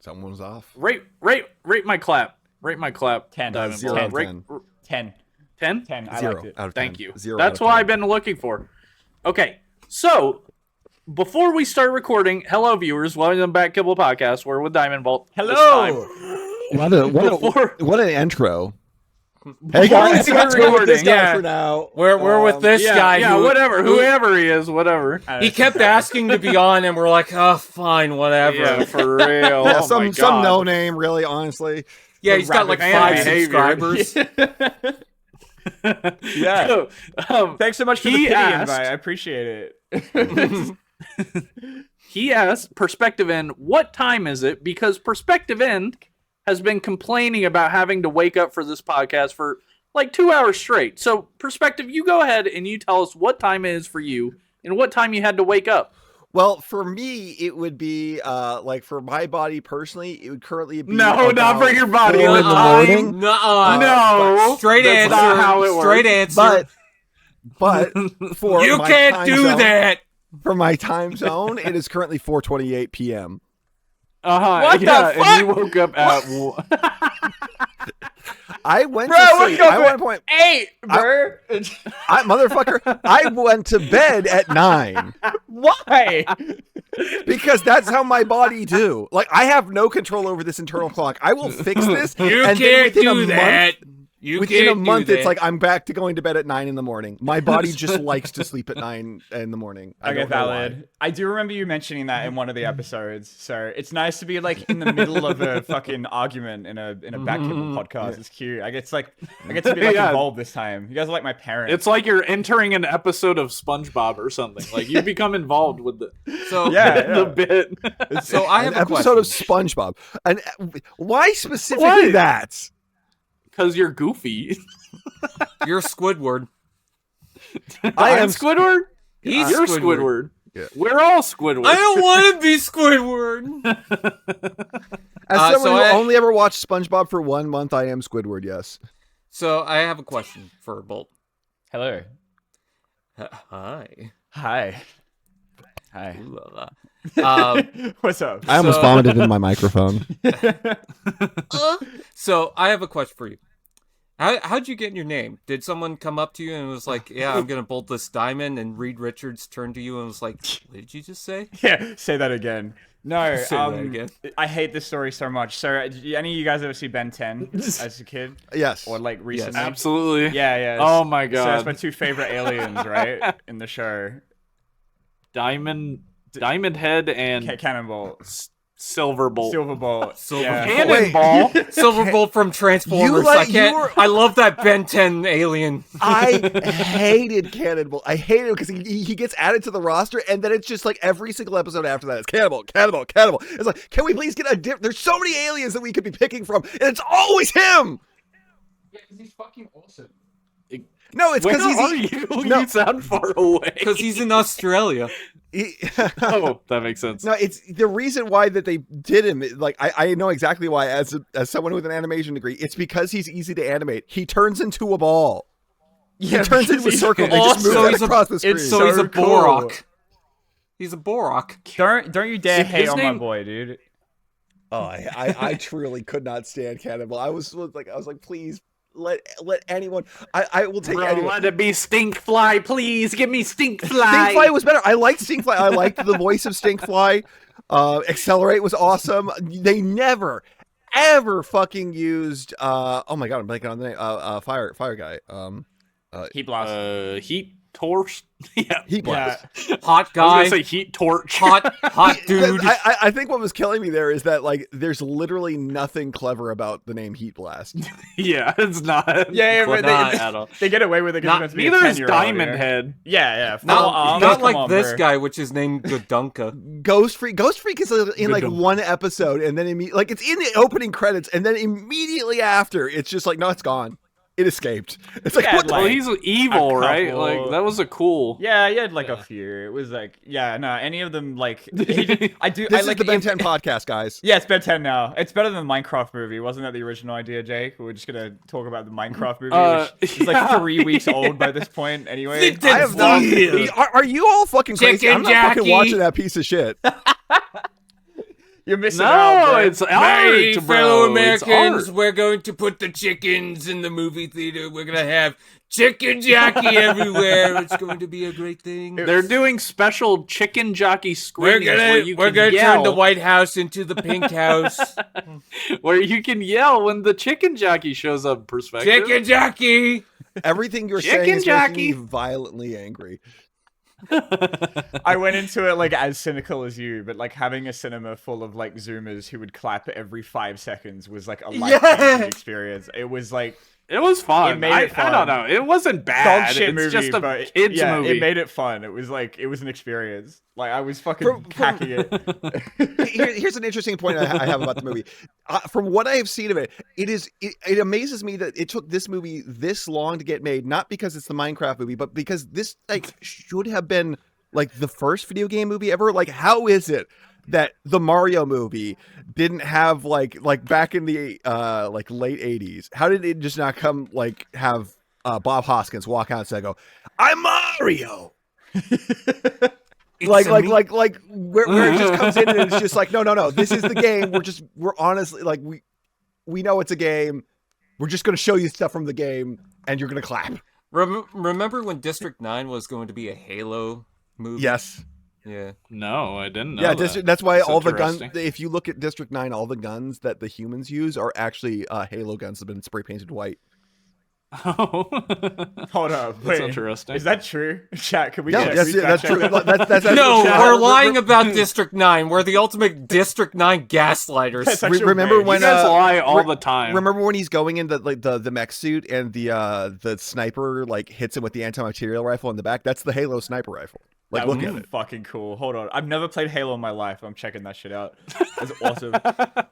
Someone's off. Rate my clap. Rate my clap. 10. 0 out of 10. 10. 10? 10. I 0 liked it. out of 10. Thank you. 0 That's out of what 10. I've been looking for. Okay, so before we start recording, hello viewers, welcome back to Kibble Podcast. We're with Diamondbolt. Hello. What an intro. Hey guys, let's go with this guy for now. We're with this guy. Yeah, whatever, whoever he is, whatever. He kept asking to be on, and we're like, oh, fine, whatever. Yeah, for real. Yeah, Oh my some God. no name, really, honestly. Yeah, he's got like rapid 5 behavior. subscribers. Yeah. So, Thanks so much for the he pity asked- invite. I appreciate it. he asked Perspective End, what time is it? Because Perspective End has been complaining about having to wake up for this podcast for like 2 hours straight. So, Perspective, you go ahead and you tell us what time it is for you and what time you had to wake up. Well, for me, it would be like for my body personally, it would currently be No, not about for your body. 4 in the Time. morning. No. Straight That's answer. not how it Straight works. answer. But for You my can't time do zone, that. For my time zone, it is currently 4:28 p.m. What the fuck? And you woke up at I went Bro, to let's sleep. go I for went to point. 8, bro. Motherfucker, I went to bed at 9 Why? because that's how my body do. Like I have no control over this internal clock. I will fix this. You and then can't within a do that. Within a month, do it's that. like I'm back to going to bed at 9 in the morning. My body just likes to sleep at 9 in the morning. I Okay, don't know why. valid. I do remember you mentioning that in one of the episodes. So it's nice to be like in the middle of a fucking argument in a back Kibble podcast. It's cute. I get to be like Yeah. involved this time. You guys are like my parents. It's like you're entering an episode of SpongeBob or something. Like you become involved with the So Yeah. the bit. So I have An a episode question. of SpongeBob. And why specifically Why? that? Because you're goofy. You're Squidward. I am Squidward. He's You're Squidward. Squidward. Yeah. We're all Squidward. I don't want to be Squidward. As someone so who I- only ever watched SpongeBob for 1 month, I am Squidward. Yes. So I have a question for Bolt. Hello. Hi. Hi. Hi. Ooh la la. What's up? I almost So- vomited in my microphone. So I have a question for you. How'd you get your name? Did someone come up to you and was like, "Yeah, I'm gonna bolt this diamond"? And Reed Richards turned to you and was like, "What did you just say?" Yeah, say that again. No, Say that again. I hate this story so much. So, any of you guys ever see Ben 10 as a kid? Yes. Or like recently? Absolutely. Yeah, yeah. Oh my So that's my God. 2 favorite aliens, right? In the show. Diamond Head and Cannonball. Silverbolt. Silverbolt. Silver- Yeah. Cannonball. Silverbolt from Transformers. I love that Ben 10 alien. I hated Cannonball. I hated him because he gets added to the roster, and then it's just like every single episode after that, it's Cannonball, Cannonball, Cannonball. It's like, can we please get a There's so many aliens that we could be picking from, and it's always him. Yeah, because he's fucking awesome. No, it's Where because are he's. you? No. You sound far away. Because he's in Australia. Oh, that makes sense. No, it's the reason why that they did him. Like I know exactly why. As someone with an animation degree, it's because he's easy to animate. He turns into a ball. Yeah, He turns into a circle. They just move So that he's a- across the screen. So he's a cool. Borok. He's a Borok. Don't you dare His hate on my name- boy, dude. Oh, I truly could not stand Cannibal. I was like, please let anyone. I will take Bro, anyone. let it be Stinkfly, please. Give me Stinkfly. Stinkfly was better. I liked Stinkfly. I liked the voice of Stinkfly. Accelerate was awesome. They never, ever fucking used. Oh my god, I'm blanking on the name. Fire guy. Heat blast. Heat torch. Yeah. Heat blast. Hot I guy. was gonna say heat torch. Hot dude. I think what was killing me there is that like there's literally nothing clever about the name Heat Blast. Yeah, it's not. Yeah, but Not at all. they get away with it because Neither is Diamond Head. Yeah, yeah. Full Not, arms, not come like on, this bro. guy, which is named Godunka. Ghost Freak is in like Good. one episode, and then like it's in the opening credits, and then immediately after, it's just like no, it's gone. It escaped. It's like Yeah, what the Well, like, he's evil, a right? couple- Like that was a cool. Yeah, he had like a few. It was like, yeah, no, any of them like. I do. This I is like the Ben if- 10 podcast, guys. Yeah, it's Ben 10 now. It's better than the Minecraft movie. Wasn't that the original idea, Jake? We were just gonna talk about the Minecraft movie, which is like yeah. 3 weeks old by this point. Anyway, Think I have not. Yeah. Are you all fucking crazy? Chicken I'm not fucking Jackie. watching that piece of shit. You're missing out, No, bro. it's art, Hey, bro. fellow It's Americans, art. we're going to put the chickens in the movie theater. We're gonna have chicken jockey everywhere. It's going to be a great thing. They're doing special chicken jockey We're screenings where you gonna can turn yell, the White House into the Pink House. where you can yell when the chicken jockey shows up. Perspective. Chicken jockey. Everything you're Chicken saying is jockey. making me violently angry. I went into it like as cynical as you, but like having a cinema full of like Zoomers who would clap every 5 seconds was like a life-changing experience. It was like It was fun. It made it I fun. don't know. It wasn't bad. dog shit It's movie, just a but kids yeah, movie. it made it fun. It was like it was an experience. Like I was fucking From- hacking it. Here's an interesting point I have about the movie. From what I have seen of it, it amazes me that it took this movie this long to get made. Not because it's the Minecraft movie, but because this like should have been like the first video game movie ever. Like, how is it that the Mario movie didn't have like back in the like late 80s? How did it just not come like have Bob Hoskins walk out and say, "Go, I'm Mario"? Like where it just comes in and it's just like, no, this is the game. We're honestly like we know it's a game. We're just gonna show you stuff from the game and you're gonna clap. Remember when District 9 was going to be a Halo movie? Yes. Yeah. No, I didn't know. Yeah, that. that's why That's all the guns. interesting. If you look at District 9, all the guns that the humans use are actually Halo guns that have been spray painted white. Oh, Hold up, that's wait. interesting. Is that true? Chat, can we? Yeah, check- that's, can we that's fact true. check that? That's No, actually- we're lying about District 9. We're the ultimate District 9 gaslighters. That's actually remember rage. when you guys lie all re- the time. Remember when he's going in the mech suit and the sniper like hits him with the anti-material rifle in the back? That's the Halo sniper rifle. Like, That look was at it. fucking cool. Hold on, I've never played Halo in my life. I'm checking that shit out. That's awesome.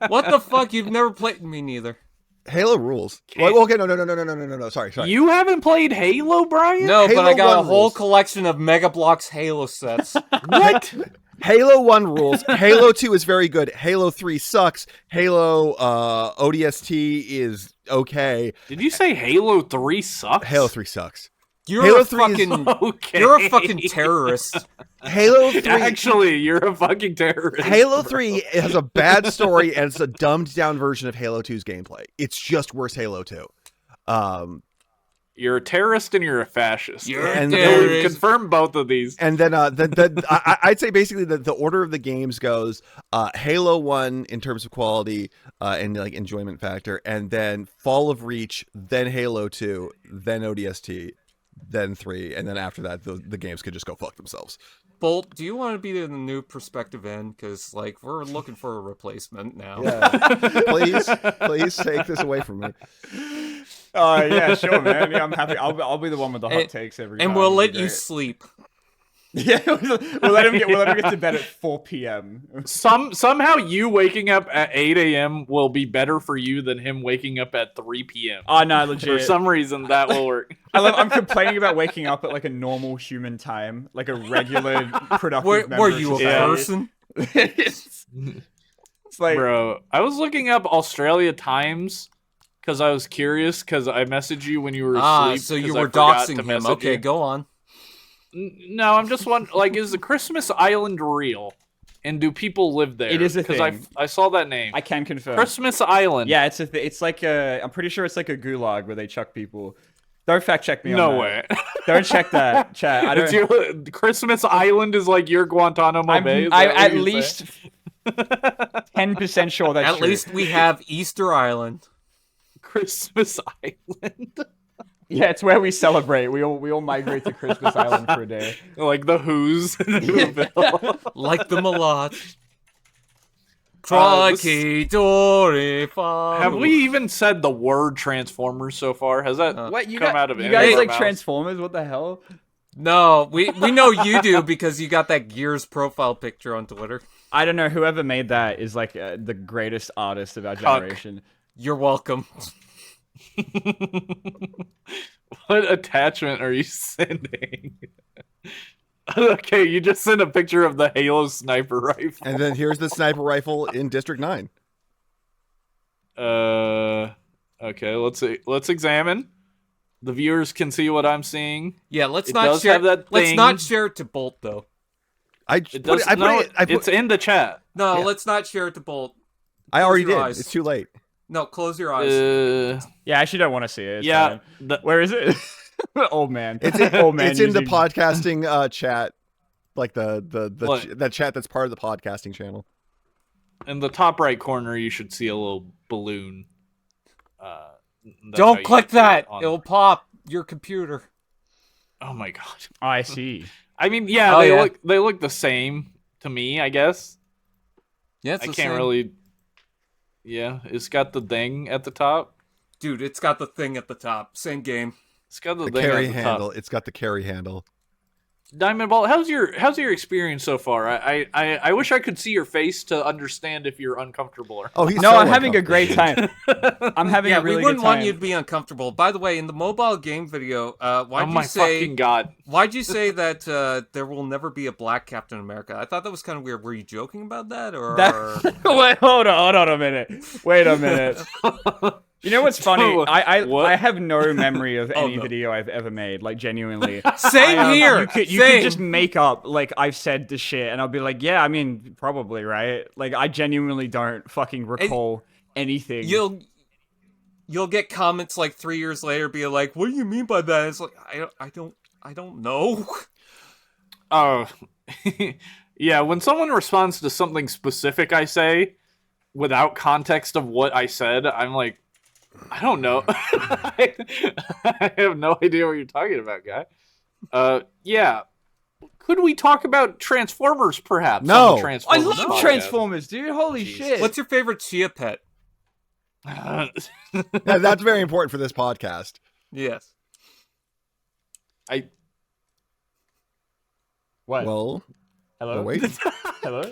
What the fuck? You've never played me neither. Halo rules. Can't- Well, okay, no. Sorry. You haven't played Halo, Brian? No, but I Halo got a 1 whole rules. collection of Mega Bloks Halo sets. What? Halo 1 rules. Halo 2 is very good. Halo 3 sucks. Halo ODST is okay. Did you say Halo 3 sucks? Halo 3 sucks. You're Halo a 3 is- fucking Okay. you're a fucking terrorist. Halo 3 Actually, you're a fucking terrorist. Halo 3 has a bad story and it's a dumbed down version of Halo 2's gameplay. It's just worse Halo 2. You're a terrorist and you're a fascist. You're a And- Yeah, we've terrorist. confirmed both of these. And then I'd say basically the order of the games goes Halo 1 in terms of quality and like enjoyment factor, and then Fall of Reach, then Halo 2, then ODST, then 3, and then after that the games could just go fuck themselves. Bolt, do you want to be the new perspective end? Because like we're looking for a replacement now. Yeah. please take this away from me. Yeah, sure, man. Yeah, I'm happy. I'll be the one with the hot And- takes every And time. we'll It'll let be you great. sleep. Yeah, we'll let him get to bed at 4 p.m. Somehow you waking up at 8 a.m. will be better for you than him waking up at 3 p.m. Oh no, For legit. some reason, that will work. I'm complaining about waking up at like a normal human time, like a regular productive. member Were of you a society. person? It's like Bro, I was looking up Australia times because I was curious because I messaged you when you were asleep. So you 'cause I were forgot doxing to him. message Okay, you. go on. No, I'm just wondering, like, is the Christmas Island real? And do people live there? It is a Because thing. I saw that name. I can confirm. Christmas Island. Yeah, it's like I'm pretty sure it's like a gulag where they chuck people. Don't fact check me on No that. way. Don't check that, chat. I It's don't. your, Christmas Island is like your Guantanamo Bay. Is I'm that what at you're least saying? 10% sure that's At true. least we have Easter Island. Christmas Island. Yeah, it's where we celebrate. We all migrate to Christmas Island for a day. Like the Who's in Whoville. Like the Malot. This- Crikey, Dory, Have we even said the word Transformers so far? Has that What you come got? out of You any guys of our like mouths? Transformers? What the hell? No, we know you do because you got that Gears profile picture on Twitter. I don't know. Whoever made that is like the greatest artist of our Cuck. generation. You're welcome. What attachment are you sending? Okay, you just sent a picture of the Halo sniper rifle. And then here's the sniper rifle in District 9. Okay, let's examine. The viewers can see what I'm seeing. Yeah, let's It not does share have that Let's thing. not share it to Bolt though. It's in the chat. No, let's not share it to Bolt. I already Close your did. eyes. It's too late. No, close your eyes. Yeah, I actually don't want to see it. It's Yeah. fine. Where is it? Old man. It's in, Old man it's in the using- podcasting chat, like What? that chat that's part of the podcasting channel. In the top right corner, you should see a little balloon. That's how Don't you click can see it that. on- It'll pop your computer. Oh my god. Oh, I see. I mean, yeah, Oh, they yeah. look the same to me, I guess. Yeah, it's I the can't same. really. Yeah, it's got the thing at the top. Dude, it's got the thing at the top. Same game. It's got the The thing carry at the handle. top. It's got the carry handle. Diamondbolt, how's your experience so far? I wish I could see your face to understand if you're uncomfortable or. Oh, he's No, so I'm having a great uncomfortable. time. I'm having Yeah, a really we wouldn't good time. want you to be uncomfortable. By the way, in the mobile game video, Oh why'd my you say fucking god! why'd you say that there will never be a black Captain America? I thought that was kind of weird. Were you joking about that, or Wait, hold on a minute. Wait a minute. You know what's funny? What? I have no memory of Oh, any no. video I've ever made, like genuinely. Same here. You could Same. just make up like I've said the shit, and I'll be like, yeah, I mean, probably right. Like I genuinely don't fucking recall anything. You'll get comments like 3 years later, be like, "What do you mean by that?" It's like I don't know. Oh, yeah. When someone responds to something specific I say, without context of what I said, I'm like, I don't know. I have no idea what you're talking about, guy. Yeah. Could we talk about Transformers, perhaps? No. on the I Transformers love podcast? Transformers, dude. Holy Jeez. shit. What's your favorite chia pet? Yeah, that's very important for this podcast. Yes. what? Well, Hello? wait. Hello?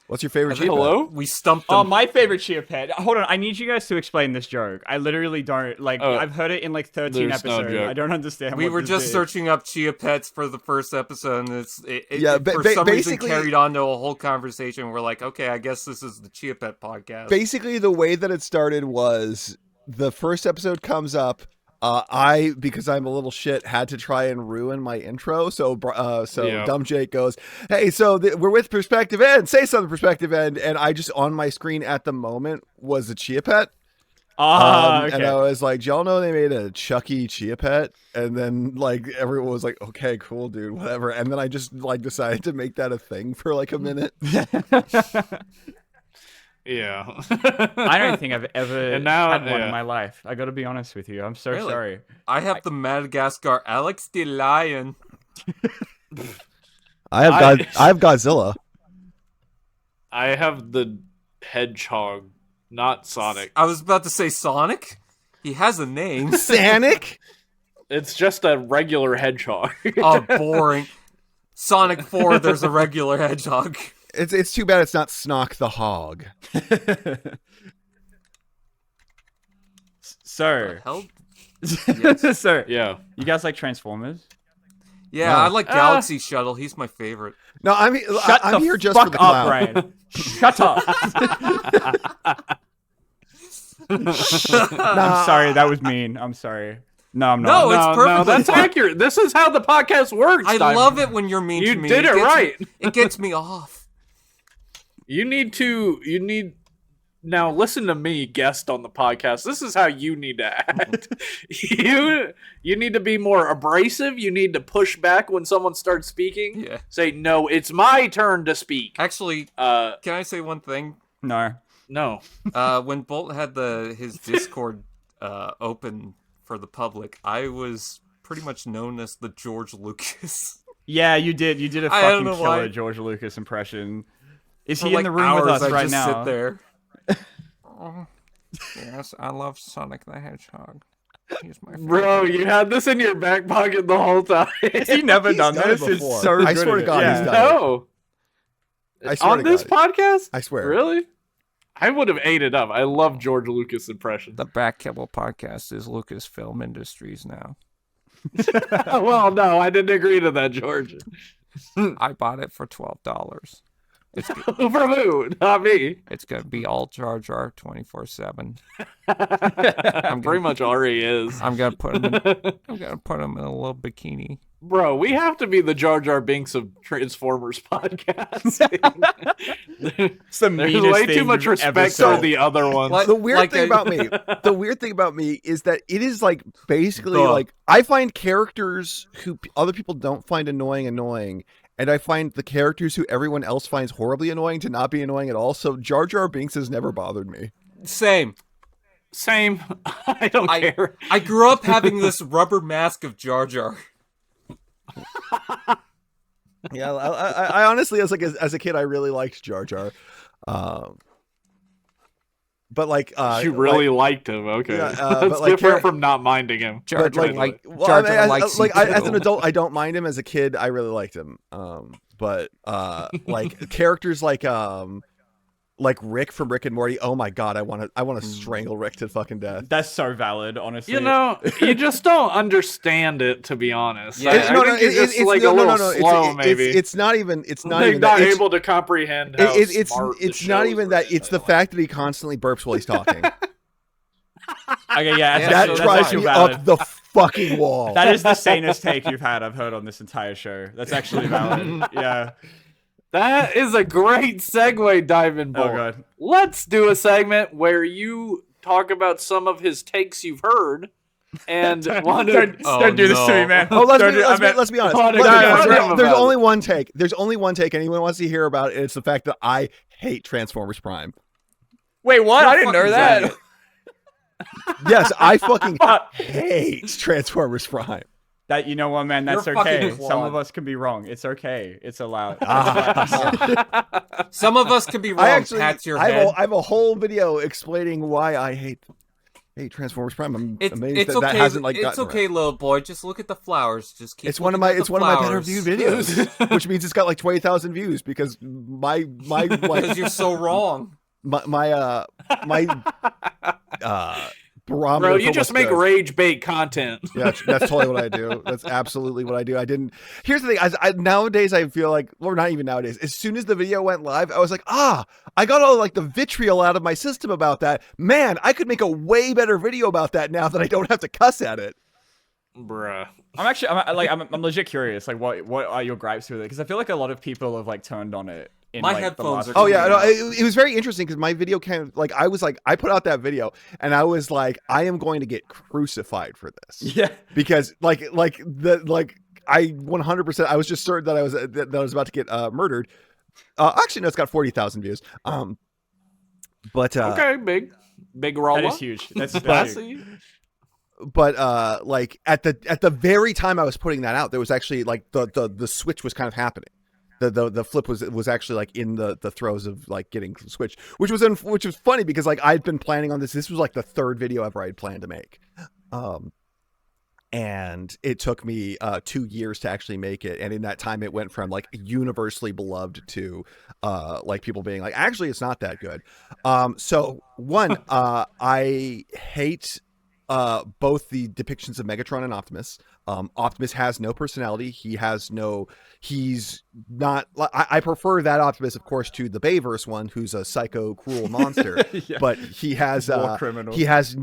What's your favorite cheap Hello? We stumped them. Oh, my favorite chia pet. Hold on, I need you guys to explain this joke. I literally don't like. I've heard it in like 13 there's no episodes. joke. I don't understand. We what were this just is. searching up chia pets for the first episode, and Yeah, for some reason basically- carried on to a whole conversation. We're like, okay, I guess this is the chia pet podcast. Basically, the way that it started was the first episode comes up. Because I'm a little shit, had to try and ruin my intro. So Yeah. Dumb Jake goes, "Hey, so we're with Perspective End. Say something, Perspective End." And I just on my screen at the moment was a chia pet. Okay. And I was like, "Do y'all know they made a Chucky chia pet?" And then like everyone was like, "Okay, cool, dude, whatever." And then I just like decided to make that a thing for like a minute. Yeah. I don't think I've ever And now- had one yeah. in my life. I got to be honest with you. I'm so Really? sorry. I have the Madagascar Alex the Lion. I have Godzilla. I have the hedgehog, not Sonic. I was about to say Sonic. He has a name. Sonic? It's just a regular hedgehog. Oh, boring. Sonic 4, there's a regular hedgehog. It's too bad it's not Snock the Hog. So, Hell? so Yeah. you guys like Transformers? Yeah, No. I like Galaxy Shuttle. He's my favorite. No, I'm the here just for fuck the up, clown. Ryan. Shut up. I'm sorry, that was mean. I'm sorry. No, I'm not. No, it's No, perfectly that's fine. accurate. This is how the podcast works. I Diamond. love it when you're mean You to me. did it gets right. It gets me off. You need now listen to me, guest on the podcast. This is how you need to act. you need to be more abrasive. You need to push back when someone starts speaking. Yeah. Say, no, it's my turn to speak. Actually, Uh can I say one thing? No. no. When Bolt had his Discord open for the public, I was pretty much known as the George Lucas. Yeah, you did. You did a I don't fucking know killer why. George Lucas impression. Is For he like in the room with hours, us I right just now? sit there. Oh, yes, I love Sonic the Hedgehog. He's my favorite. Bro, you had this in your back pocket the whole time. Has he never He's done done it this? It's before. so I good swear at to it. God, Yeah. he's done No. I swear On to this God. podcast? I swear. Really? I would have ate it up. I love George Lucas impressions. The Back Kibble podcast is Lucasfilm Industries now. Well, no, I didn't agree to that, George. I bought it for $12. It's From who? Not me. it's gonna be all Jar Jar 24/7. Pretty much already is. I'm gonna put him in a little bikini. Bro, we have to be the Jar Jar Binks of Transformers podcast. It's the There's meanest way thing too much you've ever respect said. for the other ones. Like- The weird like thing a- about me, the weird thing about me is that it is like basically Duh. like I find characters who other people don't find annoying, and I find the characters who everyone else finds horribly annoying to not be annoying at all. So Jar Jar Binks has never bothered me. Same. Same. I don't care. I grew up having this rubber mask of Jar Jar. Yeah, I honestly, as a kid, I really liked Jar Jar, but like You really liked him. Okay. Yeah, That's but, like, different Car- from not minding him. Jar But, Jar like- like well, Jar I mean, Jar as, likes like you as too. an adult, I don't mind him. As a kid, I really liked him. But like characters like Rick from Rick and Morty. Oh my god, I want to strangle Rick to fucking death. That's so valid, honestly. You know, you just don't understand it, to be honest. Yeah, I no, think you're just like a little slow, maybe. It's not even. It's not like even. not that. able to comprehend how It's smart the it's not shows even were that. set It's the up. fact that he constantly burps while he's talking. Okay, yeah, Yeah, That that's drives actually me valid. up the fucking wall. That is the sanest take you've had I've heard on this entire show. That's actually valid. Yeah. That is a great segue, Diamondbolt. Oh god. Let's do a segment where you talk about some of his takes you've heard and want to. Don't do this to me, no. man. Oh, Don't do- I mean- let's be honest. Hold on, Look, hold on. there's only one take. There's only one take anyone wants to hear about, and it's the fact that I hate Transformers Prime. Wait, what? You're I didn't know fucking that. idiot. Yes, I fucking hate Transformers Prime. That you know what, man? That's You're okay. fucking Some flawed. of us can be wrong. It's okay. It's allowed. Some of us can be wrong. I actually, Pats your I head. have a whole video explaining why I hate Transformers Prime. I'm amazed It's that okay. that hasn't like it's gotten okay, little boy. Just look at the flowers. Just keep. It's one of looking my at the it's one of my better flowers. viewed videos, which means it's got like 20,000 views because my like Because you're so wrong. my barometer. Bro, for you just what's make good. rage bait content. Yeah, that's totally what I do. That's absolutely what I do. I didn't. Here's the thing. Nowadays, I feel like, well, not even nowadays. As soon as the video went live, I was like, I got all like the vitriol out of my system about that. Man, I could make a way better video about that now that I don't have to cuss at it. Bruh. I'm legit curious. Like, what are your gripes with it? Because I feel like a lot of people have like turned on it. In, My like, the headphones last are Oh few yeah, no, years. it was very interesting because my video kind of like I put out that video and I was like, I am going to get crucified for this. Yeah. Because I 100% I was just certain that I was about to get murdered. Actually, no, it's got 40,000 views. But Okay, big roll That up. is huge. That's huge. Classy. But like at the very time I was putting that out, there was actually like the switch was kind of happening. The flip was actually like in the throes of like getting switched, which was funny because like I'd been planning on this. This was like the third video ever I'd planned to make, and it took me 2 years to actually make it. And in that time, it went from like universally beloved to like people being like, actually, it's not that good. So one, I hate both the depictions of Megatron and Optimus. Optimus has no personality. He's not. I prefer that Optimus, of course, to the Bayverse one, who's a psycho, cruel monster. Yeah. But he has War criminal. he has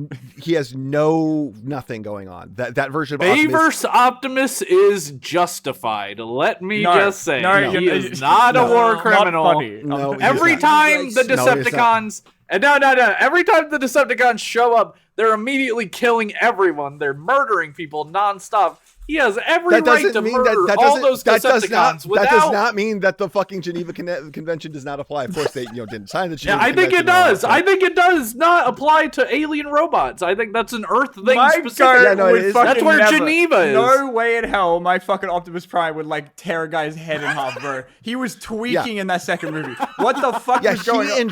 nothing going on. That version of Optimus. Bayverse Optimus is justified. Let me just say, no, he you're- is not a no, war Not criminal. funny. No, he Every is not. time the No, he is not. Decepticons, and no, every time the Decepticons show up, they're immediately killing everyone. They're murdering people nonstop. He has every That right doesn't to mean murder that all those that does Decepticons not that does without. not mean that the fucking Geneva Convention does not apply. Of course, they didn't sign the Yeah, Geneva I think it Convention and all does. that I stuff. think it does not apply to alien robots. I think that's an Earth thing My specific. God Yeah, no, it would is. fucking That's where never. Geneva is. No way in hell my fucking Optimus Prime would like tear a guy's head in half, bro. He was tweaking in that second movie. What the fuck Yeah, was going on?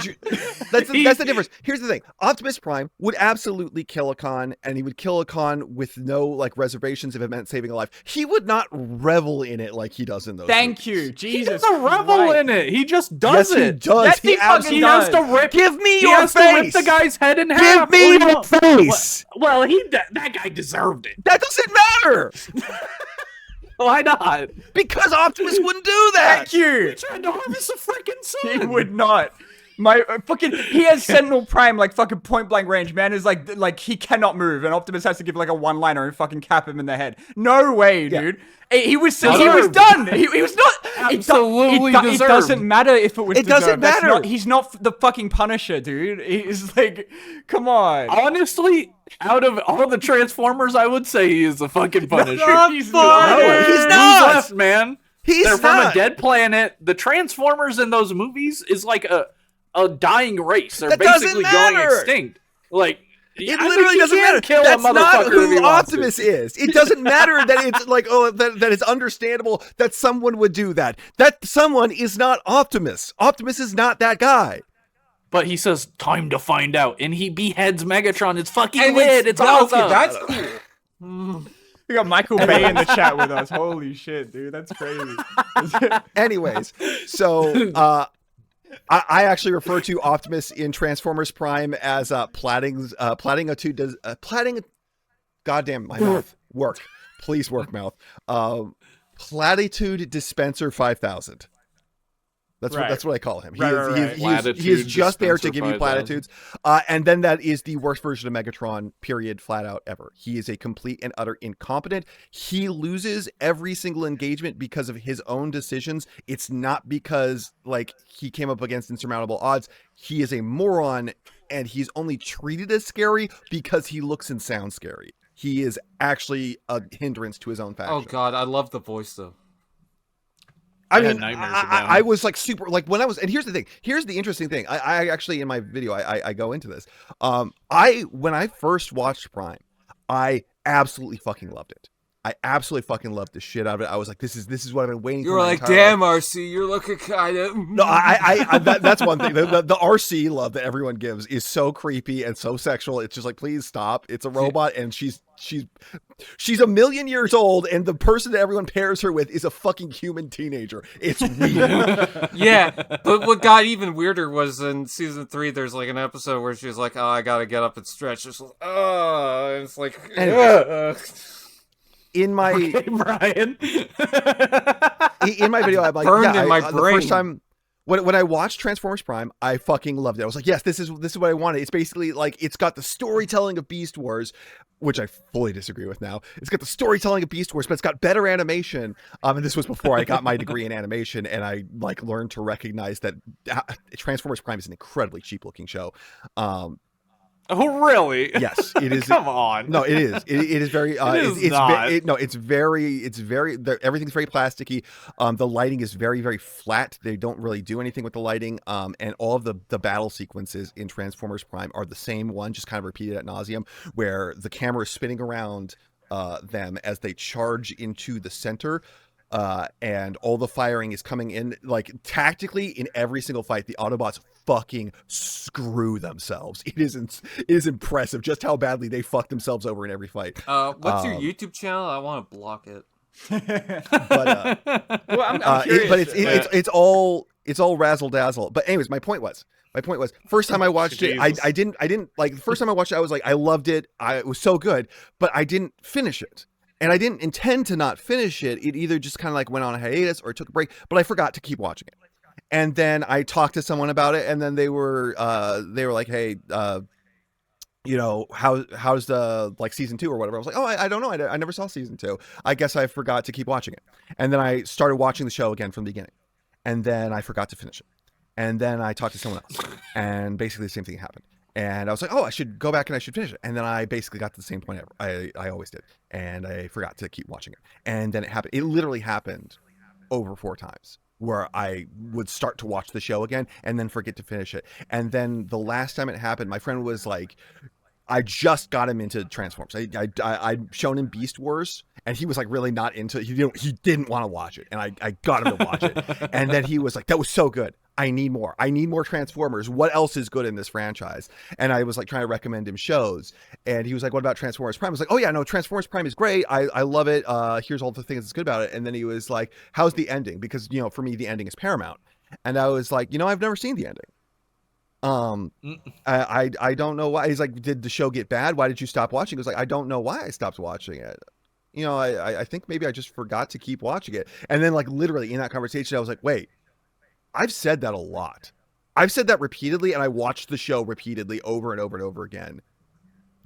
that's the difference. Here's the thing: Optimus Prime would absolutely kill a con, and he would kill a con with no like reservations if it meant saving a life. He would not revel in it like he does in those. Thank movies. you, He Jesus. doesn't revel Christ. in it. He just Yes, does he it. does. Yes, he fucking absolutely He has does. to rip. Give me He your has to rip face. the guy's head in Give half. me Well, your face. Well, that guy deserved it. That doesn't matter. Why not? Because Optimus wouldn't do that. Thank you. Trying to harvest the freaking sun. He would not. My fucking, he has Sentinel Prime like fucking point blank range. Man is like he cannot move, and Optimus has to give like a one-liner and fucking cap him in the head. No way, dude. He was done. He was not. Absolutely It deserved. doesn't matter if it was. It doesn't deserved. matter. He's not the fucking Punisher, dude. He's like, come on. Honestly, out of all the Transformers, I would say he is the fucking Punisher. He's No, not. he's Who's not. left, man? He's They're from not. a dead planet. The Transformers in those movies is like a dying race. They're That doesn't basically going matter. extinct. Like, It literally doesn't matter. Kill That's a not motherfucker if he who wants to. Optimus is. It doesn't matter that it's like, oh, that it's understandable that someone would do that. That someone is not Optimus. Optimus is not that guy. But he says, "Time to find out," and he beheads Megatron. It's fucking And lit. It's awesome. Okay, that's cool. We got Michael Bay in the chat with us. Holy shit, dude, that's crazy. Anyways, so I actually refer to Optimus in Transformers Prime as plaiting plaiting. Goddamn, my mouth work. Please work, mouth. Platitude Dispenser 5000. That's what I call him. He is just there to give you platitudes. And then that is the worst version of Megatron, period, flat out ever. He is a complete and utter incompetent. He loses every single engagement because of his own decisions. It's not because like he came up against insurmountable odds. He is a moron, and he's only treated as scary because he looks and sounds scary. He is actually a hindrance to his own faction. Oh god, I love the voice though. I had mean, nightmares about him. I was like super, like when I was, and here's the thing. Here's the interesting thing. I actually, in my video, I go into this. When I first watched Prime, I absolutely fucking loved it. I absolutely fucking loved the shit out of it. I was like, this is what I've been waiting for. You were my like, entire damn, life. RC, you're looking kind of. No, that's one thing. The RC love that everyone gives is so creepy and so sexual. It's just like, please stop. It's a robot, and she's a million years old, and the person that everyone pairs her with is a fucking human teenager. It's weird. Yeah, but what got even weirder was in season 3. There's like an episode where she's like, "Oh, I gotta get up and stretch." It's like, oh, and it's like, In my Brian. in my video, I'm like, Burned yeah, in my the brain. first time when I watched Transformers Prime, I fucking loved it. I was like, yes, this is what I wanted. It's basically like it's got the storytelling of Beast Wars, which I fully disagree with now. It's got the storytelling of Beast Wars, but it's got better animation. And this was before I got my degree in animation, and I like learned to recognize that Transformers Prime is an incredibly cheap looking show. Oh, really? Yes, it is. Come on. No, it is. It is very. It's not. It's very. Everything's very plasticky. The lighting is very, very flat. They don't really do anything with the lighting. And all of the battle sequences in Transformers Prime are the same one, just kind of repeated ad nauseum, where the camera is spinning around them as they charge into the center. And all the firing is coming in like tactically in every single fight. The Autobots fucking screw themselves. It is impressive just how badly they fuck themselves over in every fight. what's your YouTube channel? I want to block it. But Well, I'm curious. but it's all razzle dazzle. But anyways, my point was first time I watched it, I didn't like the first time I watched it. I was like, I loved it. It was so good, but I didn't finish it. And I didn't intend to not finish it. It either just kind of like went on a hiatus or took a break, but I forgot to keep watching it. And then I talked to someone about it, and then they were like, hey, how's the like season 2 or whatever? I was like, oh, I don't know. I never saw season 2. I guess I forgot to keep watching it. And then I started watching the show again from the beginning. And then I forgot to finish it. And then I talked to someone else, and basically the same thing happened. And I was like, oh, I should go back and I should finish it. And then I basically got to the same point I always did. And I forgot to keep watching it. And then it happened. It literally happened over 4 times where I would start to watch the show again and then forget to finish it. And then the last time it happened, my friend was like, I just got him into Transformers. I'd shown him Beast Wars, and he was like really not into it. He didn't want to watch it, and I got him to watch it. And then he was like, that was so good. I need more Transformers. What else is good in this franchise? And I was like trying to recommend him shows, and he was like, what about Transformers Prime? I was like, oh yeah, no, Transformers Prime is great. I love it. Here's all the things that's good about it. And then he was like, how's the ending? Because for me the ending is paramount. And I was like, I've never seen the ending. I don't know why. He's like, did the show get bad? Why did you stop watching? He was like, I don't know why I stopped watching it. I think maybe I just forgot to keep watching it. And then like literally in that conversation, I was like, wait, I've said that a lot. I've said that repeatedly, and I watched the show repeatedly over and over and over again.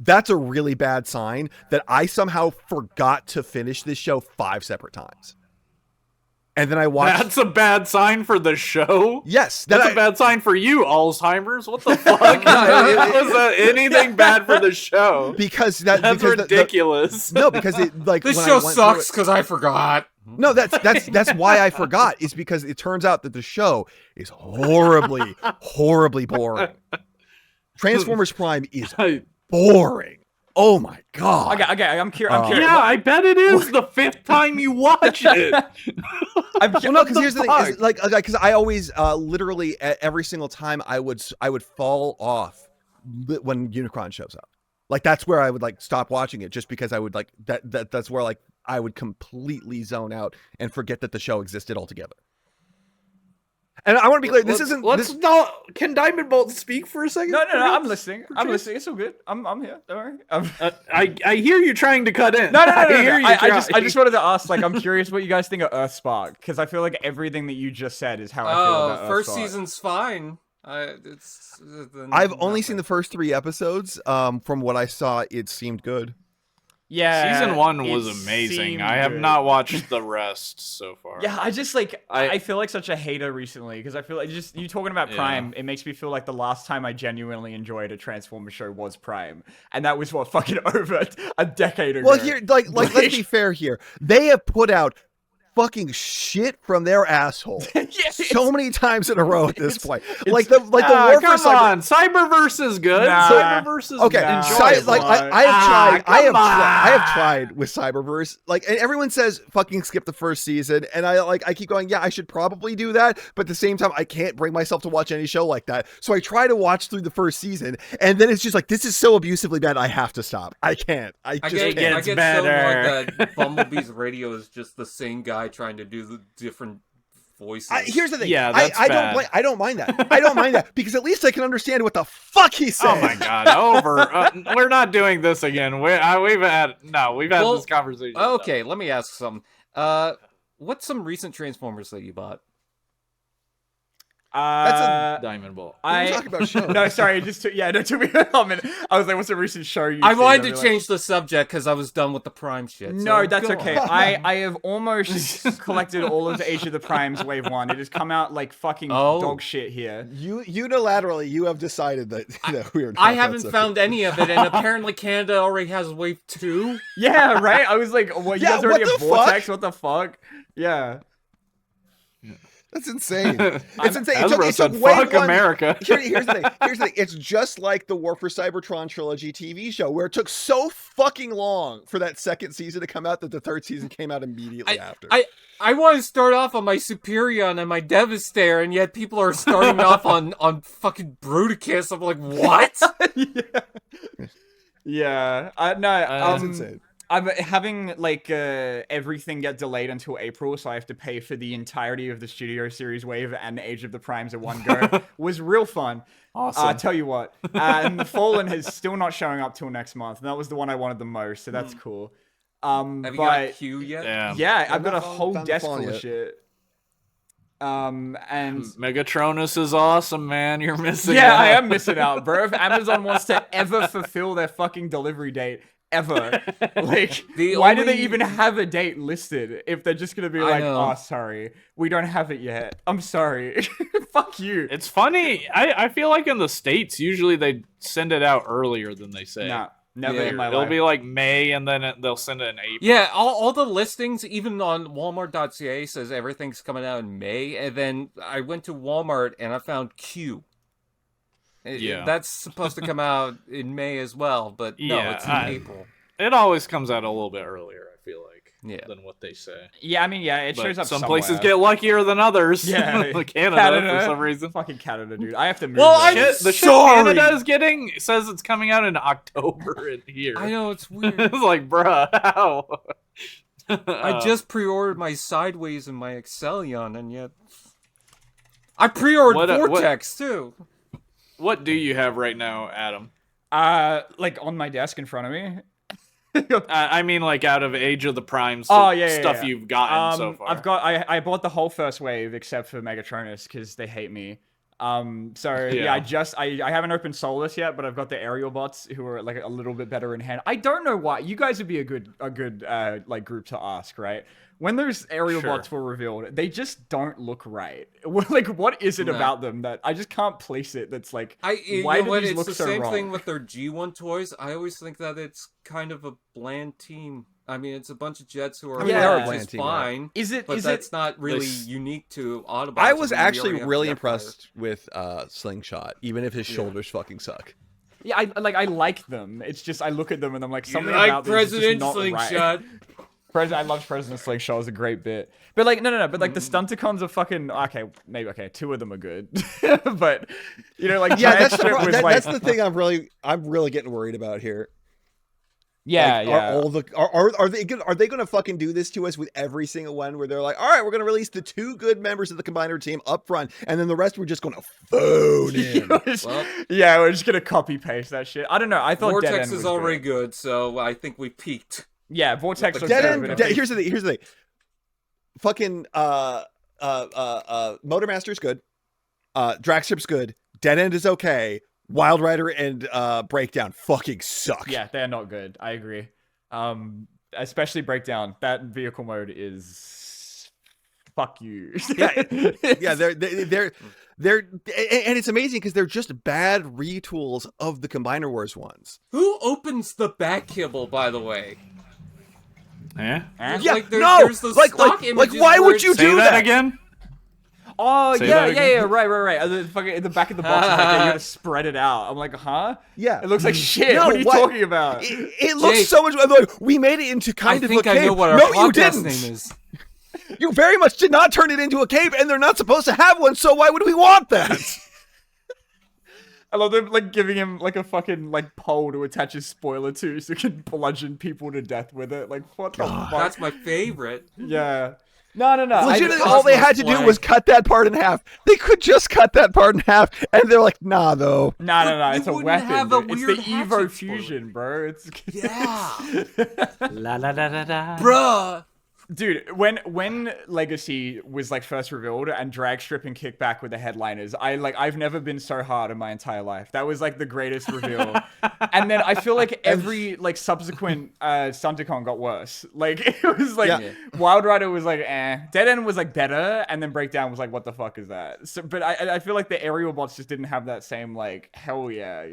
That's a really bad sign that I somehow forgot to finish this show 5 separate times. And then I watched... That's a bad sign for the show? Yes. That's a bad sign for you, Alzheimer's. What the fuck? Was anything bad for the show? That's ridiculous. No, because it like this show sucks because I forgot. No, that's why I forgot. Is because it turns out that the show is horribly, horribly boring. Transformers Prime is boring. Oh my god. Okay, I'm curious. Yeah, I bet it is the 5th time you watch it. Well, no, because here's the thing: is, because I always, literally, every single time I would fall off when Unicron shows up. Like that's where I would like stop watching it, just because I would like that's where like I would completely zone out and forget that the show existed altogether. And I want to be clear, Can Diamondbolt speak for a second? No, I'm listening. It's all good. I'm here. Don't worry. I hear you trying to cut in. No. I just wanted to ask, like, I'm curious what you guys think of Earthspark, because I feel like everything that you just said is how I feel about first Earthspark. season's fine. I've only seen the first 3 episodes. From what I saw, it seemed good. Yeah, season 1 was amazing. I have not watched the rest so far. Yeah, I just like I feel like such a hater recently, because I feel like just you talking about Prime, it makes me feel like the last time I genuinely enjoyed a Transformers show was Prime, and that was fucking over a decade ago. Well, here, like let's be fair here. They have put out fucking shit from their asshole so many times in a row at this point. Like the war come for on, Cyberverse is good. Nah. Cyberverse is okay. enjoyable. I have tried with Cyberverse. Like, and everyone says fucking skip the first season, and I keep going, yeah, I should probably do that, but at the same time, I can't bring myself to watch any show like that. So I try to watch through the first season, and then it's just like, this is so abusively bad, I have to stop. I can't. I just can't. I get so annoyed that Bumblebee's radio is just the same guy trying to do the different voices. Here's the thing. Yeah, that's I bad. I don't mind that. I don't mind that because at least I can understand what the fuck he said. Oh my god, over. We're not doing this again. We've had this conversation. Okay, let me ask something. What's some recent Transformers that you bought? That's a Diamondbolt. We're talking about shows. No, sorry, it took me a minute. I was like, what's a recent show you've I seen? wanted to change the subject because I was done with the Prime shit. No, so that's go okay. on. I have almost collected all of the Age of the Primes Wave 1. It has come out like fucking dog shit here. Unilaterally, you have decided that we are not I haven't found any of it, and apparently Canada already has Wave 2. Yeah, right? I was like, what, you guys already what have the Vortex? What the fuck? Yeah. That's insane. It's insane. It Hasbro took said, Wave fuck 1. America. Here's the thing. It's just like the War for Cybertron trilogy TV show, where it took so fucking long for that second season to come out that the third season came out immediately after. I want to start off on my Superion and my Devastator, and yet people are starting off on fucking Bruticus. I'm like, what? Yeah. That's insane. I'm having like everything get delayed until April, so I have to pay for the entirety of the Studio Series Wave and Age of the Primes at one go. Was real fun. Awesome. I tell you what, and the Fallen is still not showing up till next month, and that was the one I wanted the most, so that's cool. Have you got a queue yet? Yeah, I've got a not whole found the desk Fallen full of yet. shit. And Megatronus is awesome, man. You're missing yeah, out. I am missing out, bro. If Amazon wants to ever fulfill their fucking delivery date, ever. Like, why do they even have a date listed if they're just gonna be like, oh, sorry, we don't have it yet. I'm sorry. Fuck you. It's funny. I feel like in the States, usually they send it out earlier than they say. Nah, never in my It'll life. be like May, and then they'll send it in April. Yeah, all the listings, even on Walmart.ca, says everything's coming out in May, and then I went to Walmart and I found Q. Yeah. That's supposed to come out in May as well, but no, it's in April. It always comes out a little bit earlier, I feel like, than what they say. Yeah, I mean, yeah, it shows up some somewhere. places get luckier than others. Yeah, Canada, for some reason. Fucking Canada, dude. I have to move. Well, there. The shit Canada is getting says it's coming out in October in here. I know, it's weird. It's like, bruh, how? I just pre-ordered my Sideways and my Excellion, and yet I pre-ordered Vortex too. What do you have right now, Adam? Like on my desk in front of me. I mean, like out of Age of the Primes, stuff you've gotten so far. I bought the whole first wave except for Megatronus because they hate me. I haven't opened Solus yet, but I've got the aerial bots who are like a little bit better in hand. I don't know why. You guys would be a good like group to ask, right? When those aerial bots were revealed, they just don't look right. Like, what is it about them that I just can't place it? That's like, why do these look so wrong? It's the same thing with their G1 toys. I always think that it's kind of a bland team. I mean, it's a bunch of jets who are fine. Right? But that's not really unique to Autobots. I was actually really impressed with Slingshot, even if his shoulders fucking suck. Yeah, I like them. It's just I look at them and I'm like, something like about this is just President not Slingshot. Right. I love President Slingshot. It was a great bit. But like, no. But like the Stunticons are fucking okay. Two of them are good. But like that's the thing I'm really getting worried about here. Yeah, like, are they going to fucking do this to us with every single one where they're like, all right, we're going to release the 2 good members of the Combiner team up front, and then the rest we're just going to phone in. We're just going to copy paste that shit. I don't know. I thought Vortex Dead End is already good, so I think we peaked. Yeah, Vortex looks Dead good. End. Here's the thing. Fucking Motormaster's good. Dragstrip's good. Dead End is okay. Wild Rider and Breakdown fucking suck. Yeah, they're not good. I agree. Especially Breakdown. That vehicle mode is fuck you. Yeah, they're and it's amazing because they're just bad retools of the Combiner Wars ones. Who opens the back Kibble, by the way? Yeah. There's the stock images why would you do that again? Oh, yeah, right. In the back of the box, it's like, you gotta spread it out. I'm like, huh? Yeah. It looks like shit. What are you talking about? It looks so much. Like, we made it into kind of a cave. I know what our podcast name is. You very much did not turn it into a cave, and they're not supposed to have one, so why would we want that? I love them like giving him like a fucking like pole to attach his spoiler to so he can bludgeon people to death with it. Like, what the fuck? That's my favorite. Yeah. No. Legitimately, all they had to do was cut that part in half. They could just cut that part in half, and they're like, nah, though. No. It's a weapon. It's the Evo Fusion, bro. It's La la la la la. Bruh. Dude, when Legacy was like first revealed and Dragstrip and Kickback were the headliners, I've never been so hard in my entire life. That was like the greatest reveal. And then I feel like every like subsequent Stunticon got worse. Like it was like Wild Rider was like Dead End was like better, and then Breakdown was like, what the fuck is that? So, but I feel like the aerial bots just didn't have that same like hell yeah,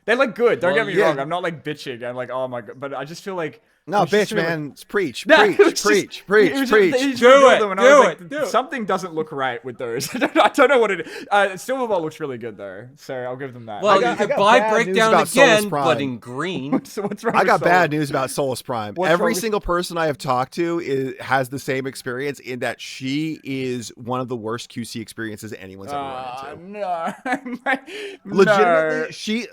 They look good. Don't get me wrong. I'm not like bitching. I'm like, oh my god, but I just feel like no, bitch, man. It's preach. Do it. Something doesn't look right with those. I don't know what it is. Silverbolt looks really good, though. So I'll give them that. Well, you could buy Breakdown again, but in green. What's wrong I got with bad news about Solus Prime. Every single person I have talked to has the same experience in that she is one of the worst QC experiences anyone's ever run into. No. Legitimately,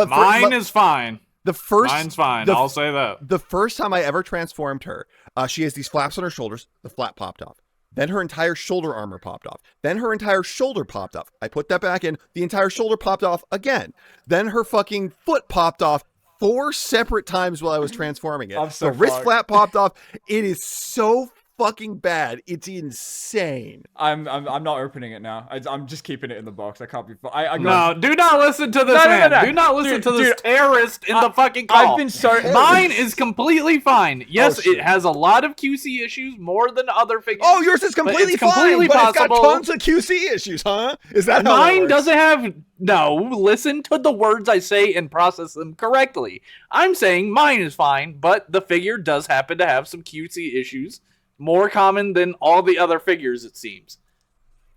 Mine is fine. Mine's fine. I'll say that. The first time I ever transformed her, she has these flaps on her shoulders. The flap popped off. Then her entire shoulder armor popped off. Then her entire shoulder popped off. I put that back in. The entire shoulder popped off again. Then her fucking foot popped off 4 separate times while I was transforming it. The wrist flap popped off. It is so fucking bad. It's insane. I'm not opening it now. I'm just keeping it in the box. I can't be. No, do not listen to this man. No. Do not listen to this terrorist in the fucking call. I've been so. Mine is completely fine. Yes, it has a lot of QC issues, more than other figures. Oh, yours is completely fine. But it's got tons of QC issues, huh? Is that how mine doesn't have? No, listen to the words I say and process them correctly. I'm saying mine is fine, but the figure does happen to have some QC issues. More common than all the other figures, it seems.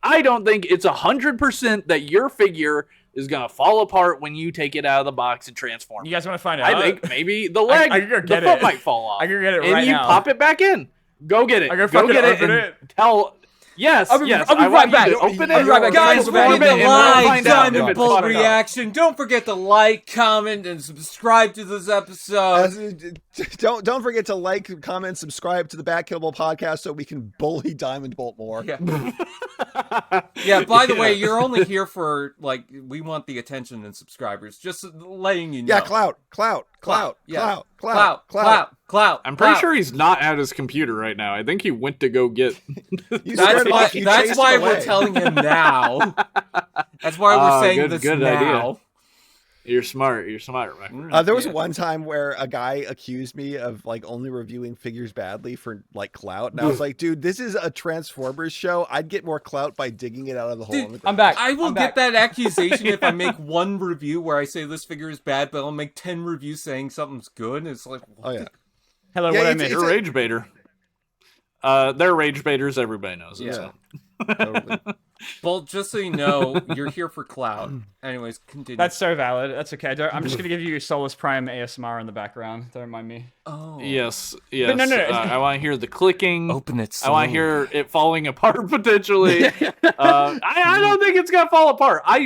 I don't think it's 100% that your figure is going to fall apart when you take it out of the box and transform. You guys want to find out? I think maybe the leg, the foot might fall off. I can get it right now. And you pop it back in. Go get it. Go get it. Yes, I'll be yes. right I want back. you to open I'll it. be right back. Guys, transform ready it, to and we'll live find out if Diamond it's Bolt fun or not. reaction. Don't forget to like, comment, and subscribe to this episode. Don't forget to like, comment, subscribe to the Kibble podcast so we can bully Diamondbolt more. Yeah. Yeah, by the way, Yeah. you're only here for, like, we want the attention and subscribers. Just letting you know. Yeah, clout. Yeah. Clout. I'm pretty sure he's not at his computer right now. I think he went to go get. You That's scared why, off, you that's chased why him we're away. telling him now. That's why we're saying this good now. idea. You're smart. You're smart, my friend. There was Yeah. one time where a guy accused me of like only reviewing figures badly for like clout, and I was like, "Dude, this is a Transformers show. I'd get more clout by digging it out of the hole." Dude, in the I'm ground." back. I will I'm get back. that accusation if I make one review where I say this figure is bad, but I'll make 10 reviews saying something's good. It's like, Oh yeah. Hello, Yeah, what I it's- missed? You're a rage baiter. They're rage baiters. Everybody knows it. Yeah. So. Totally. Bolt, just so you know, you're here for clout. Anyways, continue. That's so valid. That's okay. I'm just gonna give you Solus Prime ASMR in the background. Don't mind me. oh. Yes. Yes. no. I want to hear the clicking. Open it I want to slowly. hear it falling apart potentially. I don't think it's gonna fall apart. I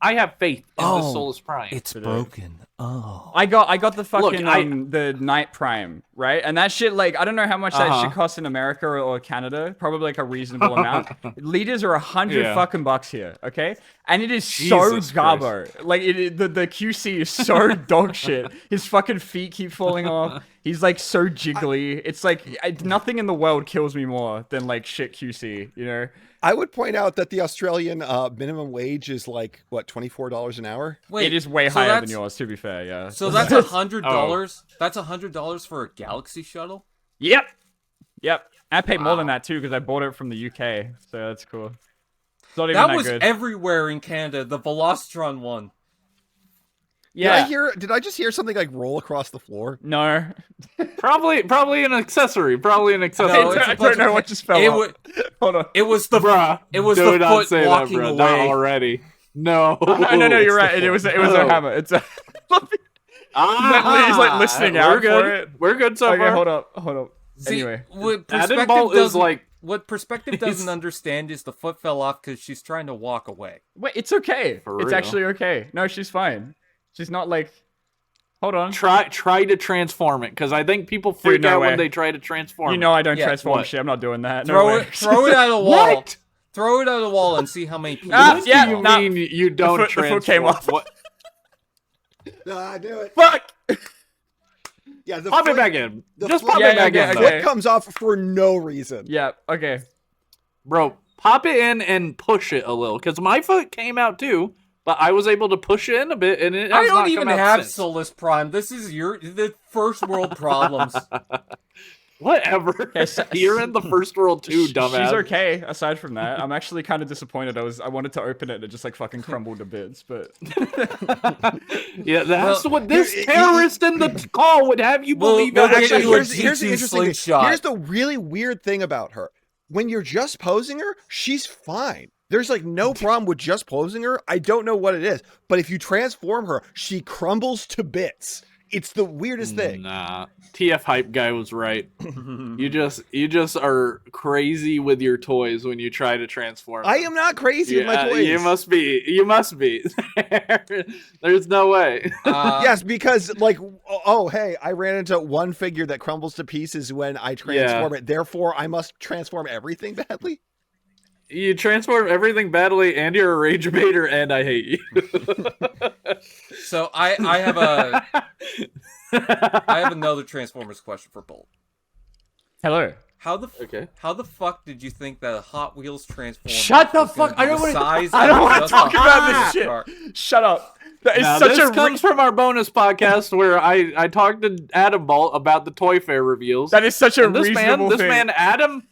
have faith in the Solus Prime. It's broken. Oh. I got the fucking Look, the Night Prime, right? And that shit, like, I don't know how much that Uh-huh. shit costs in America or Canada. Probably like a reasonable amount. Liters are $100 Yeah. fucking bucks here, okay? And it is so Jesus garbo. Like the QC is so dog shit. His fucking feet keep falling off. He's like so jiggly. It's like nothing in the world kills me more than like shit QC, you know? I would point out that the Australian minimum wage is like what, $24 an hour. Wait, It is way so higher than that's- yours, to be fair, yeah. So that's $100. That's $100 for a Galaxy shuttle. Yep. I paid more than that too because I bought it from the UK, so that's cool. It's not even That that was good. everywhere in Canada. The Velocitron one. Yeah. Did I just hear something like roll across the floor? No. Probably an accessory. Probably an accessory. No, it's I a bunch don't of know pa- what just fell it off. wa- Hold on. It was the Bruh, It was do the not foot say walking that, bruh. Not away. already. No. No, you're right. It was a Oh. hammer. It's a. He's He's like listening out We're good. for it. We're good so Okay, far. hold up. See, Anyway. what Adam perspective Bolt is doesn't like. what perspective doesn't understand is the foot fell off because she's trying to walk away. Wait, it's okay. For It's real. actually okay. No, she's fine. She's not like. Hold on. Try to transform it because I think people freak no out way. when they try to transform. You know I don't Yeah, transform what? shit. I'm not doing that. No Throw way. it at a wall. What? Throw it at a wall and see how many people. Ah, What yeah, do you nah. mean you don't foot- the transform? foot came off. What? No, I do it. Fuck! Yeah, the Pop foot, it back in. the Just foot- pop Yeah, it back yeah, in, okay. foot comes off for no reason. Yeah, okay. bro. Pop it in and push it a little because my foot came out too, but I was able to push it in a bit and it has I not don't even come out have since. Solus Prime. This is the first world problems. Whatever. so- You're in the first world too, dumbass. She's okay. Aside from that, I'm actually kind of disappointed. I wanted to open it and it just like fucking crumbled to bits. But Yeah, that's Well, what this here- terrorist in the call would have you We'll- believe. we'll Actually, get you a here's the G2 interesting thing. slingshot. Here's the really weird thing about her. When you're just posing her, she's fine. There's like no problem with just posing her. I don't know what it is, but if you transform her, she crumbles to bits. It's the weirdest thing. Nah, TF hype guy was right. You just are crazy with your toys when you try to transform. I am not crazy with my toys. You must be. You must be. There's no way. Yes, because like, oh hey, I ran into one figure that crumbles to pieces when I transform it. Therefore, I must transform everything badly. You transform everything badly, and you're a rage baiter, and I hate you. So I have another Transformers question for Bolt. hello. How the fuck did you think that a Hot Wheels Transformer? Shut the was gonna fuck- be I don't the wanna- size I of don't wanna just talk a about this Hot shit. car? Shut up. That is Now, such this a comes from our bonus podcast where I talked to Adam Bolt about the Toy Fair reveals. that is such a And this reasonable man, thing. Adam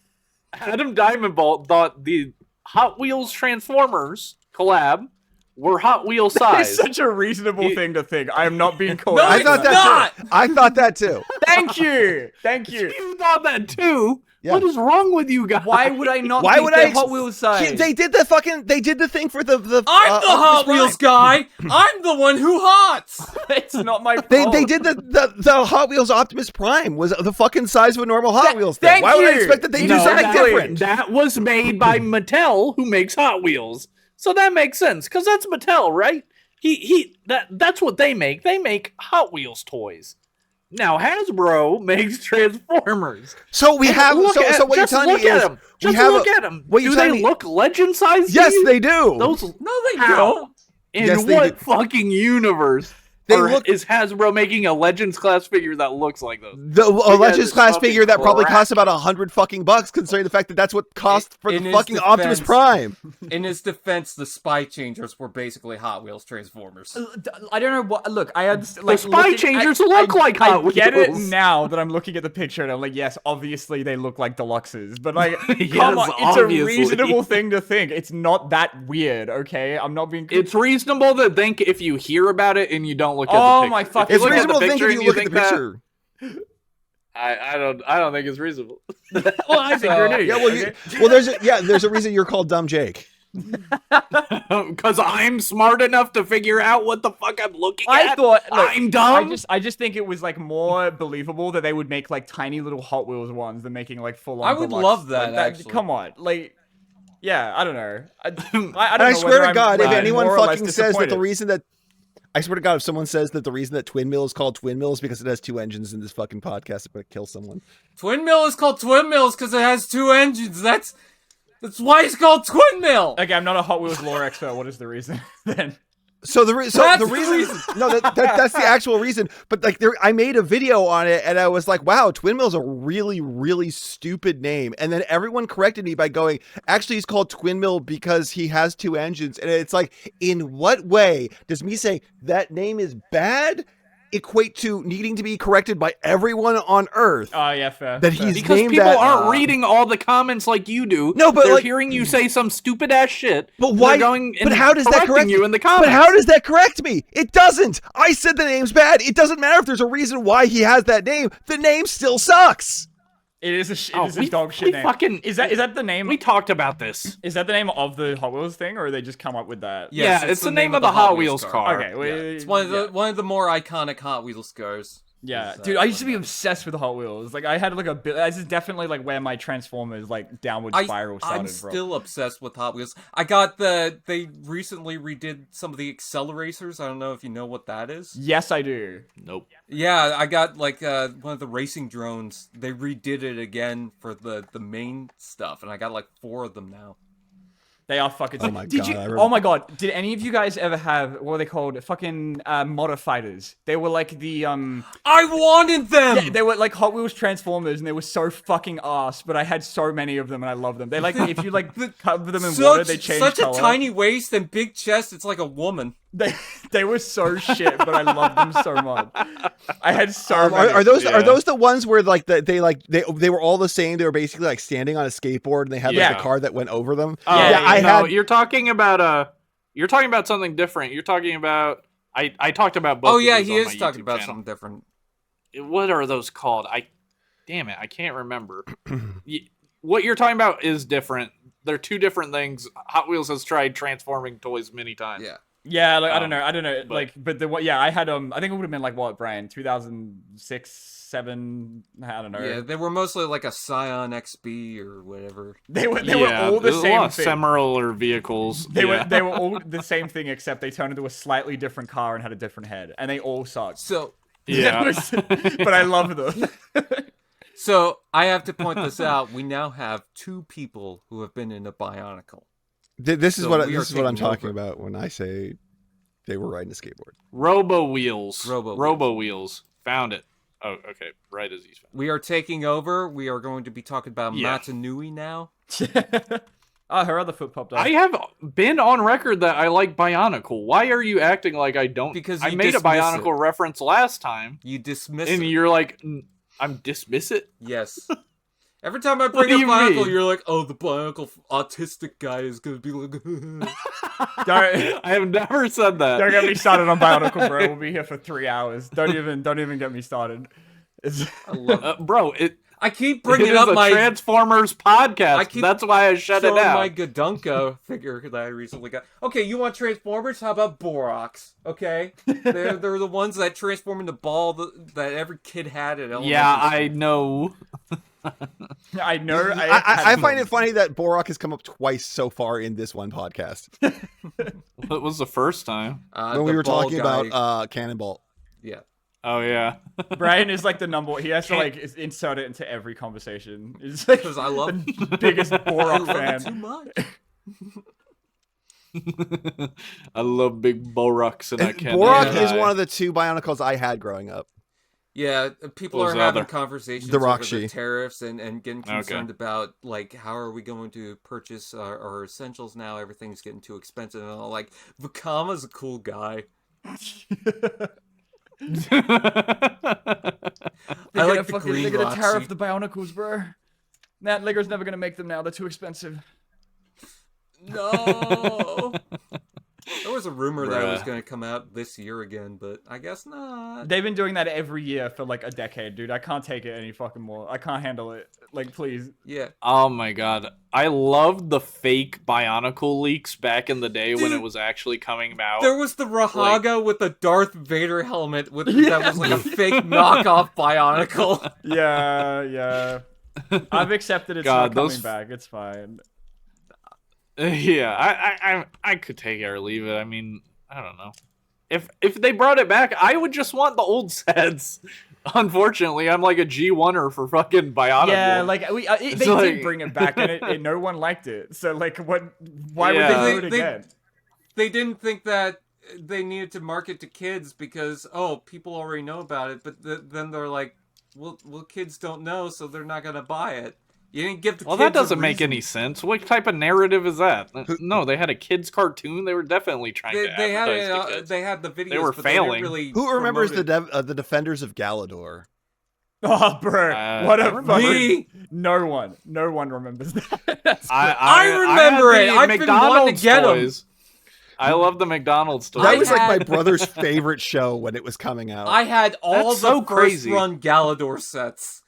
Diamondbolt thought the Hot Wheels Transformers collab were Hot Wheel That is size. such a reasonable thing to think. I am not being called. No, out. I it's thought that not! too. I thought that too. Thank you. Thank you. You thought that too. Yeah. What is wrong with you guys? Why would I not Why make would their I Hot Wheels size? They did the thing for the I'm the Optimus Hot Prime. Wheels guy. I'm the one who hots. It's not my fault. They did the Hot Wheels Optimus Prime was the fucking size of a normal Hot Wheels thing. thank Why would I you. expect that they do No, something that- different? That was made by Mattel, who makes Hot Wheels. So that makes sense, because that's Mattel, right? That's what they make. They make Hot Wheels toys. Now Hasbro makes Transformers. So we have Look so at, what you're just telling look me at is them. we Just have look a, at them. what you're Do they telling me- look legend sized? Yes, they do. Those No, they how? don't. In Yes, they what do. fucking universe They or look- is Hasbro making a Legends class figure that looks like those? The guys Legends are class fucking figure that probably crack. costs about $100 fucking bucks, considering the fact that that's what cost for In the his fucking Optimus defense- Prime. In his defense, the Spy Changers were basically Hot Wheels Transformers. I don't know what. Look, I understand. The Spy Changers look like Hot I get it Wheels. now that I'm looking at the picture and I'm like, yes, obviously they look like deluxes, but like, Yes, come on, it's obviously. a reasonable thing to think. It's not that weird, okay? I'm not being. It's reasonable to think if you hear about it and you don't look at Oh the picture. my If you fucking It's look at reasonable the to think picture if and you look at the think that- picture. I don't think it's reasonable. well, I think you're an idiot. Yeah, well, there's a reason you're called Dumb Jake. Because I'm smart enough to figure out what the fuck I'm looking I at. thought look, I'm dumb. I just think it was like more believable that they would make like tiny little Hot Wheels ones than making like full on. I would love that, actually. Come on, like, yeah, I don't know. I don't And I know swear whether to I'm, God, if like, anyone more or less fucking says that the disappointed. reason that I swear to God, if someone says that the reason that Twin Mill is called Twin Mill is because it has 2 engines in this fucking podcast, I'm gonna kill someone. Twin Mill is called Twin Mills because it has 2 engines. That's why it's called Twin Mill. Okay, I'm not a Hot Wheels lore expert. What is the reason then? So the That's the reason no that's the actual reason. But like I made a video on it and I was like, wow, Twin Mill's a really really stupid name. And then everyone corrected me by going, actually he's called Twin Mill because he has 2 engines. And it's like, in what way does me say that name is bad equate to needing to be corrected by everyone on Earth? Oh yeah, fair. That fair. he's because named people that, aren't reading all the comments like you do. No, but they're like- hearing you say some stupid ass shit. But and why? they're going and But how does that correcting correct you in the comments? But how does that correct me? It doesn't. I said the name's bad. It doesn't matter if there's a reason why he has that name. The name still sucks. It is a Oh, it is a we- dog we shit name. fucking- is that the name? We talked about this. Is that the name of the Hot Wheels thing, or they just come up with that? Yes, Yeah, it's the name of the Hot Wheels car. Okay, well, Yeah, it's one of the more iconic Hot Wheels cars. Yeah, Is, dude, I used to be one of obsessed with Hot Wheels. Like, I had like a bit. This is definitely like where my Transformers like downward them. spiral started I'm from. still obsessed with Hot Wheels. I got they recently redid some of the accelerators. I don't know if you know what that is. Yes, I do. Nope. Yeah, I got like one of the racing drones. They redid it again for the main stuff, and I got like 4 of them now. They are fucking. Oh my did God, you? I remember- Oh my god! Did any of you guys ever have what were they called? Fucking Modifighters. They were like the I wanted them. Yeah, they were like Hot Wheels Transformers, and they were so fucking ass. But I had so many of them, and I love them. They like if you like cover them in water, they change such color. a tiny waist and big chest. It's like a woman. They were so shit, but I loved them so much. I had so many. Are those Yeah. the ones where like they were all the same? They were basically like standing on a skateboard and they had like Yeah. a car that went over them. Oh, Yeah, I no, had. you're talking about something different. You're talking about I talked about both. Oh of yeah, those he on is my talking YouTube about channel. something different. What are those called? Damn it, I can't remember. What you're talking about is different. They're 2 different things. Hot Wheels has tried transforming toys many times. Yeah. Yeah, like, I don't Um, know, but- I had I think it would have been like what, Brian, 2006, 7, I don't know. Yeah, they were mostly like a Scion XB or whatever. They were all the there's a lot same of thing. similar vehicles. They yeah. were all the same thing except they turned into a slightly different car and had a different head, and they all sucked. So Yeah. But I love them. So I have to point this out. We now have 2 people who have been in a Bionicle. This is So what we are this is what I'm taking talking over. about when I say they were riding a skateboard. Robo Wheels. Robo Wheels. Found it. Oh, okay. Right as he's found. We are taking over. We are going to be talking about Yeah. Matanui now. Oh, her other foot popped up. I have been on record that I like Bionicle. Why are you acting like I don't? Because I you made a dismiss Bionicle it. reference last time, You dismiss and it. you're like, I'm dismiss it. Yes. Every time I What bring do up you Bionicle, mean? you're like, oh, the Bionicle autistic guy is going to be like... Don't I have never said that. get me started on Bionicle, bro. We'll be here for 3 hours. Don't even get me started. It's... I love Bro, I keep It bringing is up a my Transformers podcast. I keep That's why I shut it showing down. my Godunko figure that I recently got. Okay, you want Transformers? How about Boroks? Okay, they're the ones that transform into ball that every kid had at elementary Yeah, school. I know. I know. I find it funny that Borok has come up twice so far in this one podcast. What was the first time? When we The were ball talking guy. about Cannonball. Yeah. Oh yeah. Brian is like the number. He has to like insert it into every conversation. He's like Because I love the biggest I Borok love it fan. too much. I love big Borucks and I can't. Borok die. is one of the 2 Bionicles I had growing up. Yeah, people What are was the having other? conversations The over Rockshi. the tariffs and getting Okay. concerned about like how are we going to purchase our essentials now? Everything's getting too expensive. And I'm like, Vakama's a cool guy. They're like the green they're gonna Roxy. tariff the Bionicles, bro. That Lego's never gonna make them now. They're too expensive. No. There was a rumor that it was Bruh. going to come out this year again, but I guess not. They've been doing that every year for like a decade, dude. I can't take it any fucking more. I can't handle it. Like, please. Yeah. Oh my god. I loved the fake Bionicle leaks back in the day when it Dude. was actually coming out. There was the Rahaga with the Darth Vader helmet that was like a fake knockoff Bionicle. Yeah. I've accepted it's God, not coming those- back. It's fine. Yeah, I could take it or leave it. I mean, I don't know. If they brought it back, I would just want the old sets. Unfortunately, I'm like a G1er for fucking Bionicle. Yeah, like they It's like- did bring it back, and no one liked it. So like, what? Why Yeah. would they do it again? They didn't think that they needed to market to kids because, people already know about it, but then they're like, well, kids don't know, so they're not going to buy it. You didn't give the Well, kids that doesn't a make reason. any sense. What type of narrative is that? No, they had a kids' cartoon. They were definitely trying to They had advertise to kids. they had the videos, They were but failing. They didn't really Who remembers promote it. the Defenders of Galador? Oh, bro, what I a remember. fucking... Me? No one remembers that. That's I remember had it. the I've been wanting to get 'em. toys. I love the McDonald's toys. That was like had- my brother's favorite show when it was coming out. I had all That's the so first crazy. run Galador sets.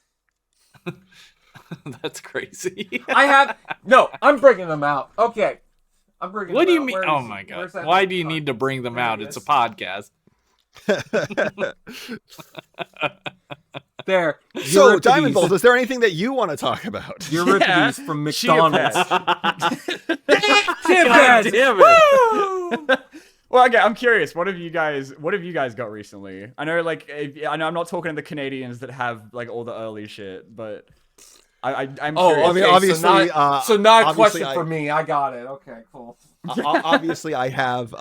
That's crazy. I'm bringing them out. Okay. I'm bringing What them do you out. mean? Where Oh is my it? god! Where's that Why do you fucking- need to bring them There out? it It's a is. podcast. There. So, Euripides. Diamondbolt, is there anything that you want to talk about? Euripides from Chia McDonald's. God damn it! Well, okay, I'm curious. What have you guys got recently? I know, like, I know I'm not talking to the Canadians that have like all the early shit, but I'm curious. I mean, Okay, obviously, so not a obviously question I- for me. I got it. Okay, cool. Obviously, I have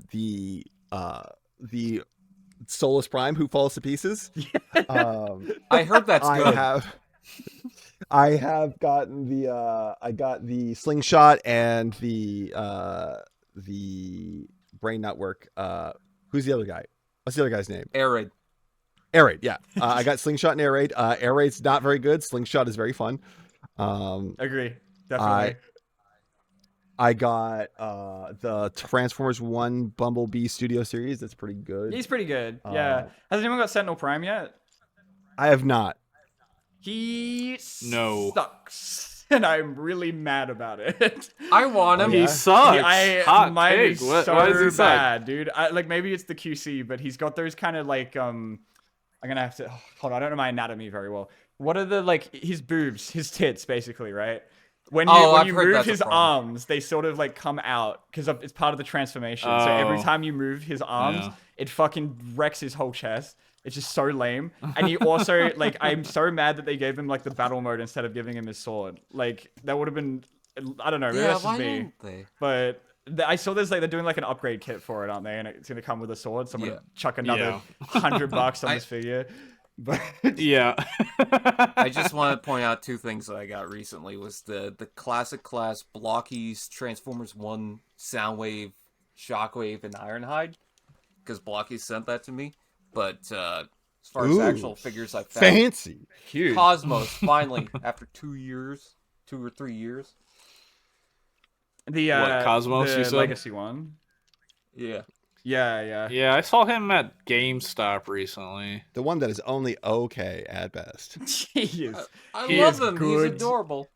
the Solus Prime who falls to pieces. I heard that's good. I have gotten I got the slingshot and the brain network. Who's the other guy? What's the other guy's name? Arid. Air Raid. Yeah, I got slingshot and air raid. Air raid's not very good. Slingshot is very fun. Agree, definitely. I got the Transformers 1 Bumblebee Studio Series. That's pretty good. He's pretty good. Yeah. Has anyone got Sentinel Prime yet? I have not. He No. sucks, and I'm really mad about it. I want him. Yeah. He sucks. Mine Hot is take. What, so why does he suck? bad, dude. Like maybe it's the QC, but he's got those kind of like I'm gonna have to hold on. I don't know my anatomy very well. What are the like his boobs, his tits, basically, right? When you I've heard move that's a his problem. arms, they sort of like come out because it's part of the transformation. So every Oh. time you move his arms, Yeah. it fucking wrecks his whole chest. It's just so lame. And he also like I'm so mad that they gave him like the battle mode instead of giving him his sword. Like that would have been I don't know, maybe Yeah, that's just why me. didn't they? But I saw there's like they're doing like an upgrade kit for it, aren't they? And it's gonna come with a sword. So I'm Yeah. gonna chuck another Yeah. $100 on this figure. But Yeah. I just want to point out two things that I got recently was the classic class Blocky's Transformers 1 Soundwave, Shockwave, and Ironhide. Because Blocky sent that to me. But as far as Ooh. actual figures I found, Fancy. huge. Cosmos, finally, after 2 or 3 years. The What, Cosmos, the you said? legacy one. Yeah. Yeah. Yeah, I saw him at GameStop recently. The one that is only okay at best. Jeez. I He love is him. good. He's adorable.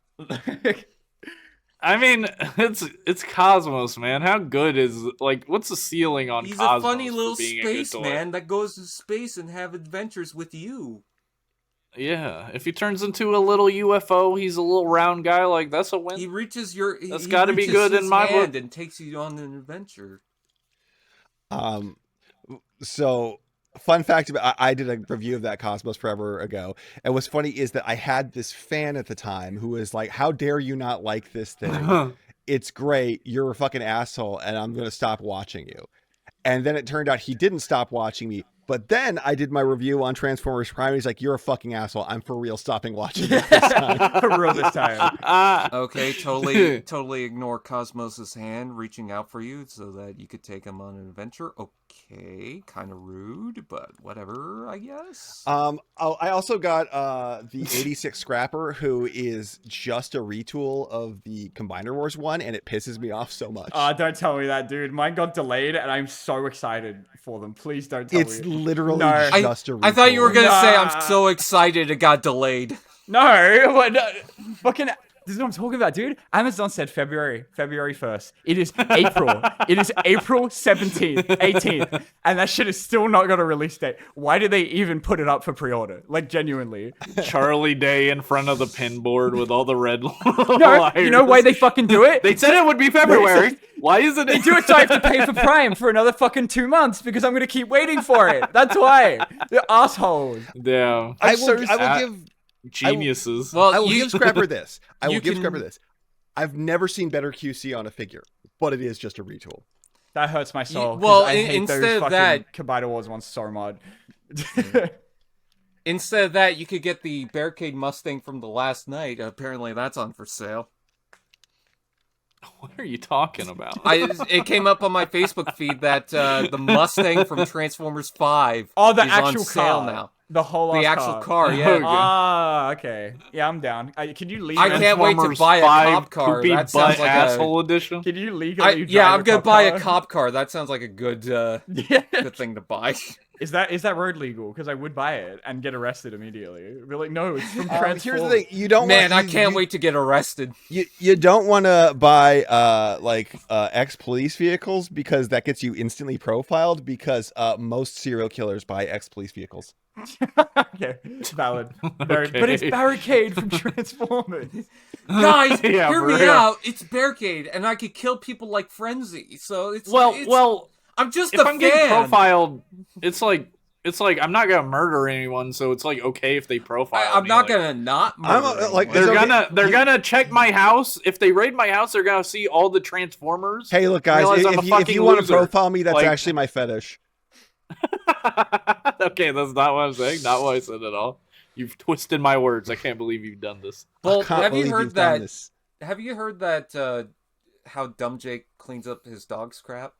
I mean, it's Cosmos, man. How good is what's the ceiling on He's Cosmos a funny little for being a good toy? spaceman that goes to space and have adventures with you. Yeah, if he turns into a little UFO, he's a little round guy. Like that's a win. He reaches That's he gotta be reaches good in his my hand book. and takes you on an adventure. So fun fact about I did a review of that Cosmos forever ago, and what's funny is that I had this fan at the time who was like, how dare you not like this thing? It's great, you're a fucking asshole, and I'm gonna stop watching you. And then it turned out he didn't stop watching me. But then I did my review on Transformers Prime. And he's like, "You're a fucking asshole. I'm for real stopping watching you this time." For real this time. Okay, totally ignore Cosmos's hand reaching out for you so that you could take him on an adventure. Okay, kind of rude, but whatever, I guess. I also got the 86 Scrapper, who is just a retool of the Combiner Wars one, and it pisses me off so much. Don't tell me that, dude. Mine got delayed, and I'm so excited for them. Please don't tell It's me. literally No. just a retool. I thought you were gonna say Nah. I'm so excited it got delayed. No, what? No, fucking. This is what I'm talking about, dude. Amazon said February 1st. It is April. It is April 17th, 18th, and that shit is still not got a release date. Why did they even put it up for pre-order? Like, genuinely. Charlie Day in front of the pin board with all the red No, you know why they fucking do it? They said it would be February. Why isn't They it? do it so I have to pay for Prime for another fucking 2 months because I'm gonna keep waiting for it. That's why. They're assholes. Yeah, I so will give geniuses. Well, I will you, give Scrapper this. I will you give can- Scrapper this. I've never seen better QC on a figure, but it is just a retool. That hurts my soul. 'cause well, I hate instead those of fucking that- Combiner Wars ones so much. instead of that, you could get the Barricade Mustang from the last night. Apparently, that's on for sale. What are you talking about? It came up on my Facebook feed that the Mustang from Transformers 5 Oh, the is actual on sale car. now. The whole The ass actual car. car, yeah. Okay. Ah, okay. Yeah, I'm down. Can you leave? I can't wait to Transformers buy a 5 cop car. Poopy That sounds butt like asshole edition. Can you legally? Yeah, I'm gonna buy a car? cop car. That sounds like a good Yeah. good thing to buy. Is that road legal? Because I would buy it and get arrested immediately. Be like, no, it's from Transformers. Here's the thing: you don't. Man, I want, can't wait to get arrested. You don't want to buy ex-police vehicles because that gets you instantly profiled. Because most serial killers buy ex-police vehicles. Okay, it's valid. Very, Okay. But it's Barricade from Transformers. Guys, Yeah, hear for me real. out. It's Barricade, and I could kill people like Frenzy. So it's Well, I'm just if a I'm fan. getting profiled, it's like I'm not gonna murder anyone, so it's like okay if they profile. I'm me, not like, gonna not I'm, murder like, anyone. They're gonna check my house. If they raid my house, they're gonna see all the Transformers. Hey, look, guys, Realize I'm a if fucking you want to loser. profile me, that's Like- actually my fetish. Okay, that's not what I'm saying. Not what I said at all. You've twisted my words. I can't believe you've done this. Well, Can't have you believe heard you've done that? this. Have you heard that? How Dumb Jake cleans up his dog's crap?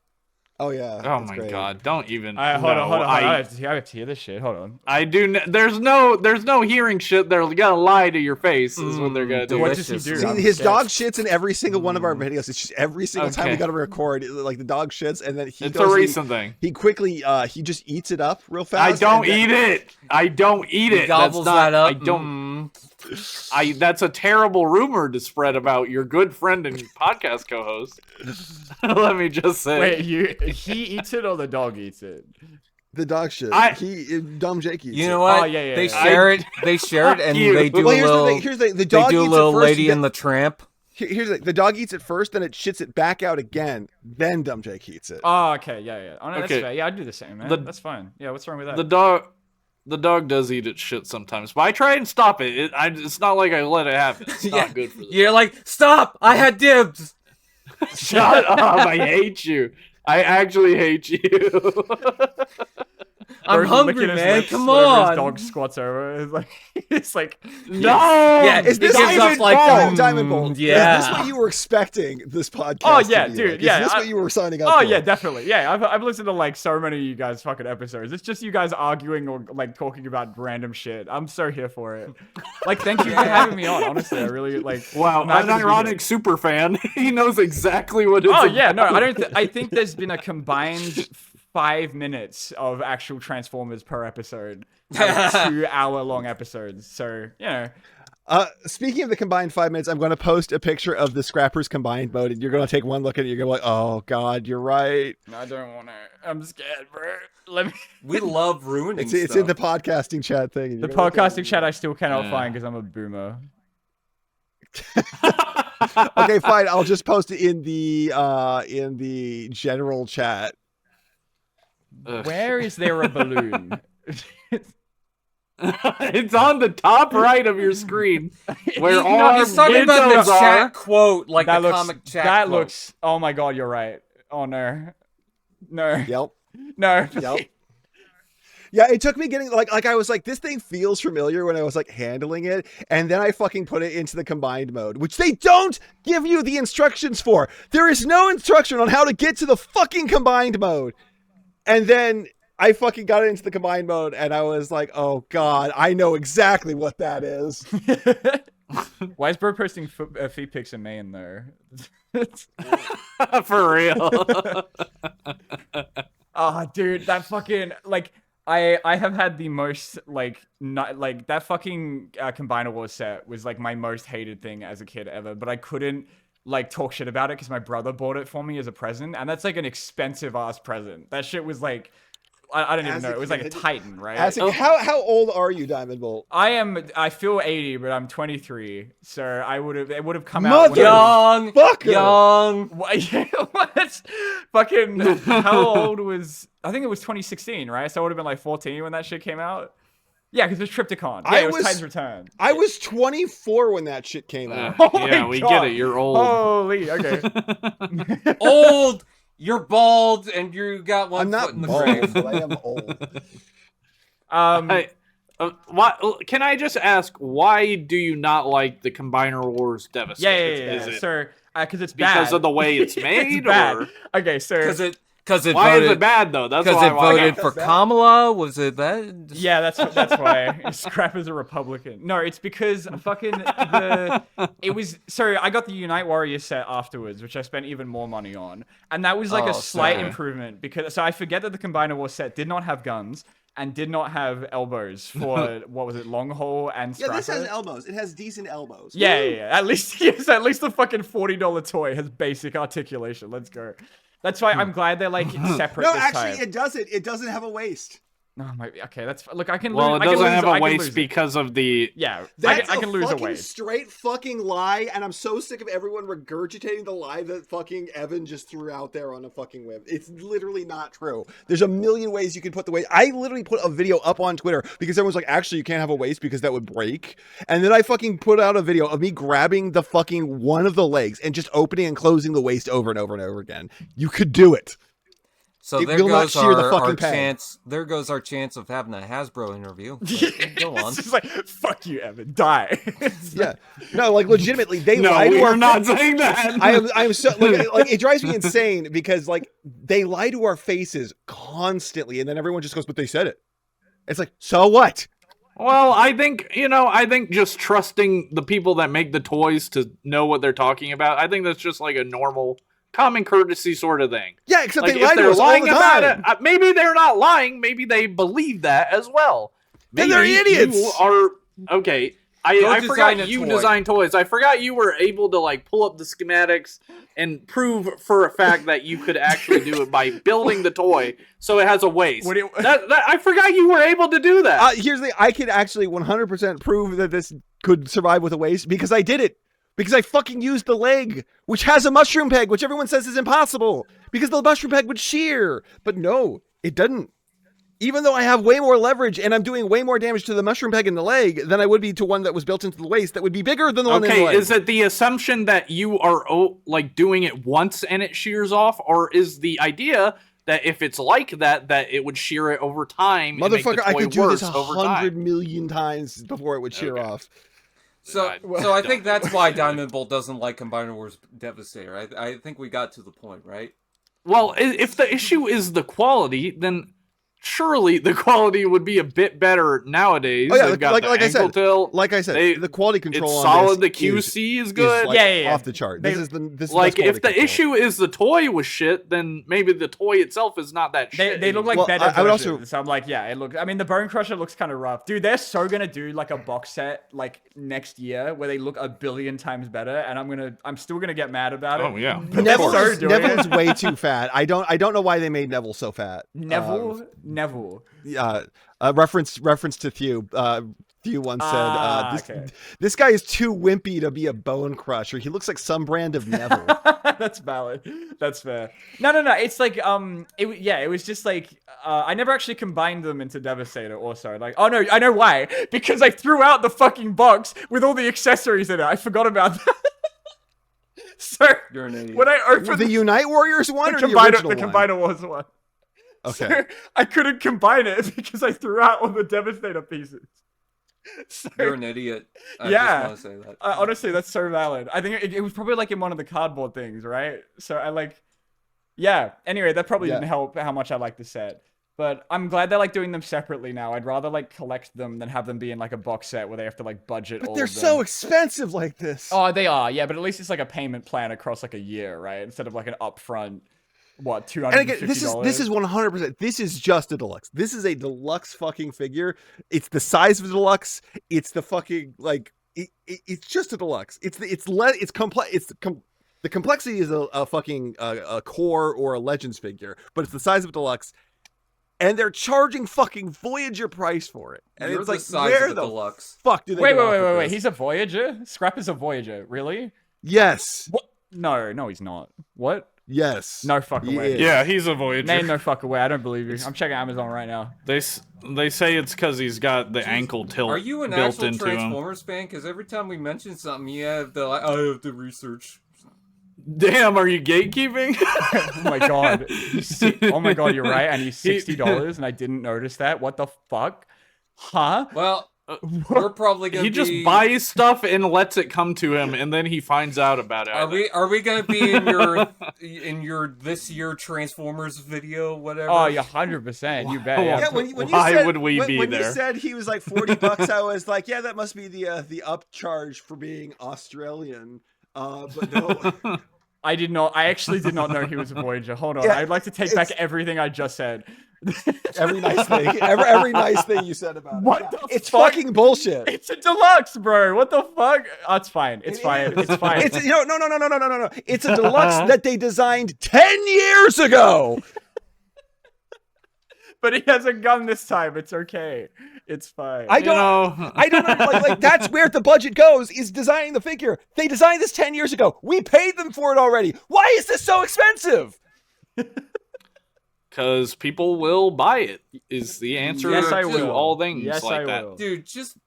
Oh yeah. Oh that's my great. god! Don't even. Hold on. I I have to hear this shit. Hold on. I do. There's no hearing shit. They're gonna lie to your face. Is what they're gonna do. What does he Delicious. do? See, I'm his scared. dog shits in every single one of our videos. It's just every single time we Okay. got to record, like the dog shits, and then he It's goes a and recent thing. he quickly he just eats it up real I fast. don't and then- eat it. I don't eat He it. gobbles That's not, that up. I don't. That's a terrible rumor to spread about your good friend and podcast co-host. Let me just say. Wait, he eats it or the dog eats it? The dog shit. I- Dumb Jake eats You it. know what? Oh, yeah, They yeah. share it. They share it, and you. they do Well, a here's little. the thing. Here's the They dog do a eats little it first. Lady and the Tramp. Here's the dog eats it first, then it shits it back out again. Then Dumb Jake eats it. Oh, okay, yeah. Oh, no, that's Okay. fair. Yeah, I'd do the same, man. The- That's fine. Yeah, what's wrong with that? The dog does eat its shit sometimes, but I try and stop it. It's not like I let it happen. It's not good for them. You're like, stop! I had dibs. Shut up! I hate you. I actually hate you. I'm Bro's hungry, licking his man. lips Come whenever on. His dog squats over. It's like No. Yeah, Is it this gives off like Diamondbolt? yeah. Is this what you were expecting this podcast? Oh, to yeah, be dude, like? yeah, Is this I- what you were signing up Oh for? yeah, definitely. Yeah, I've listened to like so many of you guys' fucking episodes. It's just you guys arguing or like talking about random shit. I'm so here for it. Like, thank you for having me on. Honestly, I really like. Wow, I'm happy an to be here. ironic super fan. He knows exactly what it's Oh about. yeah, no, I don't. I think there's been a combined 5 minutes of actual Transformers per episode. Out of 2-hour-long episodes. So, you know. Speaking of the combined 5 minutes, I'm going to post a picture of the Scrappers combined mode, and you're going to take one look at it. You're going to be like, "Oh God, you're right." I don't want to. I'm scared, bro. Let me. We love ruining It's stuff. in the podcasting chat thing. and The you're gonna look at podcasting it. chat I still cannot find because I'm a boomer. Okay, fine. I'll just post it in the general chat. Ugh. Where is there a balloon? It's on the top right of your screen. Where You all know, our he's talking about videos the are. chat quote, like that the looks. comic chat That quote. looks. Oh my god, you're right. Oh no. No. Yep. No. Yep. Yeah, it took me getting like I was like, this thing feels familiar when I was like handling it, and then I fucking put it into the combined mode, which they don't give you the instructions for. There is no instruction on how to get to the fucking combined mode. And then I fucking got it into the combined mode, and I was like, oh God, I know exactly what that is. Why is Bro posting feet pics in Maine though? For real. Oh, dude, that fucking like I have had the most like not like that fucking Combiner Wars set was like my most hated thing as a kid ever, but I couldn't like talk shit about it because my brother bought it for me as a present, and that's like an expensive ass present. That shit was like I don't even As know. a It was like a kid? Titan, right? How old are you, Diamondbolt? I feel 80, but I'm 23, so it would have come out. Mother- Young, Fucker. young. What? Fucking, how old was, I think it was 2016, right? So I would have been like 14 when that shit came out. Yeah, because it was Triptychon. Yeah, it was Titan's Return. I was 24 when that shit came out. Oh my Yeah, we God. get it. You're old. Holy, okay. Old. You're bald, and you got one I'm foot in not the bald, grave. but I am old. Hey, can I just ask, why do you not like the Combiner Wars Devastator? Yeah. Is it So, because it's bad. because of the way it's made? It's bad. Or Okay, so. Because it why is voted. it bad, though? That's Because why it I want voted to for That's bad. Kamala. Was it that? Yeah, that's why Scrap is a Republican. No, it's because it was I got the Unite Warrior set afterwards, which I spent even more money on, and that was like Oh, a slight sorry. improvement because I forget that the Combiner War set did not have guns and did not have elbows for what was it, long haul and Yeah, Scrapper. this has elbows. It has decent elbows. Yeah. At least yes, at least the fucking $40 toy has basic articulation. Let's go. That's why I'm glad they're like separate. No, this actually, time. it doesn't. It doesn't have a waist. Oh my. Okay, that's look. I can. Well, lose, it I can doesn't lose, have I a can waist lose it. because of the... Yeah, That's I can lose a fucking weight. straight fucking lie, and I'm so sick of everyone regurgitating the lie that fucking Evan just threw out there on a fucking whim. It's literally not true. There's a million ways you can put the waist. I literally put a video up on Twitter because everyone's like, actually, you can't have a waist because that would break. And then I fucking put out a video of me grabbing the fucking one of the legs and just opening and closing the waist over and over and over again. You could do it. So It there will not goes shear the our fucking peg. chance. There goes our chance of having a Hasbro interview. But go on. It's just like, fuck you, Evan, die. Yeah. No, like legitimately, they No, lie to we our are not saying that. I'm so like it drives me insane because like they lie to our faces constantly, and then everyone just goes, "But they said it." It's like, so what? Well, I think just trusting the people that make the toys to know what they're talking about, I think that's just like a normal common courtesy sort of thing. Yeah, except Like, they if lie to they're us all lying the about time. it, maybe they're not lying. Maybe they believe that as well. Then Maybe they're idiots. You are okay. Go I forgot design a you toy. design toys. I forgot you were able to like pull up the schematics and prove for a fact that you could actually do it by building the toy so it has a waist. What do you- I forgot you were able to do that. Here's the I can actually 100% prove that this could survive with a waist because I did it. Because I fucking used the leg, which has a mushroom peg, which everyone says is impossible. Because the mushroom peg would shear. But no, it doesn't. Even though I have way more leverage and I'm doing way more damage to the mushroom peg in the leg than I would be to one that was built into the waist that would be bigger than the one in the Okay, leg. is it the assumption that you are like doing it once and it shears off, or is the idea that if it's like that it would shear it over time? And make the Motherfucker, I toy could do this worse over 100 time? million times before it would shear Okay. off. So I think that's why Diamondbolt doesn't like Combiner Wars Devastator. I think we got to the point, right? Well, if the issue is the quality, then surely the quality would be a bit better nowadays. Oh yeah, They've got like the I said, ankle tilt. the quality control It's on solid. this The QC is good. like, Yeah. off the chart. They- This is the best Like, quality if the control. issue is the toy was shit, then maybe the toy itself is not that shit. They look like Well, better I would versions. also- So I'm like, yeah, it looks. I mean, the Bone Crusher looks kind of rough, dude. They're so gonna do like a box set like next year where they look a billion times better, and I'm still gonna get mad about it. Oh, yeah. But they're Neville so is, doing Neville it. is way too fat. I don't know why they made Neville so fat. Neville. Reference to Thew. Thew once said, okay. "This guy is too wimpy to be a bone crusher. He looks like some brand of Neville." That's valid. That's fair. No. It's like it was just like I never actually combined them into Devastator. Also, like, oh no, I know why. Because I threw out the fucking box with all the accessories in it. I forgot about that. So You're an idiot. when I opened The Unite Warriors one or the Combiner, original the one? Combiner Wars one. Okay. So I couldn't combine it because I threw out all the Devastator pieces. So, You're an idiot. I Yeah. just want to say that. honestly, that's so valid. I think it was probably like in one of the cardboard things, right? So I like, yeah. Anyway, that probably didn't help how much I like the set. But I'm glad they're like doing them separately now. I'd rather like collect them than have them be in like a box set where they have to like budget all They're of them. so expensive like this. Oh, they are, yeah. But at least it's like a payment plan across like a year, right? Instead of like an upfront, what, $250? And again, this is 100%. This is just a deluxe. This is a deluxe fucking figure. It's the size of a deluxe. It's the fucking like. It's just a deluxe. It's complex. The complexity is a fucking a core or a Legends figure, but it's the size of a deluxe. And they're charging fucking Voyager price for it. And You're it's the like, size where of a the deluxe. fuck do they Wait. get off with this? He's a Voyager? Scrap is a Voyager. Really? Yes. What? No, he's not. What? Yes. No fucking way. is. Yeah, he's a Voyager. Name no fucking way. I don't believe you. I'm checking Amazon right now. They say it's because he's got the ankle tilt Are you an built actual into him. Transformers fan? Because every time we mention something, you have the like, I have to research. Damn, are you gatekeeping? Oh my god. Oh my god, you're right. And he's $60 and I didn't notice that. What the fuck? Huh? Well, we're probably gonna. He just buys stuff and lets it come to him, and then he finds out about it. Are we gonna be in your this year Transformers video, whatever? Oh, yeah, 100%. You bet. Yeah, Yeah. when you Why said, would we be when there? you said he was like $40, I was like, yeah, that must be the upcharge for being Australian. But no. I actually did not know he was a Voyager. Hold on. Yeah, I'd like to take back everything I just said. every nice thing, every nice thing you said about What it. the It's fuck? fucking bullshit. It's a deluxe, bro. What the fuck? Oh, it's fine. It's fine. It's fine. It's no. It's a deluxe that they designed 10 years ago. But he has a gun this time. It's okay. It's fine. I don't know. Like that's where the budget goes, is designing the figure. They designed this 10 years ago. We paid them for it already. Why is this so expensive? Because people will buy it, is the answer Yes, I to will. all things Yes, like I that. will. Dude, just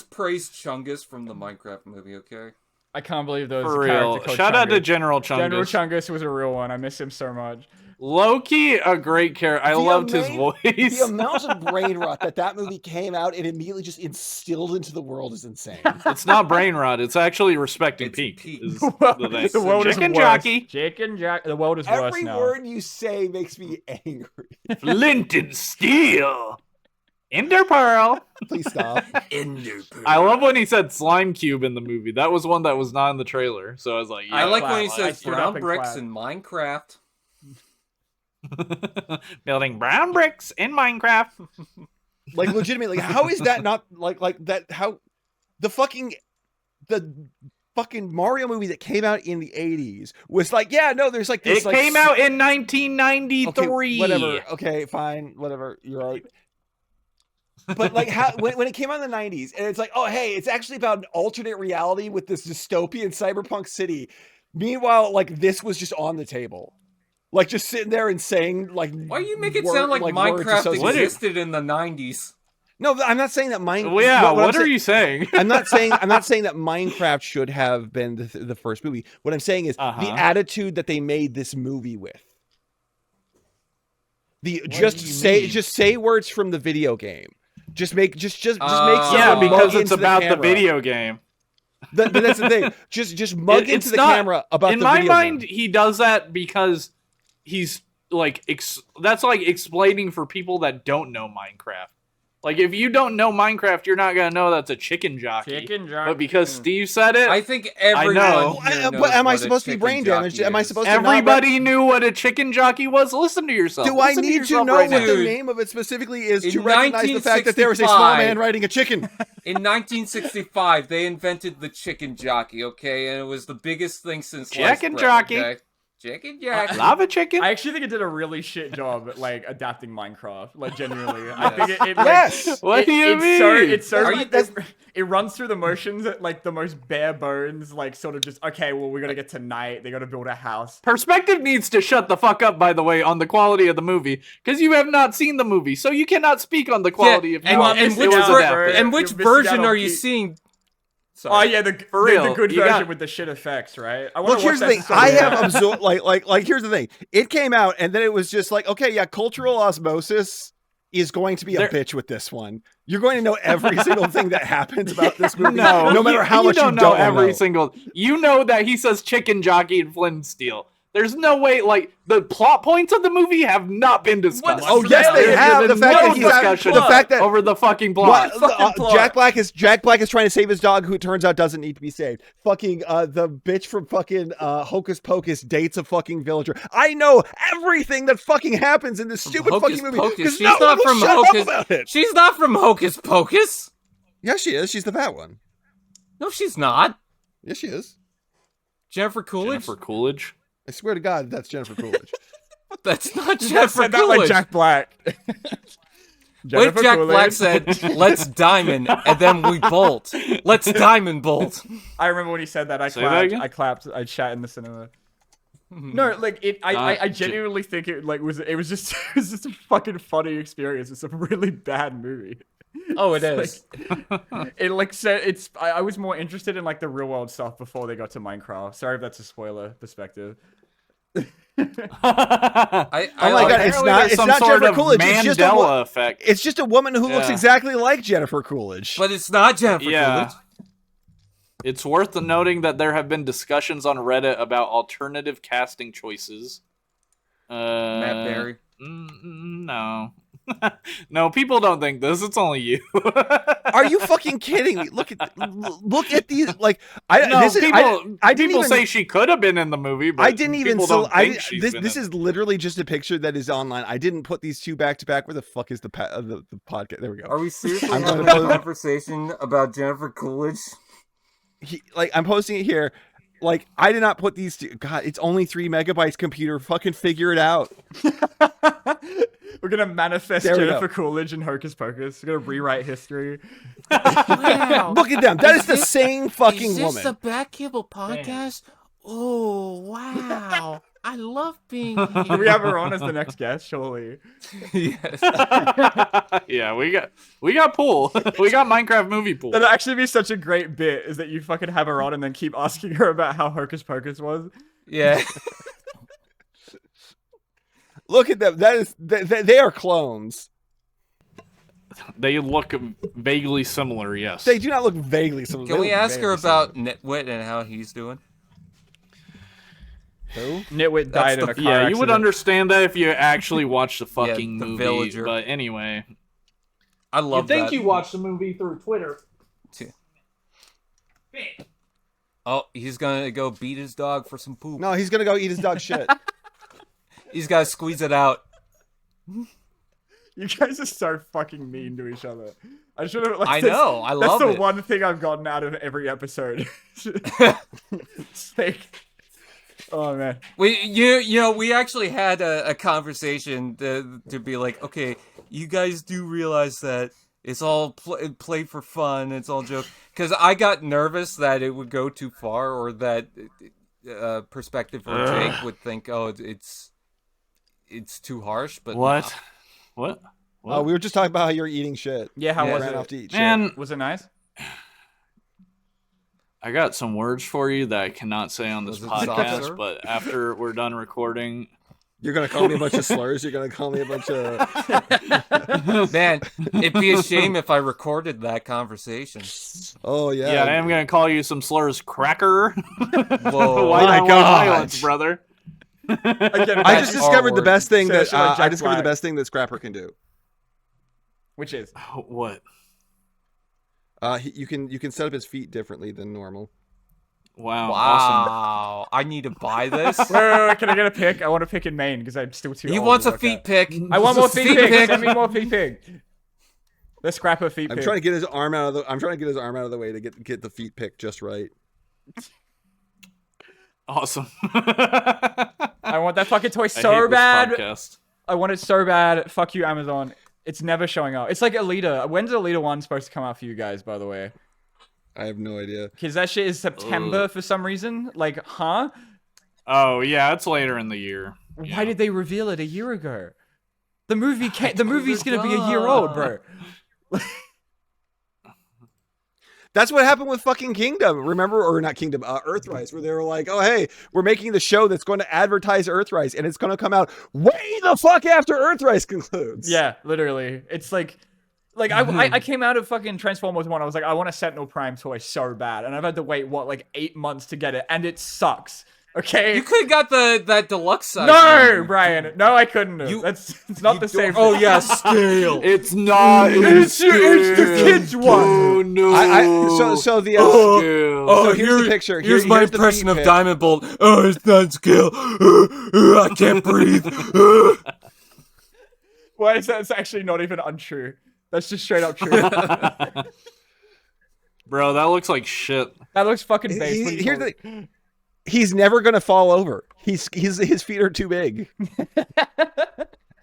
praise Chungus from the Minecraft movie, okay? I can't believe there was For a character real. called Shout out to Chungus. General Chungus. General Chungus was a real one. I miss him so much. Low-key, a great character. I loved his voice. The amount of brain rot that movie came out and immediately just instilled into the world is insane. It's not brain rot. It's actually respecting It's Pete. Pete. Is Well, the thing. the world Chicken is worse. jockey. Chicken jockey. The world is worse Every now. word you say makes me angry. Flint and steel. Ender Pearl. Please stop. I love when he said slime cube in the movie. That was one that was not in the trailer. So I was like, yeah. I like when he I says stood up brown and bricks clapped. in Minecraft. Building brown bricks in Minecraft. Like legitimately, how is that not like that? How the fucking Mario movie that came out in the 80s was like, yeah, no, there's like this. It came out in 1993. Okay, whatever. Okay, fine, whatever. You're right. But like how when it came out in the 90s, and it's like, oh hey, it's actually about an alternate reality with this dystopian cyberpunk city. Meanwhile, like this was just on the table. Like just sitting there and saying like, Why you make it sound like words Minecraft associated- existed in the 90s? No, I'm not saying that Minecraft. Well, yeah, what are you saying? I'm not saying that Minecraft should have been the first movie. What I'm saying is the attitude that they made this movie with. Just say words from the video game. Just make Yeah, because mug it's into about the camera. video game. But that's the thing. Just mug It's into the not- camera about in the my video mind, game. he does that because he's that's like explaining for people that don't know Minecraft. Like, if you don't know Minecraft, you're not gonna know that's a chicken jockey. Chicken jockey. But because Steve said it, I think everyone know. here knows But am I what a supposed to be chicken brain damaged? jockey Am I is. supposed to not everybody knew what a chicken jockey was. Listen to yourself. Do I Listen need to yourself know right what now. the Dude. name of it specifically is In to recognize the fact that there is a small 1965 man riding a chicken? In 1965, they invented the chicken jockey, okay? And it was the biggest thing since sliced Chicken bread, jockey. okay? Chicken jockey. Lava chicken? I actually think it did a really shit job at like adapting Minecraft. Like genuinely, I think it like, Yes. What do you it's mean? So it's so Are like, it runs through the motions at like the most bare bones, like sort of just okay. Well, we gotta get to night. They gotta build a house. Perspective needs to shut the fuck up, by the way, on the quality of the movie, because you have not seen the movie, so you cannot speak on the quality of and, how and it which, was ver- adapted. and which You're missing out version on are you key- seeing? Oh Sorry. yeah, the real, good you version got- with the shit effects, right? I wanna Look, here's the watch thing. that so I bad. have absorbed like here's the thing. It came out and then it was just like, okay, yeah, cultural osmosis is going to be a There- bitch with this one. You're going to know every single thing that happens about this movie, No, no matter how much you don't don't know every know. single. You know that he says chicken jockey and Flint and Steel. There's no way, like, the plot points of the movie have not been discussed. Oh yes, they There's have. The been fact no that he's discussion the fact that over the fucking plot. What? Jack Black is trying to save his dog, who it turns out doesn't need to be saved. Fucking the bitch from fucking Hocus Pocus dates a fucking villager. I know everything that fucking happens in this stupid Hocus fucking movie Pocus. because She's no one not will from shut up Hocus. about it. She's not from Hocus Pocus. Yeah, she is. She's the fat one. No, she's not. Yes, she is. Jennifer Coolidge. Jennifer Coolidge. I swear to God, that's Jennifer Coolidge. That's not Just Jennifer said that Coolidge. like Jack Black. What Jennifer if Jack Coolidge. Black said, "Let's diamond," and then we bolt? Let's diamond bolt. I remember when he said that. Say that again? I clapped. I shat in the cinema. No, like it. I genuinely think it like was. It was just. It was just a fucking funny experience. It's a really bad movie. Oh, it is. It like said it's. I was more interested in like the real world stuff before they got to Minecraft. Sorry if that's a spoiler perspective. I Oh my God, it's not. It's some not sort Jennifer of Coolidge. It's just a Mandela effect. It's just a woman who looks Yeah. exactly like Jennifer Coolidge. But it's not Jennifer Yeah. Coolidge. It's worth noting that there have been discussions on Reddit about alternative casting choices. Matt Berry. No. No, people don't think this. It's only you. Are you fucking kidding me? Look at these. Like No, this is, people, I didn't people even say she could have been in the movie, but I didn't even. people So don't I think she's this been this in is literally just a picture that is online. I didn't put these two back to back. Where the fuck is the podcast? There we go. Are we seriously I'm having gonna a post- conversation about Jennifer Coolidge? I'm posting it here. Like I did not put these two. God, it's only 3 megabytes. Computer, fucking figure it out. We're gonna manifest There we Jennifer go. Coolidge and Hocus Pocus. We're gonna rewrite history. Wow. Look at them. That is the same fucking Is this woman. the Back Kibble podcast? Oh, wow. I love being Do here. we have her on as the next guest? Surely. Yes. Yeah, we got pool. We got Minecraft movie pool. That'd actually be such a great bit. Is that you fucking have her on and then keep asking her about how Hocus Pocus was? Yeah. Look at them. That is they are clones. They look vaguely similar, yes. They do not look vaguely similar. Can They we look ask her very about Nitwit and how he's doing? similar. Who? Nitwit died in the- a car Yeah, you would accident. understand that if you actually watched the fucking the movie. villager. But anyway, I love that. watched the movie through Twitter. Oh, he's gonna go beat his dog for some poop. No, he's gonna go eat his dog shit. He's gotta squeeze it out. You guys are so fucking mean to each other. I should have. Like, I know, I love That's the it. one thing I've gotten out of every episode. It's like, oh man. We actually had a conversation to be like, okay, you guys do realize that it's all play for fun, it's all joke. Because I got nervous that it would go too far, or that Perspective or Jake would think, oh, it's too harsh. But What? What? Oh, we were just talking about how you're eating shit. Yeah, how Yeah. was Ran it? off to eat Man, Was it nice? I got some words for you that I cannot say on this Was it soft podcast, serve? but after we're done recording, You're gonna call me a bunch of slurs. You're gonna call me a bunch of. man, it'd be a shame if I recorded that conversation. Oh yeah. yeah, I am gonna call you some slurs, cracker. Whoa. Why my not God. violence, brother? Again, I just That's discovered the R-word. best thing So that should I I Jack discovered the Black? best thing that Scrapper can do. Which is? What? You can set up his feet differently than normal. Wow. Awesome. Wow. I need to buy this. Wait, can I get a pick? I want to pick in Maine because I'm still too He old wants to a work feet out. pick. I want more feet Feet pick. pick. Send me more feet pick. The Scrapper feet I'm pick. trying to get his arm out of the. I'm trying to get his arm out of the way to get the feet picked just right. Awesome. I want that fucking toy I so hate this bad. podcast. I want it so bad. Fuck you, Amazon. It's never showing up. It's like Alita. When's Alita 1 supposed to come out for you guys, by the way? I have no idea. Because that shit is September for some reason. Like, huh? Oh yeah, it's later in the year. Yeah. Why did they reveal it a year ago? The movie the movie's gonna be a year old, bro. That's what happened with fucking Kingdom. Remember, or not Kingdom, Earthrise, where they were like, "Oh, hey, we're making the show that's going to advertise Earthrise, and it's going to come out way the fuck after Earthrise concludes." Yeah, literally. It's like I came out of fucking Transformers 1. I was like, I want a Sentinel Prime toy so bad, and I've had to wait like 8 months to get it, and it sucks. Okay. You could have got that deluxe size. No, one. Brian. No, I couldn't have. It's not the same. Oh yeah, scale. It's not. It's the kids one. Oh no. So the Scale. so here's the picture. Here's my here's the impression feet of pic. Diamondbolt. Oh, it's not scale. I can't breathe. Why is that? It's actually not even untrue. That's just straight up true. Bro, that looks like shit. That looks fucking base. What do you Here's call it? the. He's never gonna fall over. His feet are too big.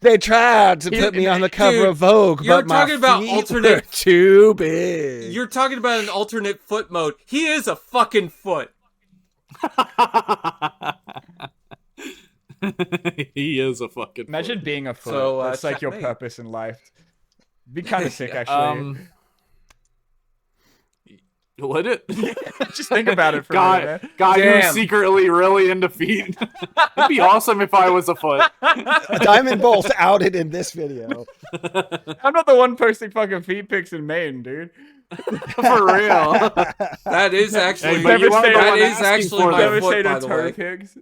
They tried to put me on the cover Dude, of Vogue, you're but my talking about feet alternate- were too big. You're talking about an alternate foot mode. He is a fucking foot. He is a fucking. Imagine being a foot. So, That's like your checkmate. purpose in life. Be kind of sick, actually. Would it? Just think about it for a minute, man. God, you're Damn. secretly really into feet. It'd be awesome if I was a foot. Diamondbolt outed in this video. I'm not the one posting fucking feet pics in Maine, dude. For real. That is actually Hey, but you are the that one is asking actually for my them. Never say foot, no by the toe way. pics.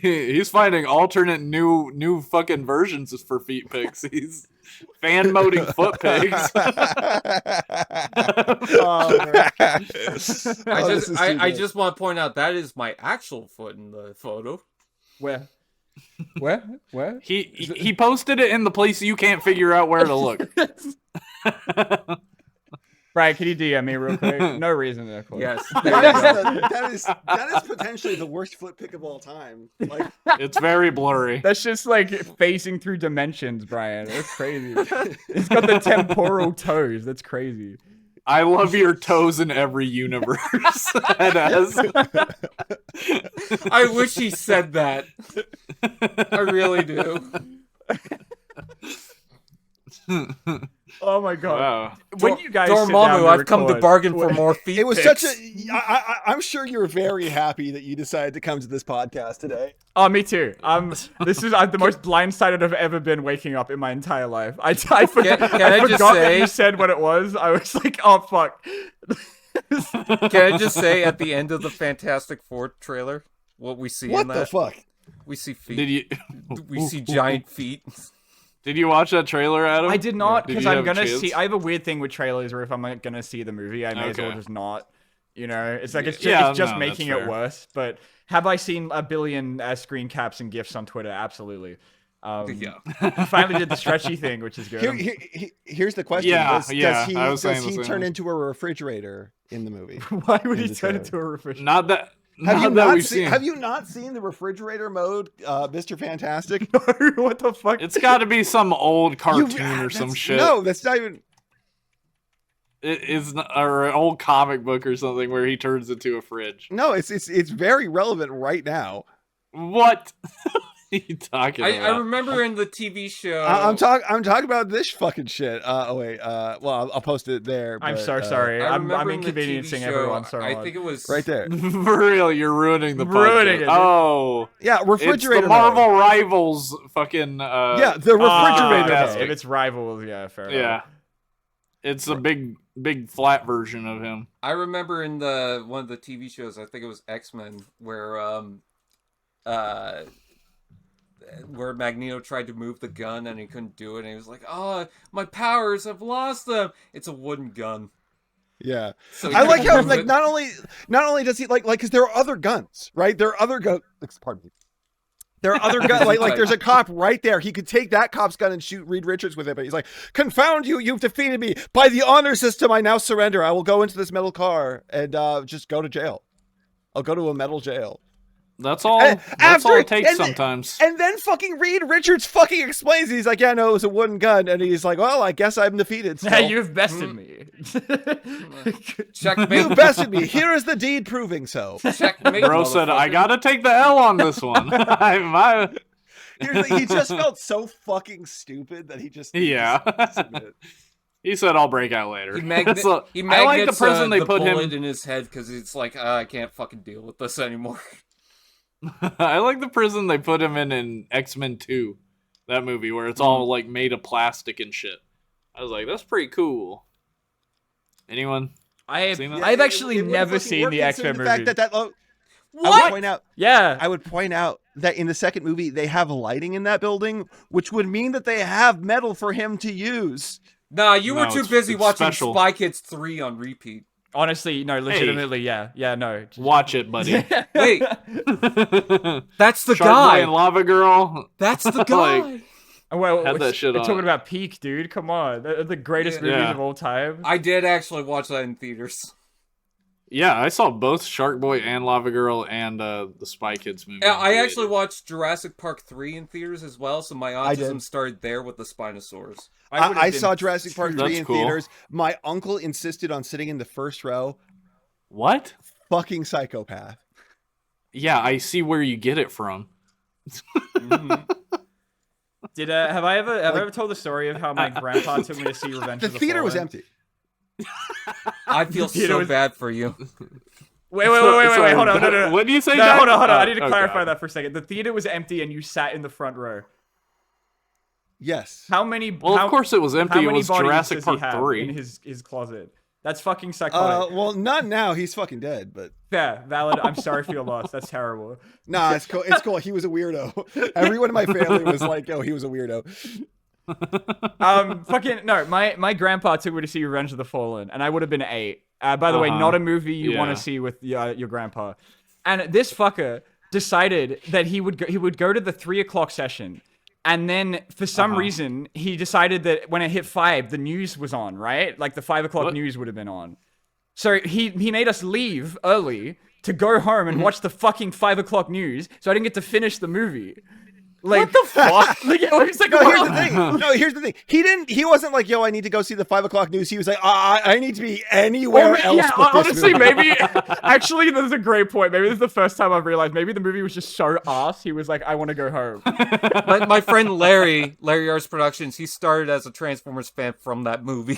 He's finding alternate new fucking versions for feet pics. He's fan moding foot pics. I just want to point out that is my actual foot in the photo. Where? Where? Where? He posted it in the place you can't figure out where to look. Brian, can you DM me real quick? No reason to. Yes. that is potentially the worst foot pick of all time. Like, It's very blurry. That's just like phasing through dimensions, Brian. That's crazy. It's got the temporal toes. That's crazy. I love your toes in every universe. It has. I wish he said that. I really do. Oh my god. Wow. When you guys sit down Dormammu, to I've come to record- bargain for more feet it was pics. such a. I'm sure you're very happy that you decided to come to this podcast today. Oh, me too. This is the most blindsided I've ever been waking up in my entire life. I forgot, Can I I just forgot that say- you said what it was. I was like, oh fuck. Can I just say at the end of the Fantastic Four trailer, what we see What in the that? fuck? We see feet. Did you We see giant feet. Did you watch that trailer, Adam? I did not Did because you I'm have a gonna chance? see. I have a weird thing with trailers where if I'm gonna see the movie, I may as well Okay. just not. You know, it's like it's just, Yeah, it's just no, making that's it fair. worse. But have I seen a billion screen caps and gifs on Twitter? Absolutely. Yeah. He finally did the stretchy thing, which is good. Here's the question: Yeah, Does yeah, he, I was does saying the he same turn thing. into a refrigerator in the movie? Why would in he the turn trailer. into a refrigerator? Not that. Have you not that not we've seen? seen. Have you not seen the refrigerator mode, Mr. Fantastic? What the fuck? It's got to be some old cartoon or That's- some shit. No, that's not even. It is or an old comic book or something where he turns into a fridge. No, it's very relevant right now. What? Are you talking I about? remember in the TV show. I'm talking about this fucking shit. Oh wait. Well, I'll post it there. I'm but, so sorry. I I'm remember in the inconveniencing TV show, everyone so I much. think it was Right there. For real, you're ruining the Ruining podcast. it, dude. Oh, Yeah, it's refrigerator. the mode. Marvel Rivals fucking. Yeah, the refrigerator. Okay, Fantastic. mode. if it's rivals, yeah, fair enough. Yeah. It's a big flat version of him. I remember in one of the TV shows, I think it was X-Men, where Magneto tried to move the gun and he couldn't do it, and he was like, "Oh, my powers, I've lost them." It's a wooden gun. Yeah, So I like how move like it. not only does he like because there are other guns, right? There are other guns. Pardon me. There are other guns. Like there's a cop right there. He could take that cop's gun and shoot Reed Richards with it, but he's like, "Confound you! You've defeated me. By the honor system, I now surrender. I will go into this metal car and just go to jail. I'll go to a metal jail." That's all. And That's all after- it takes and- sometimes. And then fucking Reed Richards fucking explains. He's like, "Yeah, no, it was a wooden gun." And he's like, "Well, I guess I'm defeated. Still. Hey, you've bested me. Checkmate. You bested me. Here is the deed proving so." Checkmate, Bro said, "I motherfucker." gotta take the L on this one." Here's the thing, he just felt so fucking stupid that he just Yeah. submit. He said, "I'll break out later." He magnets I like the prison they the put bullet him. in his head because it's like, I can't fucking deal with this anymore. I like the prison they put him in X-Men 2, that movie where it's all like made of plastic and shit. I was like, that's pretty cool. Anyone? Seen that? I've actually It wouldn't never fucking seen work the X-Men considering movie. the fact that Yeah. I would point out that in the second movie they have lighting in that building, which would mean that they have metal for him to use. Nah, you were No, too it's busy watching special. Spy Kids 3 on repeat. Honestly, no, legitimately, yeah. Yeah, no. Watch it, buddy. Wait, that's the Shark guy. Boy and Lava Girl. That's the guy. Well, Had that shit we're on. talking about Peak, dude. Come on. They're the greatest Yeah. movies Yeah. of all time. I did actually watch that in theaters. Yeah, I saw both Shark Boy and Lava Girl and the Spy Kids movie. Yeah, I actually watched Jurassic Park 3 in theaters as well, so my I did. autism started there with the Spinosaurus. would've I been saw Jurassic Park 3 That's in cool. theaters. My uncle insisted on sitting in the first row. What? Fucking psychopath. Yeah, I see where you get it from. Did have I ever told the story of how my grandpa took me to see Revenge The of the theater was Fallen? empty. I feel You know, so it's- bad for you. Wait, hold on, no. What do you say? No, Jack? hold on. I Oh, need to oh, clarify God. that for a second. The theater was empty and you sat in the front row. Yes. How many? Well, how, of course it was empty. How It many was bodies Jurassic does Park he have 3. in his closet? That's fucking psychotic. Well, not now. He's fucking dead. But Fair, valid. I'm sorry for your loss. That's terrible. nah, it's cool. It's cool. He was a weirdo. Everyone in my family was like, "Oh, he was a weirdo." Fucking no. My grandpa took me to see Revenge of the Fallen, and I would have been 8. By the way, Uh-huh. not a movie you want Yeah. to see with your grandpa. And this fucker decided that he would go to the 3 o'clock session. And then, for some reason, he decided that when it hit 5, the news was on, right? Like, the 5 o'clock What? news would have been on. So he made us leave early to go home and watch the fucking 5 o'clock news, so I didn't get to finish the movie. Like, what the fuck? Like, it was like, No, here's the thing. No, here's the thing. He wasn't like, "Yo, I need to go see the 5 o'clock news." He was like, I need to be anywhere else yeah, but this honestly, movie. maybe. Actually, this is a great point. Maybe this is the first time I've realized maybe the movie was just so ass. He was like, "I want to go home." My friend Larry Arts Productions, he started as a Transformers fan from that movie.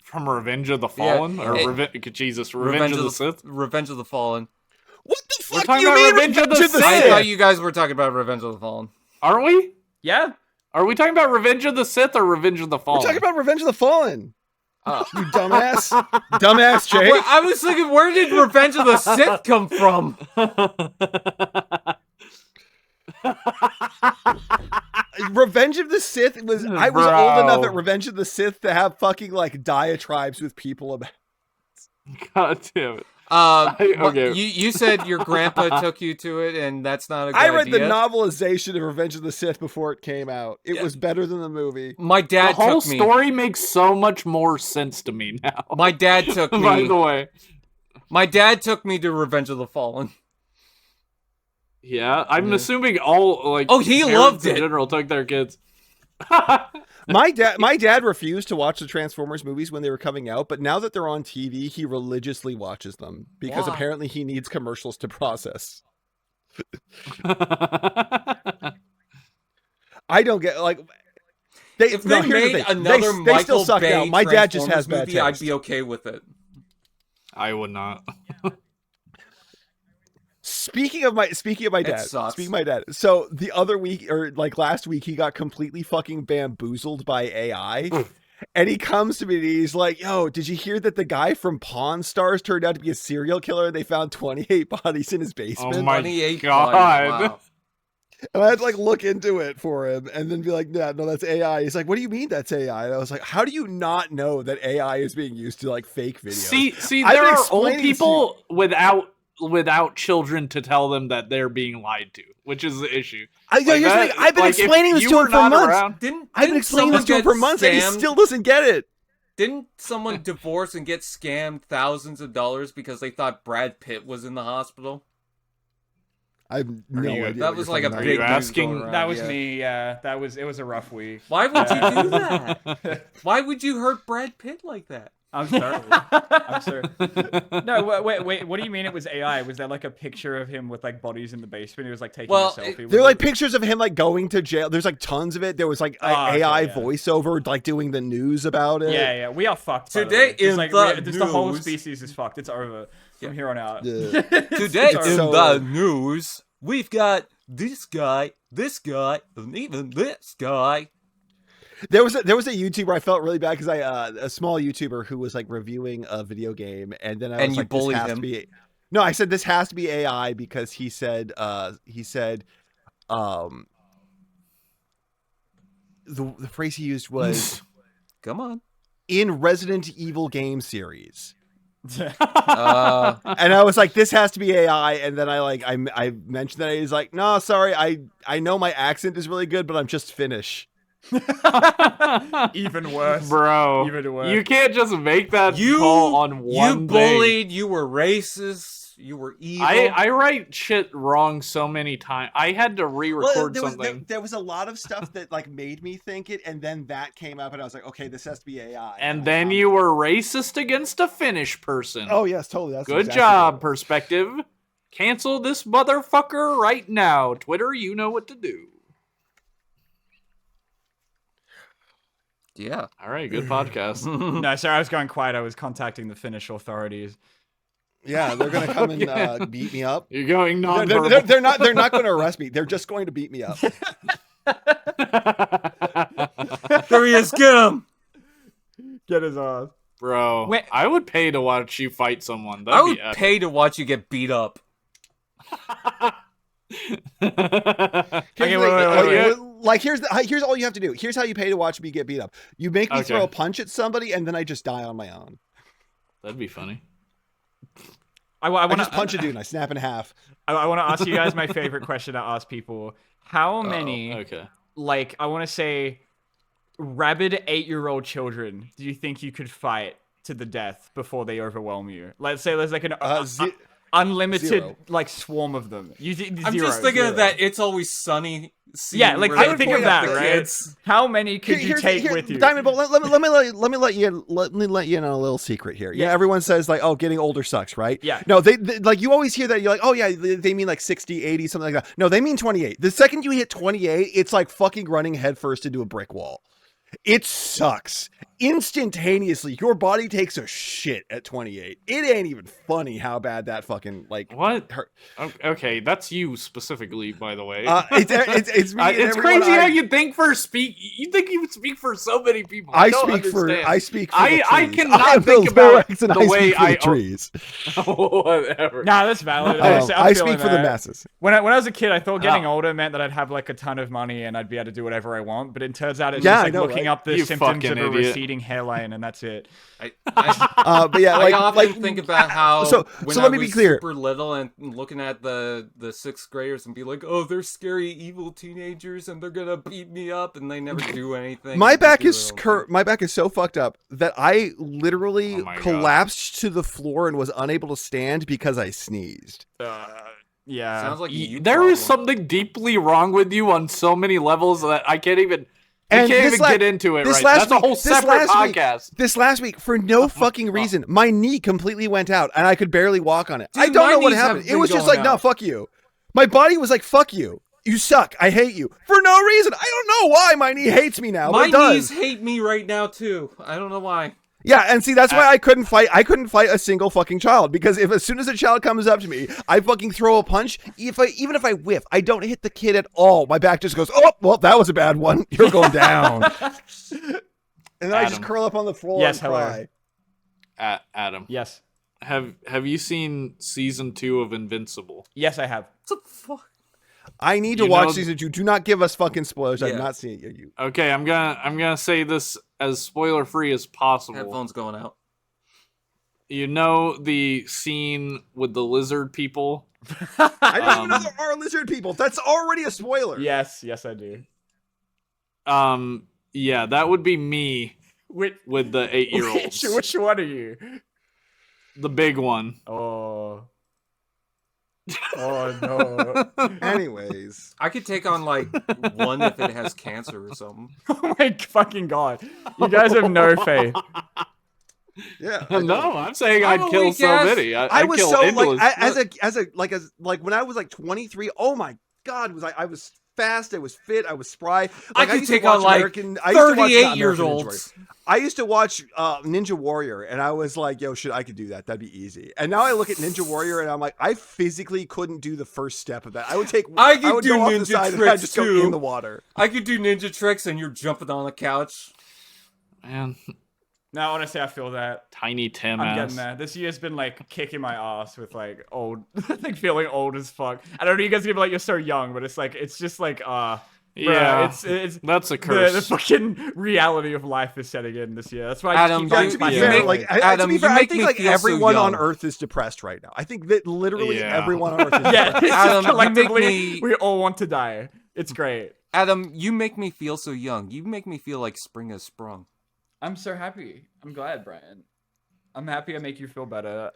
From Revenge of the Fallen? Yeah. Or Jesus, Revenge of the Sith? Revenge of the Fallen. What the We're fuck do talking you about mean? Revenge of the Sith. I Sith? thought you guys were talking about Revenge of the Fallen. Aren't we? Yeah. Are we talking about Revenge of the Sith or Revenge of the Fallen? We're talking about Revenge of the Fallen. Oh. You dumbass, dumbass Jake. Well, I was thinking, where did Revenge of the Sith come from? Revenge of the Sith was. I was Bro. old enough at Revenge of the Sith to have fucking like diatribes with people about. God damn it. Okay. You said your grandpa took you to it, and that's not a good I read the idea. novelization of Revenge of the Sith before it came out. It was better than the movie. My The dad whole took me. story makes so much more sense to me now. My dad took By me. the way. My dad took me to Revenge of the Fallen. Yeah, I'm assuming all like Oh, he parents loved in it. general took their kids. My dad refused to watch the Transformers movies when they were coming out, but now that they're on TV, he religiously watches them because Why? apparently he needs commercials to process. I don't get like If they here's the made thing. another they Michael still suck Bay now. My dad just has Transformers bad movie, I'd taste. be okay with it. I would not. Speaking of my dad, sucks. speaking of my dad. So the other week or like last week, he got completely fucking bamboozled by AI. And he comes to me and he's like, yo, did you hear that the guy from Pawn Stars turned out to be a serial killer? They found 28 bodies in his basement. Oh my 28 God. bodies, wow. And I had to like look into it for him and then be like, no, that's AI. He's like, what do you mean that's AI? And I was like, how do you not know that AI is being used to like fake videos? See, I've there been are old explaining people without children to tell them that they're being lied to, which is the issue. I've been if explaining this you to were him for not months. around- I've been explaining this to him for months and he still doesn't get it. Didn't someone divorce and get scammed thousands of dollars because they thought Brad Pitt was in the hospital? I have no you- idea. That what was you're like a talking big about. you news asking- going around, That was yeah. me. Yeah, it was a rough week. Why would you do that? Why would you hurt Brad Pitt like that? I'm sorry. I'm sorry. No, wait. What do you mean it was AI? Was there like a picture of him with like bodies in the basement? He was like taking Well, a selfie. There are with like it? pictures of him like going to jail. There's like tons of it. There was like okay, AI yeah. voiceover like doing the news about it. Yeah, we are fucked. by the Today way. Just, in like, the just the whole news- species is fucked. It's over from here on out. Yeah. Today It's in so- the news, we've got this guy, and even this guy. There was a YouTuber I felt really bad because a small YouTuber who was like reviewing a video game and then I was And you like, bullied this has him. to be. No, I said this has to be AI because he said the phrase he used was Come on. in Resident Evil game series. Uh, And I was like, this has to be AI. And then I mentioned that he's like, no, sorry, I know my accent is really good, but I'm just Finnish. Even worse, Bro, Even worse. you can't just make that you call on one you thing. bullied. You were racist. You were evil. I write shit wrong so many times. I had to re-record something. There was a lot of stuff that like made me think it, and then that came up, and I was like, okay, this has to be AI. And then you were racist against a Finnish person. Oh yes, totally. That's Good exactly job, what it Perspective. Cancel this motherfucker right now. Twitter, you know what to do. Yeah. All right, good podcast. No, sorry, I was going quiet. I was contacting the Finnish authorities. was. Yeah, they're gonna come and beat me up. You're going They're, non-verbal. they're not. They're not going to arrest me. They're just going to beat me up. There he is. Get him. Get his ass. Bro, Wait. I would pay to watch you fight someone. I That'd would be epic. pay to watch you get beat up. Here's Okay, the wait. thing, like here's all you have to do. Here's how you pay to watch me get beat up. You make me Okay. throw a punch at somebody, and then I just die on my own. That'd be funny. I I want just to punch a dude and I snap in half. I want to ask you guys my favorite question to ask people. How many, Okay. like, I want to say, rabid 8-year-old children do you think you could fight to the death before they overwhelm you? Let's say there's like an unlimited zero. like swarm of them. I'm just thinking of that It's Always Sunny scene. Yeah, like, where I they would think of point out that, the right? kids. How many could you take with you? Diamondbolt, let me let you in on a little secret here. Yeah, everyone says like, oh, getting older sucks, right? Yeah. No, they like you always hear that. You're like, oh yeah, they mean like 60, 80, something like that. No, they mean 28. The second you hit 28, it's like fucking running headfirst into a brick wall. It sucks. Instantaneously, your body takes a shit at 28. It ain't even funny how bad that fucking like What? hurt. Okay, that's you specifically, by the way. It's me. and It's everyone crazy how you think you think you speak for so many people. I don't speak for understand. I speak for I the trees. cannot I am think the about Thorax and the I way speak for I the trees. Whatever. Nah, that's valid. I I'm speak feeling for the that. masses. When I was a kid, I thought getting Oh. older meant that I'd have like a ton of money and I'd be able to do whatever I want. But it turns out it's Yeah, just I like know, looking right? up the You symptoms fucking of a idiot. receding hairline, and that's it. But yeah, I like often think about how so when let I me be was clear. super little and looking at the sixth graders and be like, oh, they're scary evil teenagers and they're gonna beat me up, and they never do anything. My They back do is their own thing. my back is so fucked up that I literally Oh my God. collapsed to the floor and was unable to stand because I sneezed. Yeah. Sounds like a you There is problem. something deeply wrong with you on so many levels that I can't even. And We can't this even la- get into it, this right? last That's a week- whole this separate last week- podcast. This last week, for no fucking reason, my knee completely went out and I could barely walk on it. I Dude, don't my know what knees have happened. It been was just going like, no, out. fuck you. My body was like, fuck you. You suck. I hate you. For no reason. I don't know why my knee hates me now, but My it does. knees hate me right now too. I don't know why. Yeah, and see, that's why I couldn't fight a single fucking child, because as soon as a child comes up to me, I fucking throw a punch. Even if I whiff, I don't hit the kid at all. My back just goes, oh, well, that was a bad one. You're going down. And then I just Adam. curl up on the floor Yes, and hello. cry. Adam, Yes. have you seen season 2 of Invincible? Yes, I have. What the fuck? I need to You watch know- season 2. Do not give us fucking spoilers. I've Yeah. not seen it yet. You. Okay, I'm gonna say this as spoiler free as possible. Headphones going out. You know the scene with the lizard people? I don't even know there are lizard people. That's already a spoiler. Yes, I do. Yeah, that would be me Which, with the 8-year-olds. which one are you? The big one. Oh. Oh no. Anyways. I could take on like one if it has cancer or something. Oh my fucking god. You guys have no faith. Yeah. No, I'm saying I'm I'd a kill weak so ass- many. I was kill so endless. like as when I was like 23. Oh my god, I was fast. I was fit. I was spry. I could used to take on watch like American, I used to watch, not 38 years American Ninja olds. Warrior. I used to watch Ninja Warrior, and I was like, "Yo, shit, I could do that. That'd be easy." And now I look at Ninja Warrior, and I'm like, I physically couldn't do the first step of that. I would take. I could would do go off the ninja side and I'd tricks, just go too. in the water. I could do ninja tricks and you're jumping on the couch. Man, No, honestly, I feel that. Tiny Tim I'm ass. getting there. This year's been like kicking my ass with like old, like feeling old as fuck. I don't know, you guys are gonna be like, you're so young, but it's like, it's just like, Yeah, it's that's a curse. the fucking reality of life is setting in this year. That's why I Adam, keep Yeah, going to back be to fair, it. like Adam, to be you fair, I make think me like feel so everyone on young. Earth is depressed right now. I think that literally Yeah. everyone on Earth is Yeah, depressed. it's Adam, just you collectively, make me- we all want to die. It's great. Adam, you make me feel so young. You make me feel like spring has sprung. I'm so happy. I'm glad, Brian. I'm happy I make you feel better.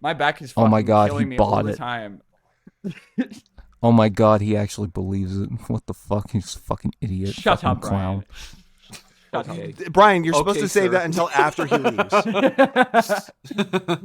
My back is Oh fucking my God, killing he me all bought the it. time. Oh my god, he actually believes it. What the fuck? He's a fucking idiot. Shut fucking up, Brian. Shut Okay. Brian, you're supposed Okay, to say sir. that until after he leaves. up.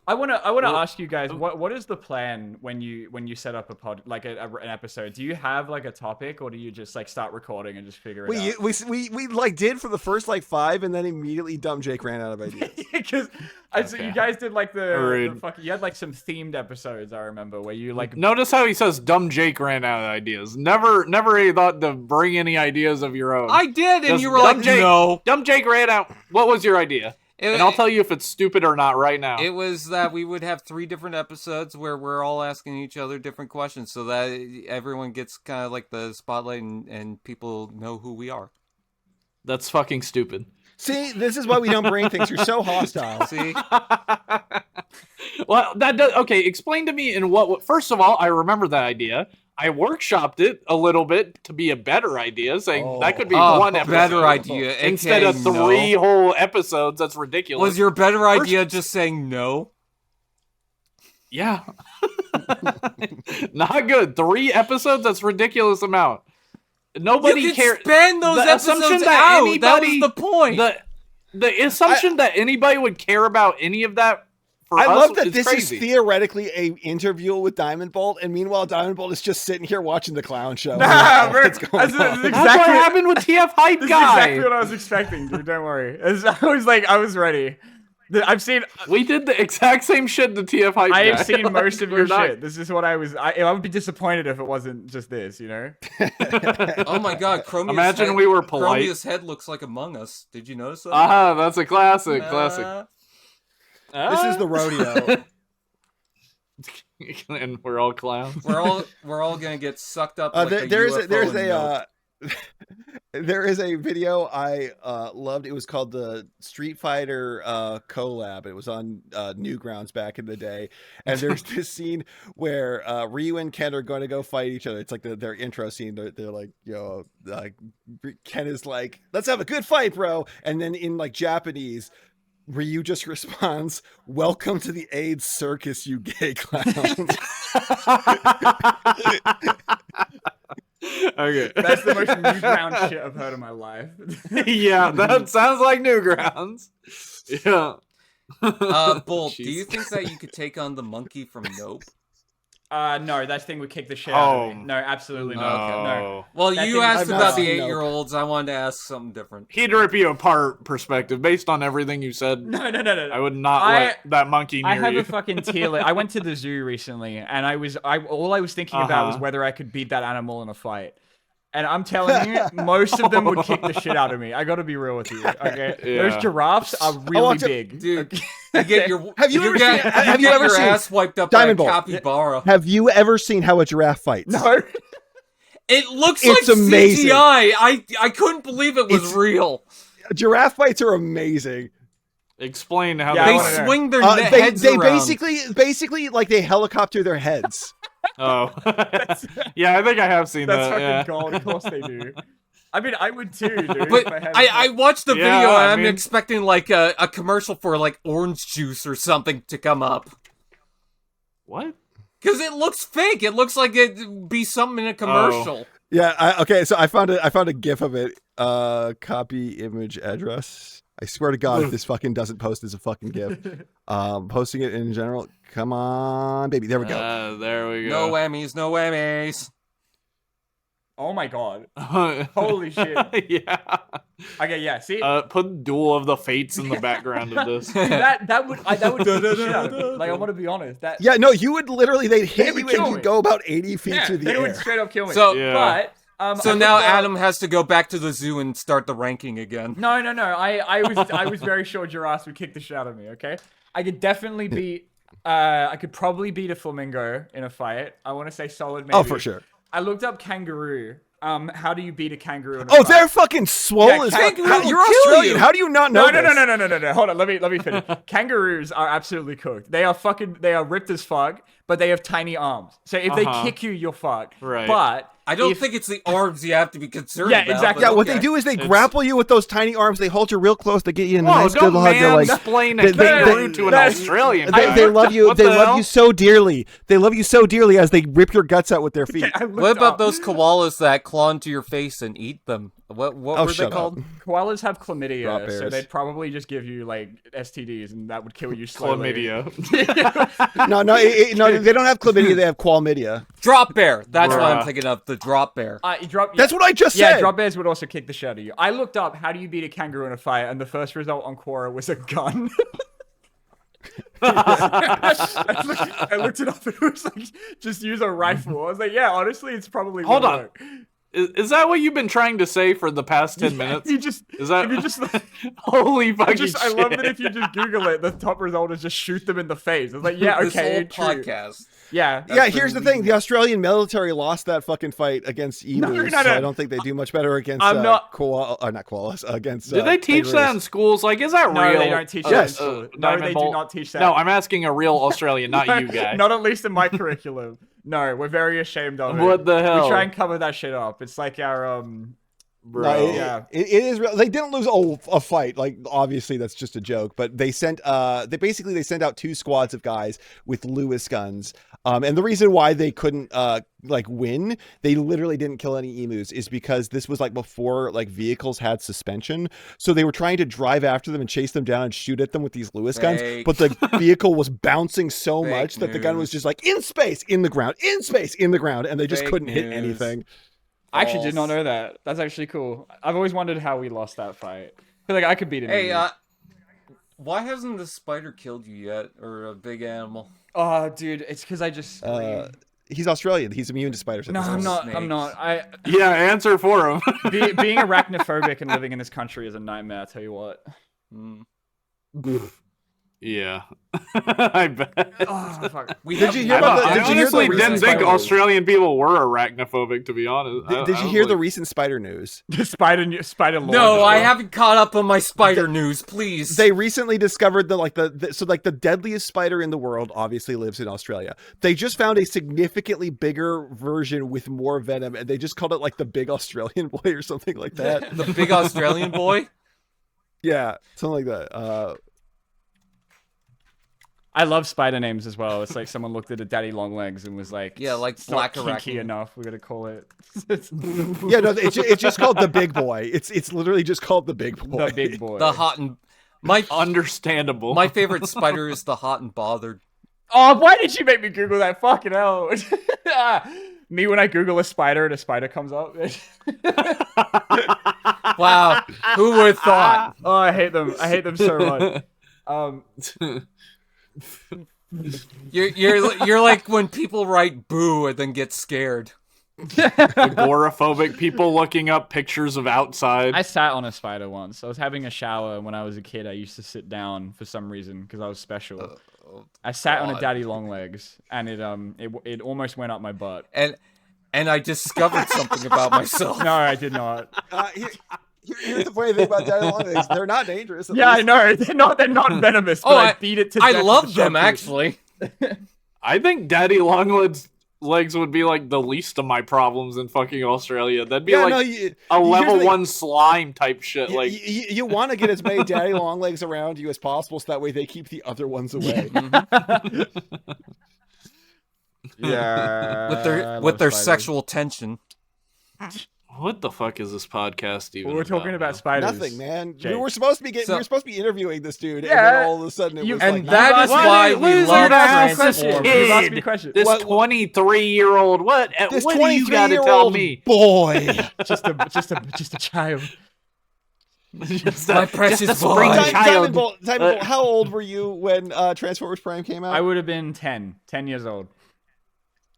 I wanna ask you guys what is the plan when you set up a pod like an episode? Do you have like a topic or do you just like start recording and just figure it out? We like did for the first like 5, and then immediately dumb Jake ran out of ideas. Because so you guys did like the Rude. fucking, you had like some themed episodes I remember where you like Notice how he says dumb Jake ran out of ideas. Never really thought to bring any ideas of your own. I did, and Just you were dumb like, Jake, no. Dumb Jake ran out. What was your idea? And I'll tell you if it's stupid or not right now. It was that we would have 3 different episodes where we're all asking each other different questions so that everyone gets kind of like the spotlight and people know who we are. That's fucking stupid. See, this is why we don't bring things. You're so hostile. See? Well, that does okay. Explain to me in what. First of all, I remember that idea. I workshopped it a little bit to be a better idea, saying that could be one episode better idea. instead of aka 3 no. whole episodes. That's ridiculous. Was your better idea just saying no? Yeah. Not good. 3 episodes. That's ridiculous amount. Nobody You cares. could spend those The assumption episodes that out. That anybody- was the point. The assumption that anybody would care about any of that for I us love that is this crazy. is theoretically a interview with Diamondbolt, and meanwhile Diamondbolt is just sitting here watching the clown show. Nah, bro. What's going That's on? That's what happened with TF Hype This is Guy. exactly what I was expecting, dude. Don't worry. I was ready. I've seen. We did the exact same shit to TF Hype I Guy. have seen most of We're your not- shit. This is what I was. I would be disappointed if it wasn't just this, you know? Oh my god, Chromius' Imagine head, we were polite. Chromius' head looks like Among Us. Did you notice that? Ah, that's a classic. Classic. This is the rodeo. And we're all clowns. We're all gonna get sucked up. Like There's UFO there's in milk. there is a video I loved. It was called the Street Fighter collab. It was on Newgrounds back in the day, and there's this scene where Ryu and Ken are going to go fight each other. It's like their intro scene. They're like, yo, Ken is like, let's have a good fight, bro. And then in like Japanese, Ryu just responds, "Welcome to the AIDS circus, you gay clowns." Okay. That's the most Newground shit I've heard in my life. Yeah, that sounds like Newgrounds. Yeah. Bolt, do you Jeez. think that you could take on the monkey from Nope? No, that thing would kick the shit out of me. Oh. No, absolutely No. not. No. Well, That you thing- asked I've not about the seen Nope. 8-year-olds. I wanted to ask something different. He'd rip you apart perspective based on everything you said. No. I would not I- let that monkey near I have you. a fucking tier list. I went to the zoo recently, and all I was thinking about was whether I could beat that animal in a fight. And I'm telling you, most of them would kick the shit out of me. I gotta be real with you, okay? Yeah. Those giraffes are really big. Dude, okay? you get your Have you you ever get, seen- have you you get ever your seen ass wiped up by a Diamondbolt? capybara. Have you ever seen how a giraffe fights? No. It looks It's like amazing. CGI. I couldn't believe it was real. Giraffe fights are amazing. Explain how Yeah, I They they wanna know. swing their They heads they around. basically like they helicopter their heads. Oh, yeah, I think I have seen That's that. fucking Yeah. gold. Of course they do. I mean, I would too, dude. But if I had I watched the Yeah, video and I I'm mean- expecting like a commercial for like orange juice or something to come up. What? Because it looks fake. It looks like it'd be something in a commercial. Yeah. Okay. So I found a GIF of it. Copy image address. I swear to God, if this fucking doesn't post as a fucking GIF, posting it in general. Come on, baby. There we go. There we No go. whammies, no whammies. Oh my god. Holy shit. Yeah. Okay, yeah. See, Put Duel of the Fates in the background of this. that would kick the shit out of me. Like, I want to be honest. That Yeah. No, you would literally they'd hit would you kill and me. you'd go about 80 feet yeah, through the they air. would straight up kill me. So Yeah. But so I now looked up- Adam has to go back to the zoo and start the ranking again. No. I was very sure giraffes would kick the shit out of me. Okay, I could definitely beat. I could probably beat a flamingo in a fight. I want to say solid. Maybe. Oh, for sure. I looked up kangaroo. How do you beat a kangaroo in a Oh, fight? they're fucking swole Yeah, as fuck. kangaroo How- will You're kill Australian. you. How do you not know this? No. Hold on. Let me finish. Kangaroos are absolutely cooked. They are ripped as fuck, but they have tiny arms. So if they kick you, you're fucked. Right. But I don't if- think it's the arms you have to be concerned Yeah, about. exactly. but Yeah, what okay. they do is they grapple you with those tiny arms. They hold you real close. They get you in a Whoa, nice don't good hug. They're like, mansplain they- a they- kangaroo to an they- Australian they, guy. they love you. What They the love hell? you so dearly. They love you so dearly as they rip your guts out with their feet. I looked What about up. those koalas that claw into your face and eat them? What Oh, were they shut called? up. Koalas have Drop chlamydia, so bears. they'd probably just give you like STDs, and that would kill you slowly. Chlamydia. No, no, they don't have chlamydia. They have qualmydia. Drop bear. That's what I'm Bruh. thinking of. The drop bear. That's what I just Yeah, said. drop bears would also kick the shit out of you. I looked up how do you beat a kangaroo in a fight, and the first result on Quora was a gun. I looked it up, and it was like, just use a rifle. I was like, yeah, honestly, it's probably Hold gonna on. work. Is that what you've been trying to say for the past 10 minutes? You just Is that if you just holy fucking I love shit. that if you just Google it, the top result is just shoot them in the face. It's like, yeah, This okay, whole true. podcast. Yeah, Yeah, here's the thing: the Australian military lost that fucking fight against emus, no, so no. I don't think they do much better against I'm not- not koalas against. Did they teach that in kangaroos. schools? Like, is that No, real? they don't teach that. Yes. in school. No, they do Diamondbolt? not teach that. No, I'm asking a real Australian, not you guy. Not at least in my curriculum. No, we're very ashamed of it. What the hell? We try and cover that shit up. It's like our Bro. No, Yeah. it is real. They didn't lose a fight. Like, obviously that's just a joke, but they sent they sent out 2 squads of guys with Lewis guns. And the reason why they couldn't win, they literally didn't kill any emus, is because this was like before like vehicles had suspension. So they were trying to drive after them and chase them down and shoot at them with these Lewis guns, Fake. but the vehicle was bouncing so Fake much that the gun was news. just like in space, in the ground, in space, in the ground, and they just Fake couldn't hit news. anything. I actually did not False. know that. That's actually cool. I've always wondered how we lost that fight. I feel like I could beat an Hey, emu. why hasn't the spider killed you yet, or a big animal? Oh, dude, it's because I just. He's Australian. He's immune to spiders. no, I'm not. snakes. I'm not. Yeah, answer for him. Being arachnophobic and living in this country is a nightmare. I tell you what. Hmm. Yeah. I bet. Oh fuck. Did you hear about the- I did you hear the honestly recent didn't think spider- Australian people were arachnophobic, to be honest. Did you hear the recent spider news? Spider Lord. No, I haven't caught up on my spider news. Please. They recently discovered the deadliest spider in the world obviously lives in Australia. They just found a significantly bigger version with more venom, and they just called it like the big Australian boy or something like that. the big Australian boy. Yeah, something like that. I love spider names as well. It's like someone looked at a daddy long legs and was like, Yeah, like it's black not kinky arachnid. enough. We're gonna call it Yeah, no, it's just called the big boy. It's literally just called the big boy. the big boy. The hot and my Understandable. my favorite spider is the hot and bothered. Oh, why did you make me Google that? Fucking hell. Me when I Google a spider and a spider comes up. Wow, who would have thought? Oh, I hate them. I hate them so much. You're like when people write boo and then get scared. Agoraphobic people looking up pictures of outside. I sat on a spider once. I was having a shower, and when I was a kid, I used to sit down for some reason because I was special. I sat on a daddy long legs, and it almost went up my butt. And I discovered something about myself. No, I did not. Here's the funny thing about daddy long legs. They're not dangerous. Yeah, I know. They're not venomous, but I beat it to death. I with love the them, shotgun. actually. I think daddy legs would be like the least of my problems in fucking Australia. That'd be a level 1 slime type shit. Like you want to get as many daddy long legs around you as possible, so that way they keep the other ones away. Yeah, with their sexual tension. what the fuck is this podcast even? We're talking about spiders. Nothing, man. Jake. We were supposed to be interviewing this dude, and Yeah. then all of a sudden it was and like, that is why we love Transformers. You asked me questions. This What- 23-year-old. What this do you got to tell 23-year-old me? boy. just a child. Just My precious just a boy. spring child. Diamondbolt, how old were you when Transformers Prime came out? I would have been 10 years old.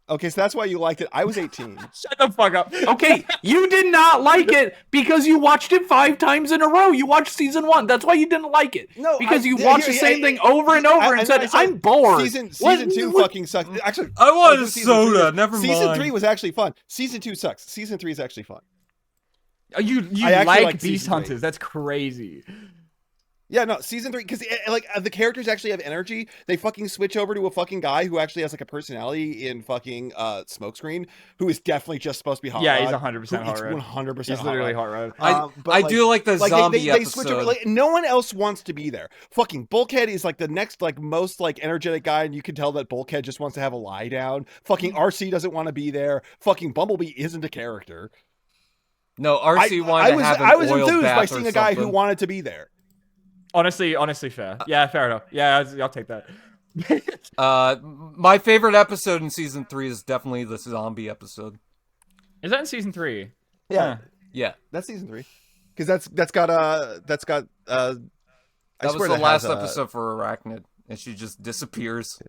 Okay, so that's why you liked it. I was 18. Shut the fuck up. Okay, you did not like it because you watched it 5 times in a row. You watched season 1. That's why you didn't like it. No, because you watched the same thing over and over and said, "I'm bored." Season What- 2 what- fucking sucked. Actually, I wanted I'll a do season three. soda. Never mind. Season 3 was actually fun. Season 2 sucks. Season 3 is actually fun. You I actually like like Beast season Hunters? That's crazy. Yeah, no, season 3, because the characters actually have energy. They fucking switch over to a fucking guy who actually has like a personality in fucking Smokescreen, who is definitely just supposed to be hot. Yeah, Rod, he's 100% who hot is rod. 100% He's hot literally rod. hot rod. But, I do like the zombie they switch over. episode. Like, no one else wants to be there. Fucking Bulkhead is like the next like most like energetic guy, and you can tell that Bulkhead just wants to have a lie down. Fucking RC doesn't want to be there. Fucking Bumblebee isn't a character. No, RC wanted to have an I was oil enthused bath by or seeing a guy who something. wanted to be there. Honestly, fair. Yeah, fair enough. Yeah, I'll take that. My favorite episode in season 3 is definitely the zombie episode. Is that in season 3? Yeah, Yeah, that's season 3. Because that's got I that was swear the that last has, episode for Arachnid, and she just disappears.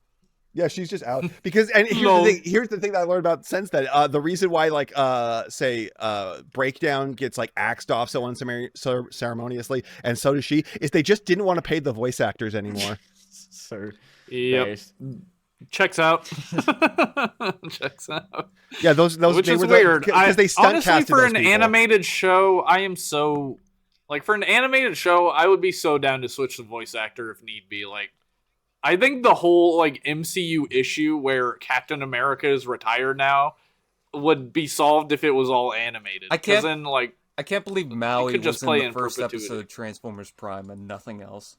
Yeah, she's just out. Because here's No. here's the thing that I learned about since then. The reason why Breakdown gets like axed off so unceremoniously, and so does she, is they just didn't want to pay the voice actors anymore. So, Yep. based. Checks out. Checks out. Yeah, those Which they is were weird. because they stunt Honestly, casted for those an people. animated show, I am so like for an animated show, I would be so down to switch the voice actor if need be. Like, I think the whole like MCU issue where Captain America is retired now would be solved if it was all animated. I can't- 'Cause then like I can't believe Maui could just was in play the in first perpetuity. episode of Transformers Prime and nothing else.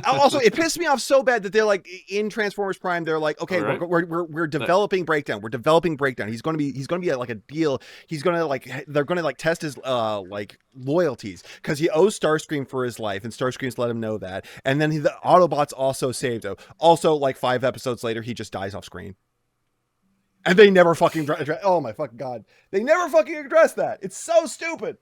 Also, it pissed me off so bad that they're like in Transformers Prime. They're like, okay, All right. we're developing Breakdown. We're developing Breakdown. He's gonna be like a deal. He's gonna they're gonna like test his like loyalties because he owes Starscream for his life, and Starscream's let him know that. And then the Autobots also saved him. Also, like 5 episodes later, he just dies off screen. And they never fucking oh my fucking god, they never fucking address that. It's so stupid.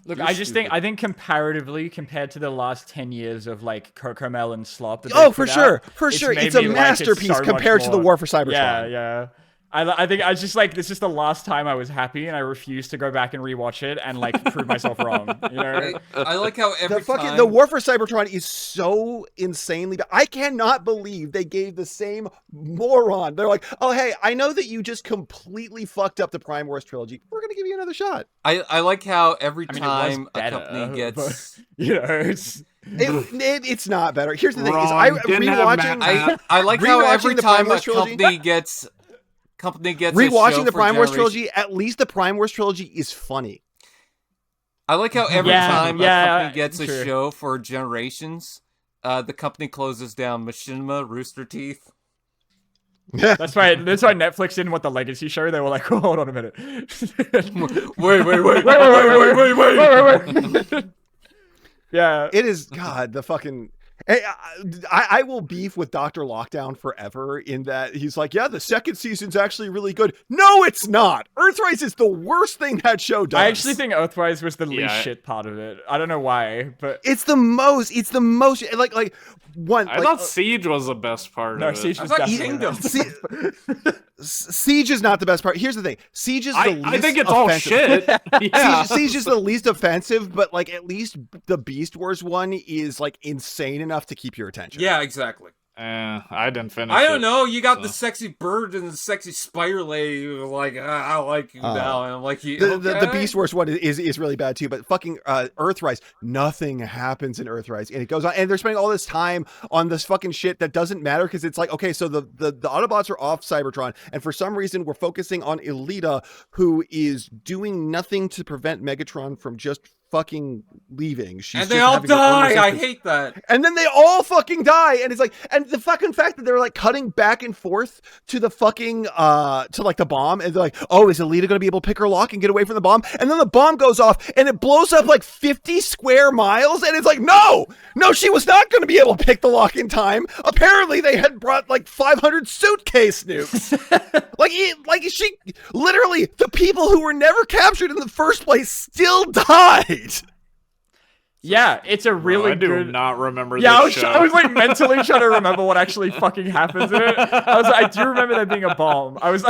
Look, You're I just stupid. think comparatively, compared to the last 10 years of like Cocomel and Slop. That Oh, they've for put sure, out, for sure, made it's a me like it masterpiece so much compared to the more. War for Cybertron. Yeah. I think I was just like, this is the last time I was happy, and I refuse to go back and rewatch it and like prove myself wrong. You know? I like how every time The War for Cybertron is so insanely bad. I cannot believe they gave the same moron. They're like, oh hey, I know that you just completely fucked up the Prime Wars trilogy. We're gonna give you another shot. I like how every I mean, it was time a better, company gets but, you know, it's It's not better. Here's the thing: is Wrong. I Didn't have rewatching I like how Rewatching every the time Prime a Wars trilogy- company gets a show rewatching the for Prime Wars generations- trilogy. At least the Prime Wars trilogy is funny. I like how every Yeah, time yeah, a company gets a true. show for generations, the company closes down Machinima, Rooster Teeth. that's why Netflix didn't want the Legacy show. They were like, oh, hold on a minute. Wait. wait. Yeah. It is God. The fucking Hey, I will beef with Dr. Lockdown forever in that he's like, yeah, the second season's actually really good. No, it's not. Earthrise is the worst thing that show does. I actually think Earthrise was the least Yeah. shit part of it. I don't know why, but it's the most like one. I like, thought Siege was the best part no, of it. Siege I was thought definitely Kingdom. Siege is not the best part. Here's the thing. Siege is the least I think it's all offensive. shit. Yeah. Siege is the least offensive, but like at least the Beast Wars one is like insane enough to keep your attention. Yeah, exactly. I didn't finish I don't it, know. You got so. the sexy bird and the sexy spider lady. Like, I like you now, and I'm like, The okay. Beast Wars one is really bad too, but fucking Earthrise, nothing happens in Earthrise, and it goes on, and they're spending all this time on this fucking shit that doesn't matter because it's like, okay, so the Autobots are off Cybertron, and for some reason we're focusing on Elita, who is doing nothing to prevent Megatron from just fucking leaving. She's And they just all having her own die. I resistance. hate that. And then they all fucking die, and it's like, and the fucking fact that they're like cutting back and forth to the fucking to like the bomb, and they're like, oh, is Alita gonna be able to pick her lock and get away from the bomb? And then the bomb goes off and it blows up like 50 square miles, and it's like, no, she was not gonna be able to pick the lock in time. Apparently they had brought like 500 suitcase nukes. like she literally, the people who were never captured in the first place still died. yeah, it's a really I do good. not remember Yeah, this show. I was like mentally trying to remember what actually fucking happens in it. I was like, I do remember there being a bomb. I was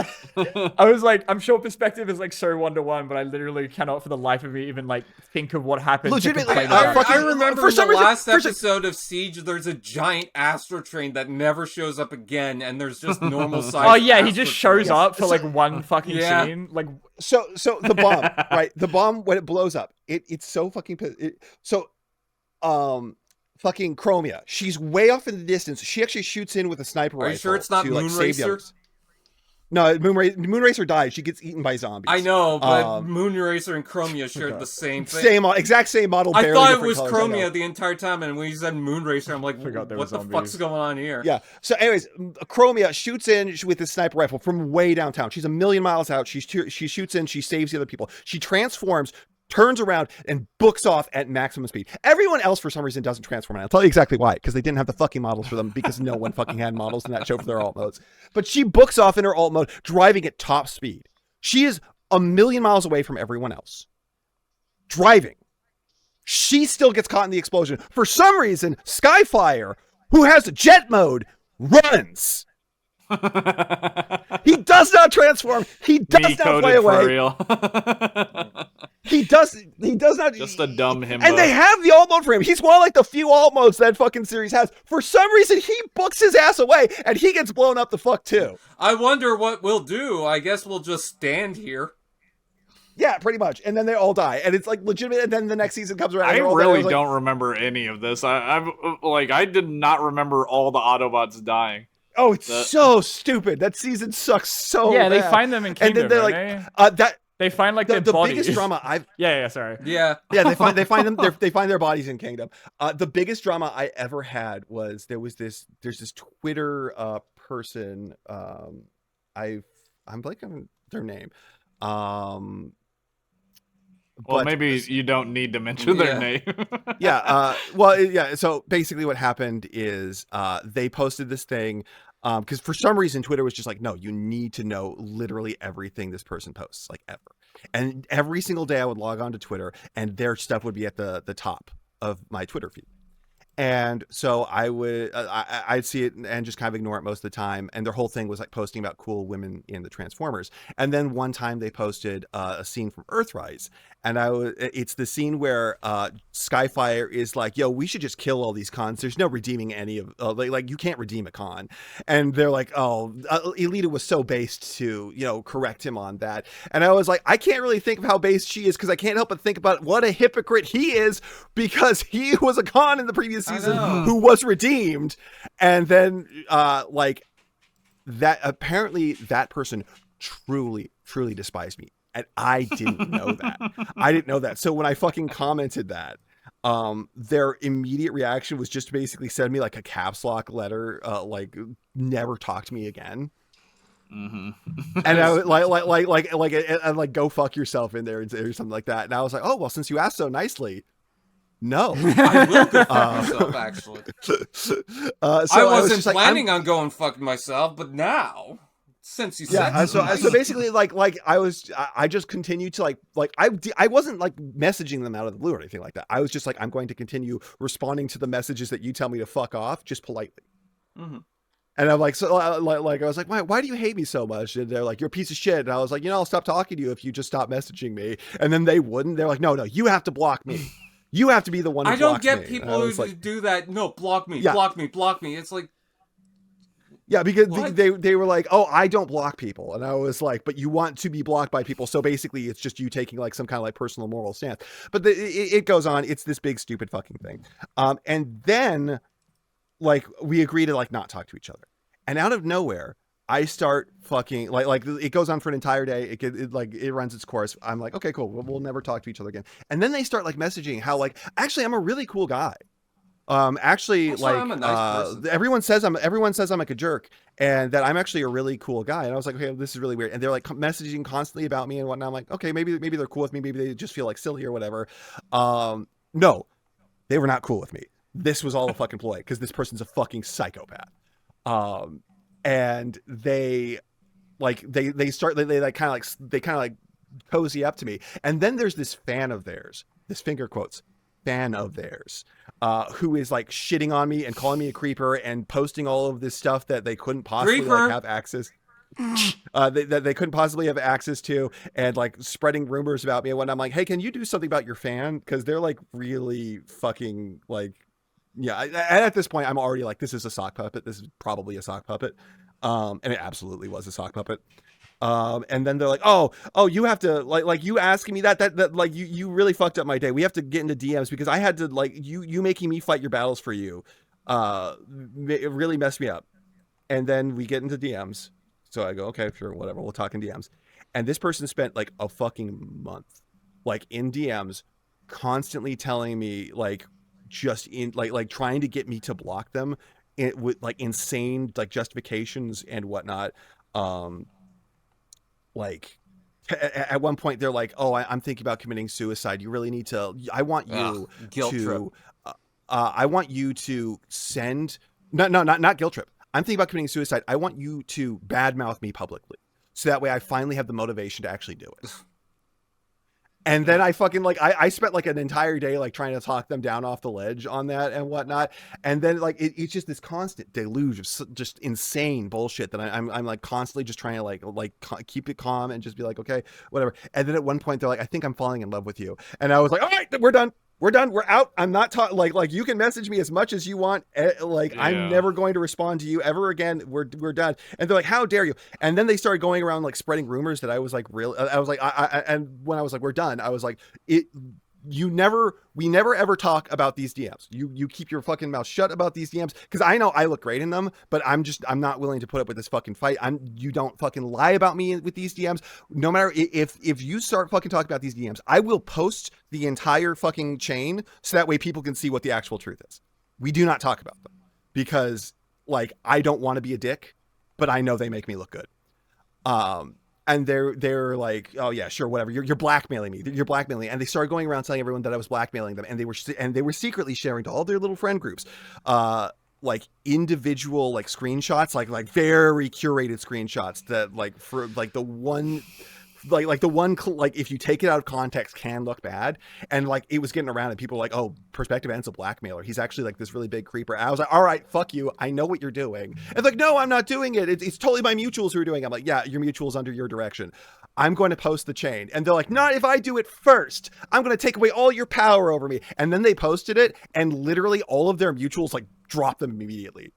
like, I'm sure perspective is like so 1-to-1, but I literally cannot for the life of me even like think of what happened. Legitimately, to complain about it. I remember for in the some reason- last for some- episode of Siege, there's a giant Astro train that never shows up again, and there's just normal size. Oh yeah, he just shows Astro up for like one fucking Yeah. scene. Like So the bomb, right? The bomb when it blows up, it's so fucking fucking Chromia. She's way off in the distance. She actually shoots in with a sniper rifle. Are you sure it's not to, like, save the Moonracer? others. No, Moonracer dies. She gets eaten by zombies. I know, but Um, Moonracer and Chromia shared the same thing. exact same model. I barely thought it different was colors, I know. Chromia the entire time, and when you said Moonracer, I'm like, Forgot there what were the zombies. fuck's going on here? Yeah. So, anyways, Chromia shoots in with a sniper rifle from way downtown. She's a million miles out. She shoots in. She saves the other people. She transforms, turns around, and books off at maximum speed. Everyone else, for some reason, doesn't transform. And I'll tell you exactly why. Because they didn't have the fucking models for them. Because no one fucking had models in that show for their alt modes. But she books off in her alt mode, driving at top speed. She is a million miles away from everyone else. Driving. She still gets caught in the explosion. For some reason, Skyfire, who has jet mode, runs. He does not transform. He does not fly for away. real. He does not. Just a dumb himbo. And they have the alt mode for him. He's one of like the few alt modes that fucking series has. For some reason, he books his ass away, and he gets blown up the fuck too. I wonder what we'll do. I guess we'll just stand here. Yeah, pretty much. And then they all die, and it's like legitimate. And then the next season comes around. I and they're all dead. really was like, don't remember any of this. I did not remember all the Autobots dying. oh, it's so stupid. That season sucks so. yeah, they bad. find them in And Kingdom. then they're like, that. they find like The their bodies. biggest drama I've Yeah, sorry. Yeah. yeah they find them they find their bodies in Kingdom. The biggest drama I ever had was there's this Twitter person, I'm blanking on their name, Well, but- maybe you don't need to mention their Yeah. name. yeah. So basically what happened is they posted this thing because for some reason Twitter was just like, no, you need to know literally everything this person posts, like ever. And every single day I would log on to Twitter and their stuff would be at the top of my Twitter feed. And so I'd see it and just kind of ignore it most of the time. And their whole thing was like posting about cool women in the Transformers. And then one time they posted a scene from Earthrise. And it's the scene where Skyfire is like, yo, we should just kill all these cons. There's no redeeming any of, like you can't redeem a con. And they're like, oh, Elita was so based to, correct him on that. And I was like, I can't really think of how based she is because I can't help but think about what a hypocrite he is because he was a con in the previous season who was redeemed. And then that apparently that person truly despised me. And I didn't know that. So when I fucking commented that, their immediate reaction was just to basically send me like a caps lock letter, like never talk to me again. Mm-hmm. And I was like go fuck yourself in there or something like that. And I was like, oh well, since you asked so nicely, No. I will go fuck myself, actually. So I was wasn't just like, planning on going fucking myself, but now, since you said yeah. So basically, like I just continued to I wasn't like messaging them out of the blue or anything like that. I was just like, I'm going to continue responding to the messages that you tell me to fuck off, just politely. Mm-hmm. And I'm like, so like I was like, why do you hate me so much? And they're like, you're a piece of shit. And I was like, I'll stop talking to you if you just stop messaging me. And then they wouldn't. They're like, no, you have to block me. You have to be the one who I don't blocks get me. people who do that. No, block me, Yeah. block me, block me. It's like, yeah, because what? they were like, oh, I don't block people. And I was like, but you want to be blocked by people. So basically it's just you taking like some kind of like personal moral stance. But it goes on. It's this big, stupid fucking thing. And then like we agree to like not talk to each other. And out of nowhere, I start fucking like it goes on for an entire day. It runs its course. I'm like, okay, cool. We'll never talk to each other again. And then they start like messaging how like, actually, I'm a really cool guy. Actually, Also, like I'm a nice person. everyone says I'm like a jerk, and that I'm actually a really cool guy. And I was like, okay, this is really weird. And they're like messaging constantly about me and whatnot. I'm like, okay, maybe they're cool with me. Maybe they just feel like silly or whatever. No, they were not cool with me. This was all a fucking ploy because this person's a fucking psychopath. And they like they kind of like cozy up to me. And then there's this fan of theirs, this finger quotes fan of theirs, who is like shitting on me and calling me a creeper and posting all of this stuff that they couldn't possibly like, have access. That they couldn't possibly have access to, and like spreading rumors about me. And when I'm like, hey, can you do something about your fan? Because they're like really fucking like. Yeah, and at this point, I'm already like, this is a sock puppet. This is probably a sock puppet. And it absolutely was a sock puppet. And then they're like, oh, you have to like you asking me that like you really fucked up my day. We have to get into DMs because I had to like you making me fight your battles for you. It really messed me up. And then we get into DMs. So I go, okay, sure, whatever. We'll talk in DMs. And this person spent like a fucking month, like in DMs, constantly telling me like, just in like trying to get me to block them with like insane like justifications and whatnot. Like at one point they're like, oh, I'm thinking about committing suicide. You really need to, I want you guilt trip. I want you to send, not guilt trip. I'm thinking about committing suicide. I want you to badmouth me publicly. So that way I finally have the motivation to actually do it. And then I fucking like I spent like an entire day like trying to talk them down off the ledge on that and whatnot. And then like it's just this constant deluge of just insane bullshit that I'm like constantly just trying to keep it calm and just be like, okay, whatever. And then at one point they're like, I think I'm falling in love with you. And I was like, all right, we're done. We're out. I'm not talking like you can message me as much as you want. I'm never going to respond to you ever again. We're done. And they're like, how dare you? And then they started going around like spreading rumors that I was like real. I was like, and when I was like, we're done. I was like, we never ever talk about these DMs. You keep your fucking mouth shut about these DMs because I know I look great in them, but I'm not willing to put up with this fucking fight. You don't fucking lie about me with these DMs. No matter if you start fucking talking about these DMs, I will post the entire fucking chain so that way people can see what the actual truth is. We do not talk about them because like I don't want to be a dick, but I know they make me look good. And they're like, oh yeah, sure, whatever. You're blackmailing me. You're blackmailing me. And they started going around telling everyone that I was blackmailing them. And they were secretly sharing to all their little friend groups, like individual like screenshots, like very curated screenshots that like for like the one. Like if you take it out of context can look bad. And like it was getting around and people were like, oh, Perspective N's a blackmailer. He's actually like this really big creeper. And I was like, all right, fuck you. I know what you're doing. And like, no, I'm not doing it. It's totally my mutuals who are doing it. I'm like, yeah, your mutuals under your direction. I'm going to post the chain. And they're like, not if I do it first. I'm going to take away all your power over me. And then they posted it and literally all of their mutuals like dropped them immediately.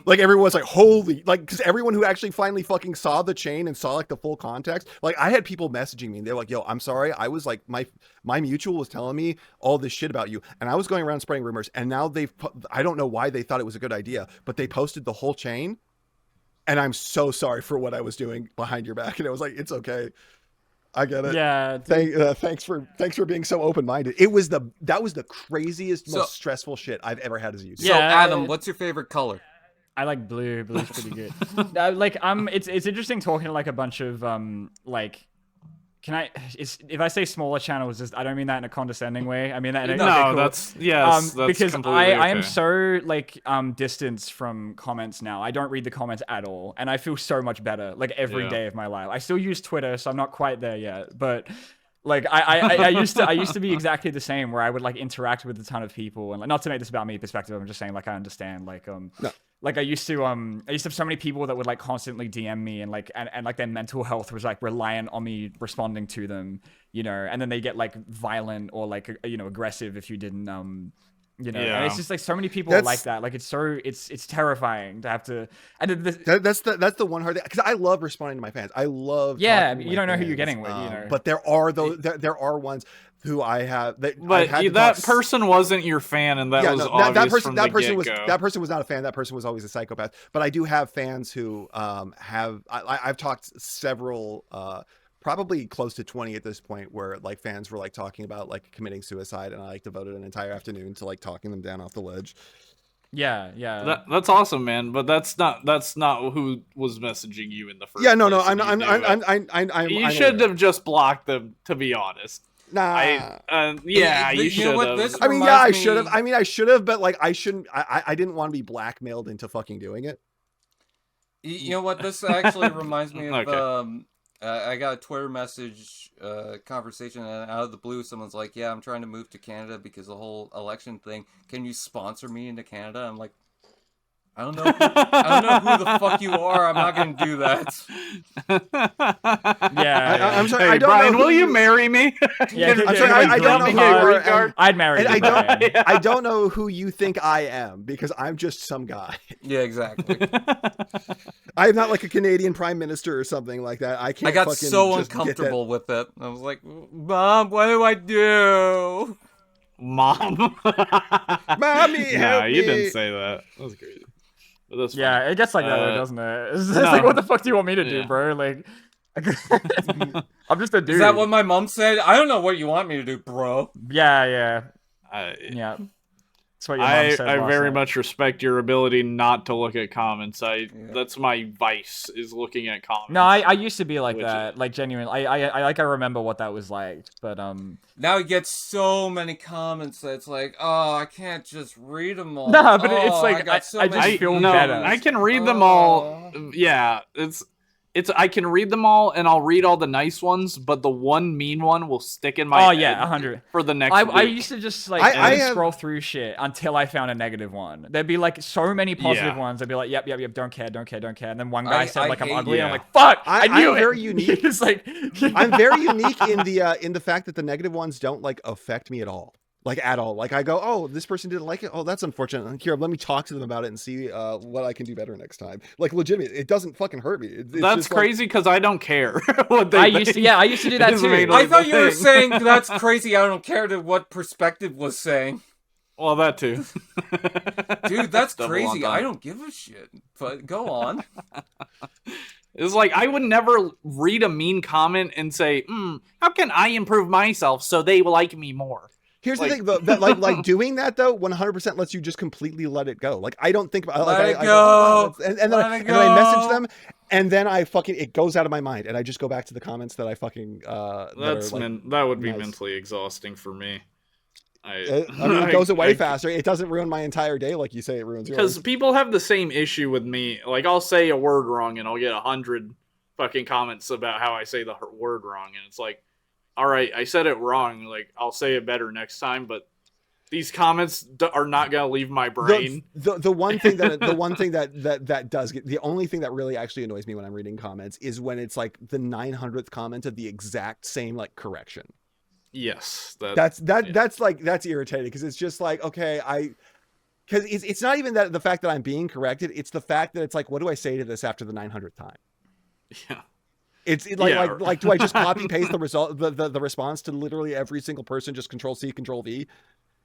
Like everyone's like, holy, like, because everyone who actually finally fucking saw the chain and saw like the full context, like I had people messaging me and they're like, yo, I'm sorry. I was like, my mutual was telling me all this shit about you. And I was going around spreading rumors. And now I don't know why they thought it was a good idea, but they posted the whole chain. And I'm so sorry for what I was doing behind your back. And I was like, it's okay. I get it. Yeah. Thanks for being so open-minded. That was the craziest, most stressful shit I've ever had as a user. So Adam, what's your favorite color? I like blue. Blue's pretty good. It's interesting talking to like a bunch of like if I say smaller channels, I don't mean that in a condescending way. I mean that in a No, cool. that's because completely I am okay. so like distanced from comments now. I don't read the comments at all, and I feel so much better like every day of my life. I still use Twitter, so I'm not quite there yet, but like I used to be exactly the same, where I would like interact with a ton of people, and like, not to make this about me perspective, I'm just saying like I understand like No. like I used to have so many people that would like constantly DM me, and like and like their mental health was like reliant on me responding to them, you know, and then they get like violent or like aggressive if you didn't and it's just like so many people are like that. Like it's terrifying to have to. And that's the one hard thing, because I love responding to my fans. I love you don't know who you're getting with, you know. But there are those there are ones who I have that. But that person wasn't your fan, and that was obvious from the get-go. That person was not a fan. That person was always a psychopath. But I do have fans who I've talked several. Probably close to 20 at this point, where like fans were like talking about like committing suicide, and I like devoted an entire afternoon to like talking them down off the ledge. Yeah. That's awesome, man. But that's not who was messaging you in the first. Yeah, no, place. You should have just blocked them, to be honest. Nah. You should have. I mean, yeah, I should have. I should have, but like I shouldn't. I didn't want to be blackmailed into fucking doing it. You know what? This actually reminds me of. Okay. I got a Twitter message conversation, and out of the blue, someone's like, "Yeah, I'm trying to move to Canada because the whole election thing. Can you sponsor me into Canada?" I'm like, I don't know who the fuck you are. I'm not gonna do that. I'm sorry. Hey, I don't Brian, know will you marry me? Yeah, I'm sorry. I don't know who you are. I'd marry you. I don't know who you think I am, because I'm just some guy. Yeah, exactly. I'm not like a Canadian prime minister or something like that. I can't. I got fucking so just uncomfortable with it. I was like, Mom, what do I do? Mom. Mommy, help me. You didn't say that. That was crazy. But that's fine. Yeah, it gets like that, though, doesn't it? It's like, what the fuck do you want me to do, bro? Like, I'm just a dude. Is that what my mom said? I don't know what you want me to do, bro. Yeah. That's what your mom said. I very much respect your ability not to look at comments. That's my vice, is looking at comments. No, I used to be like that, like genuinely. I remember what that was like, but now he gets so many comments that it's like, oh, I can't just read them all. No, but it's like I just feel better. I can read them all. Yeah, I can read them all, and I'll read all the nice ones, but the one mean one will stick in my head. 100 for the next week. I used to just like scroll through shit until I found a negative one. There'd be like so many positive ones. I'd be like, yep, don't care. And then one guy said like I'm ugly, and I'm like, fuck, I knew it. Very unique. It's like I'm very unique in the fact that the negative ones don't like affect me at all. Like at all. Like I go, oh, this person didn't like it. Oh, that's unfortunate. Here, let me talk to them about it and see what I can do better next time. Like legitimate, it doesn't fucking hurt me. That's crazy, because I don't care what they think. I used to do that too. I thought you were saying that's crazy. I don't care to what perspective was saying. Well, that too. Dude, that's crazy. I don't give a shit. But go on. It's like, I would never read a mean comment and say, how can I improve myself so they will like me more? Here's the thing, though, that like doing that though 100% lets you just completely let it go. Like I don't think about let it go, and then I message them, and then it goes out of my mind, and I just go back to the comments that I fucking that would be mentally exhausting for me. It goes away faster. It doesn't ruin my entire day like you say it ruins yours. Because people have the same issue with me. Like I'll say a word wrong, and I'll get 100 fucking comments about how I say the word wrong, and it's like, all right, I said it wrong. Like, I'll say it better next time, but these comments are not gonna leave my brain. The one thing that does get, the only thing that really actually annoys me when I'm reading comments is when it's like the 900th comment of the exact same like correction. Yes, that's irritating, because it's just like, okay, because it's not even that the fact that I'm being corrected. It's the fact that it's like, what do I say to this after the 900th time? Yeah. It's like, do I just copy paste the result, the response to literally every single person, just Control-C, Control-V?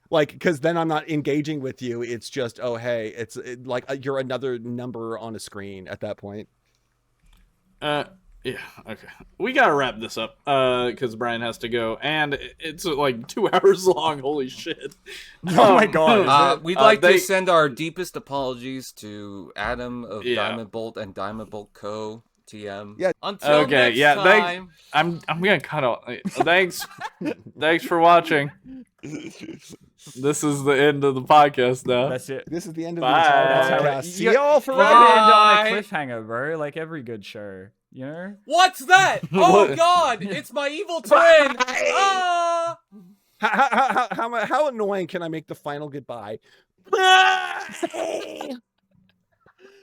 Like, because then I'm not engaging with you. It's just, oh, hey, it's like you're another number on a screen at that point. Yeah, okay. We gotta wrap this up, because Brian has to go, and it's like 2 hours long. Holy shit. Oh my god. We'd like to send our deepest apologies to Adam of Diamondbolt and Diamondbolt Co. TM. Yeah. Until Okay, next yeah, time. I'm gonna cut off. Thanks, thanks for watching. This is the end of the podcast now. That's it. This is the end of Bye. the entire That's how podcast. it- See you- y'all for You gotta end it on Bye. a cliffhanger, bro. Like every good show, you know. What's that? Oh What? God! It's my evil twin. Ah! How annoying can I make the final goodbye?